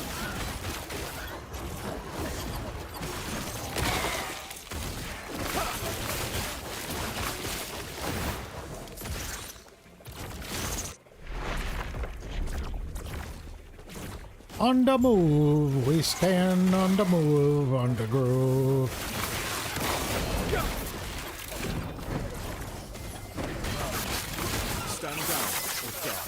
On the move, we stand on the move, on the groove. Stand down or die.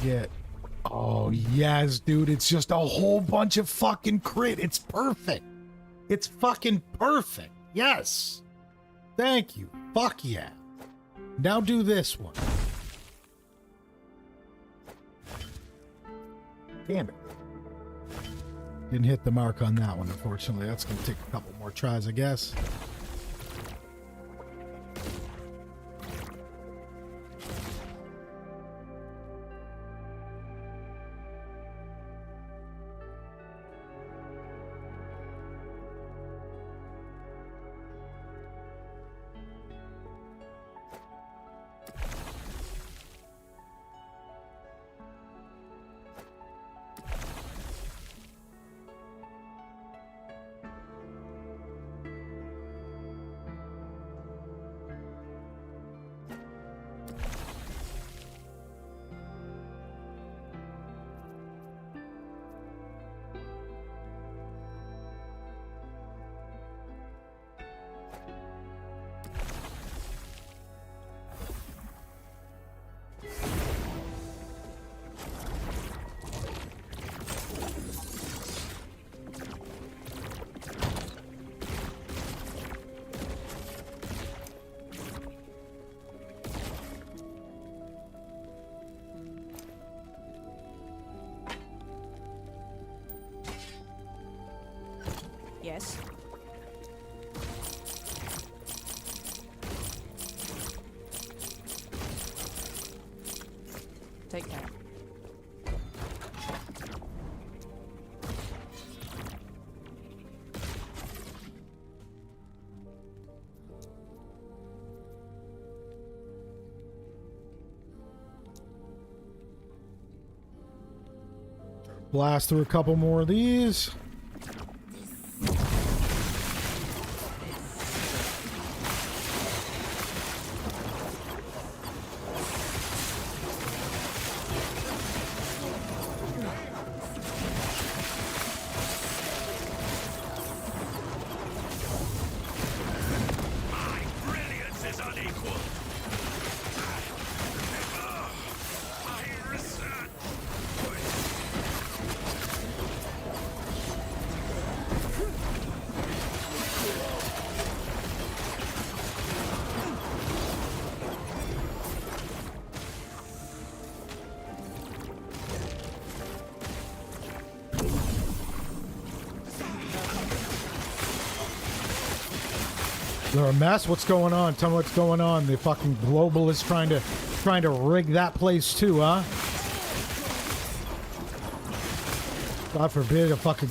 get? Oh, yes, dude. It's just a whole bunch of fucking crit. It's perfect. It's fucking perfect. Yes. Thank you. Fuck yeah. Now do this one. Damn it. Didn't hit the mark on that one, unfortunately. That's going to take a couple more tries, I guess. Yes. Take care. Blast through a couple more of these. Brilliance is unequal. My research. They're a mess. What's going on? Tell me what's going on. The fucking globalists trying to rig that place too, huh? God forbid a fucking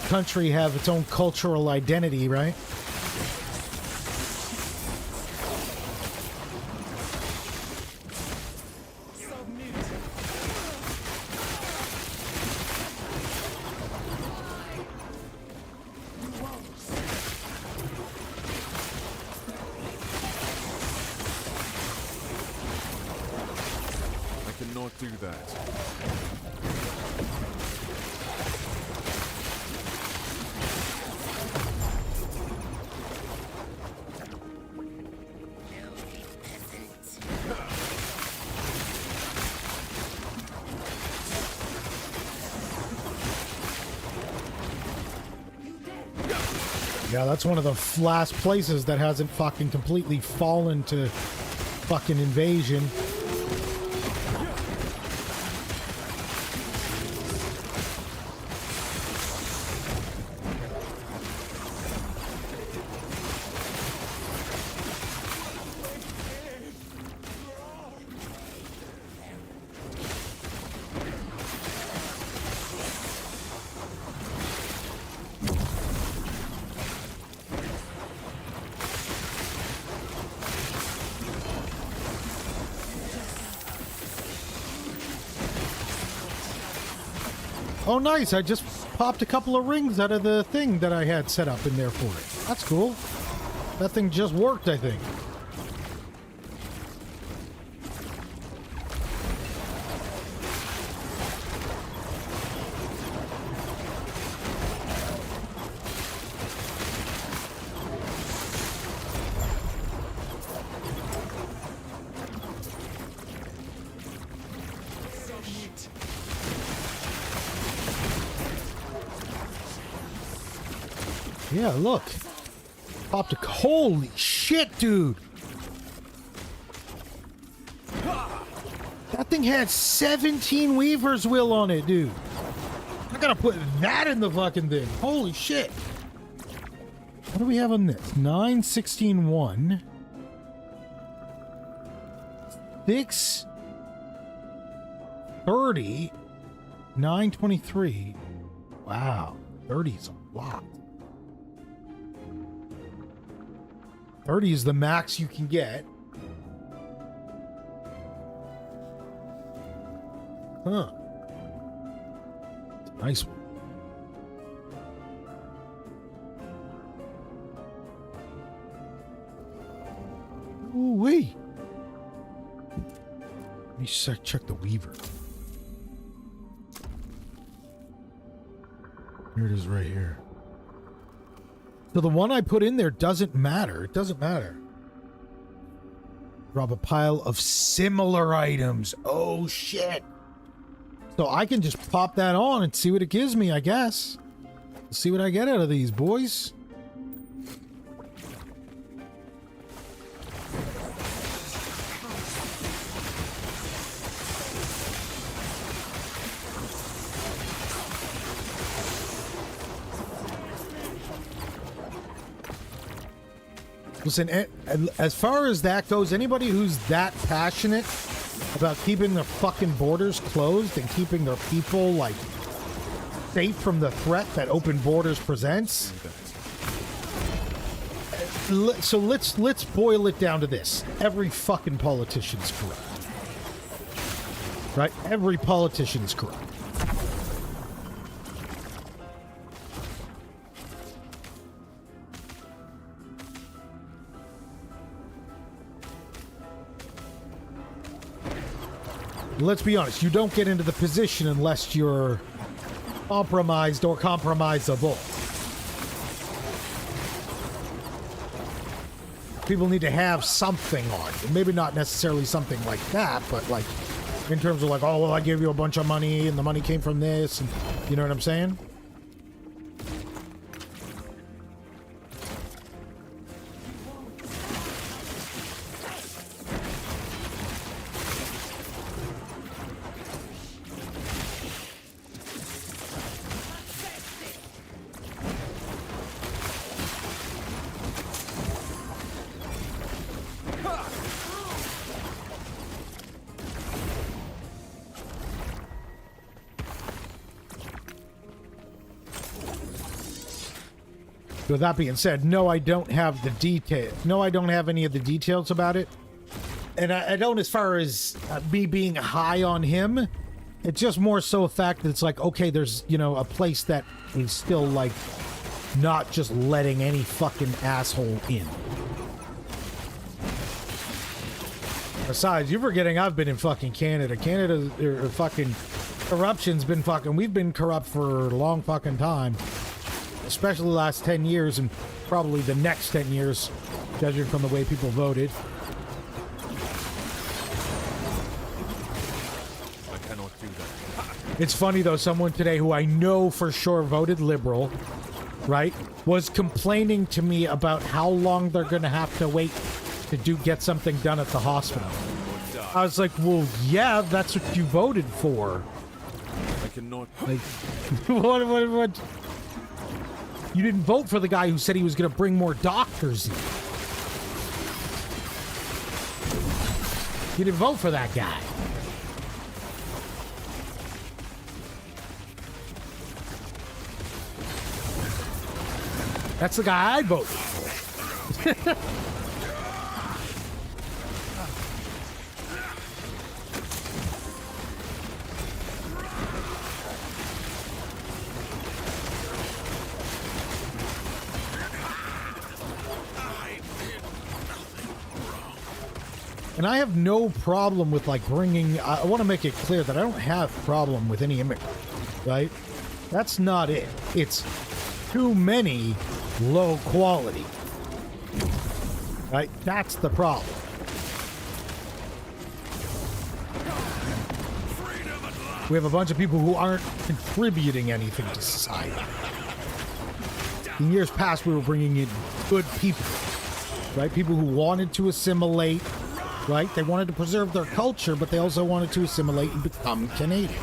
country have its own cultural identity, right? I cannot do that. Yeah, that's one of the last places that hasn't fucking completely fallen to fucking invasion. Oh, nice. I just popped a couple of rings out of the thing that I had set up in there for it. That's cool. That thing just worked, I think. Yeah, look. Popped a... Holy shit, dude. That thing had 17 Weaver's Will on it, dude. I gotta put that in the fucking thing. Holy shit. What do we have on this? 9, 16, 1. 6, 30, 9, 23. Wow. 30 is a lot. 30 is the max you can get. Huh. Nice one. Ooh wee. Let me check the Weaver. Here it is right here. So the one I put in there doesn't matter. It doesn't matter. Drop a pile of similar items. Oh shit. So I can just pop that on and see what it gives me, I guess. See what I get out of these, boys. Listen, as far as that goes, anybody who's that passionate about keeping their fucking borders closed and keeping their people, like, safe from the threat that open borders presents. So let's boil it down to this. Every fucking politician's corrupt. Right? Every politician's corrupt. Let's be honest, you don't get into the position unless you're compromised or compromisable. People need to have something on it. Maybe not necessarily something like that, but like in terms of like, oh, well, I gave you a bunch of money and the money came from this, and you know what I'm saying? With that being said, no, I don't have the detail. No, I don't have any of the details about it. And I don't as far as me being high on him. It's just more so a fact that it's like, okay, there's, you know, a place that is still, like, not just letting any fucking asshole in. Besides, you're forgetting I've been in fucking Canada. Canada, fucking corruption's been fucking... We've been corrupt for a long fucking time. Especially the last 10 years and probably the next 10 years, judging from the way people voted. I cannot do that. It's funny, though, someone today who I know for sure voted Liberal, right, was complaining to me about how long they're going to have to wait to get something done at the hospital. I was like, well, yeah, that's what you voted for. I cannot... Like, what? You didn't vote for the guy who said he was going to bring more doctors in. You didn't vote for that guy. That's the guy I voted for. And I have no problem with, like, bringing... I want to make it clear that I don't have a problem with any immigrant, right? That's not it. It's too many low quality. Right? That's the problem. We have a bunch of people who aren't contributing anything to society. In years past, we were bringing in good people, right? People who wanted to assimilate, right? They wanted to preserve their culture, but they also wanted to assimilate and become Canadian.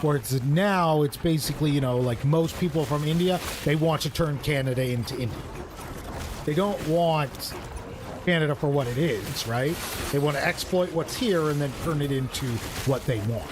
Whereas now, it's basically, you know, like most people from India, they want to turn Canada into India. They don't want Canada for what it is, right? They want to exploit what's here and then turn it into what they want.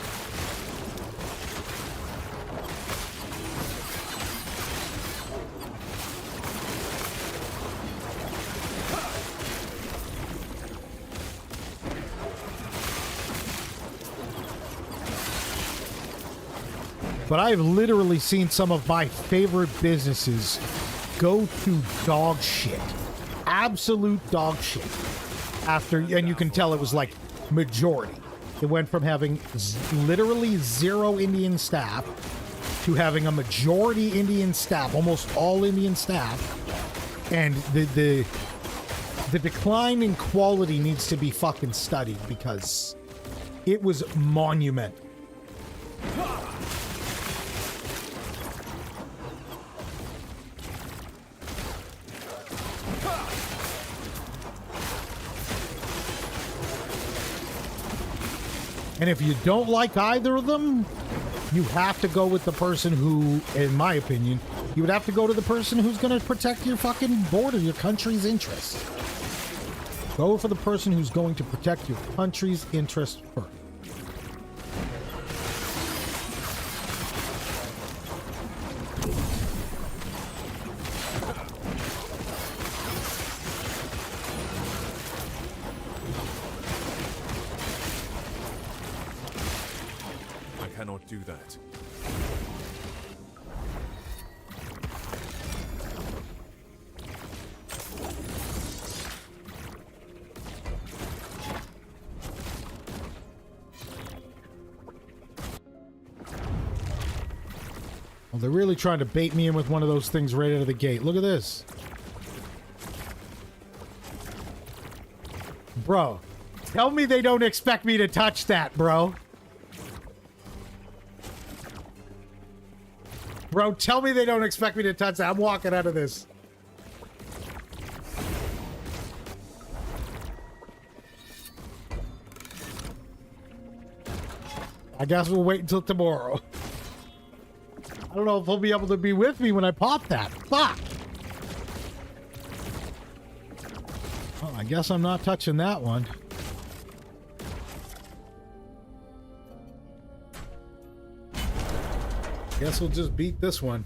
But I've literally seen some of my favorite businesses go to dog shit. Absolute dog shit. After, and you can tell it was like majority. It went from having literally 0 Indian staff to having a majority Indian staff, almost all Indian staff. And the decline in quality needs to be fucking studied because it was monumental. And if you don't like either of them, you have to go with the person who, in my opinion, you would have to go to the person who's going to protect your fucking border, your country's interests. Go for the person who's going to protect your country's interests first. Cannot do that. Well, they're really trying to bait me in with one of those things right out of the gate. Look at this. Bro, tell me they don't expect me to touch that, bro. Bro, tell me they don't expect me to touch that. I'm walking out of this. I guess we'll wait until tomorrow. I don't know if he'll be able to be with me when I pop that. Fuck! Well, I guess I'm not touching that one. Guess we'll just beat this one.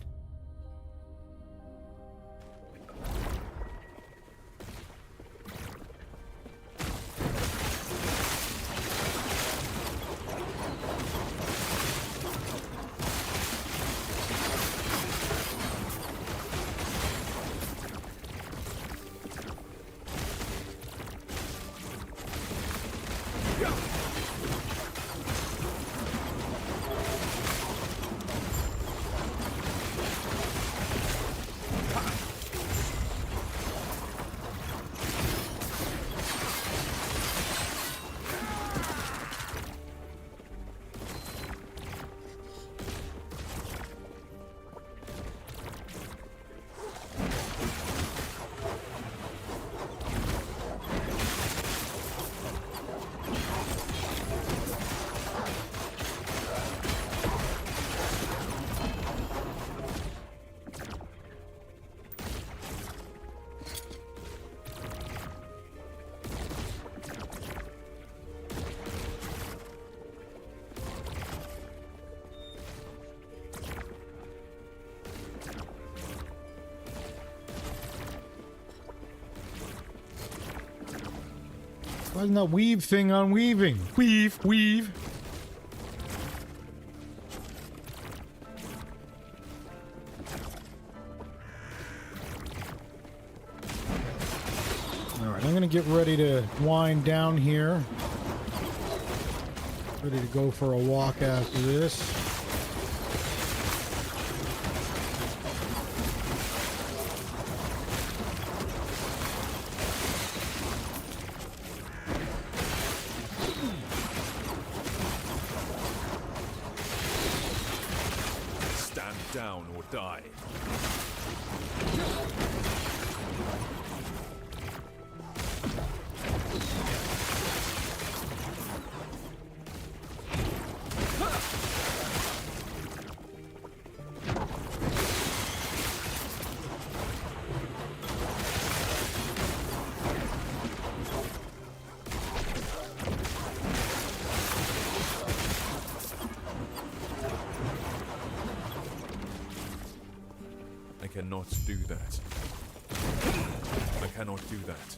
Why isn't that weave thing on weaving? Weave, weave. All right, I'm gonna get ready to wind down here. Ready to go for a walk after this. Stand down or die. cannot do that. I cannot do that.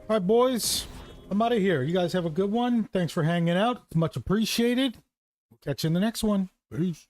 All right, boys. I'm out of here. You guys have a good one. Thanks for hanging out. Much appreciated. Catch you in the next one. Peace.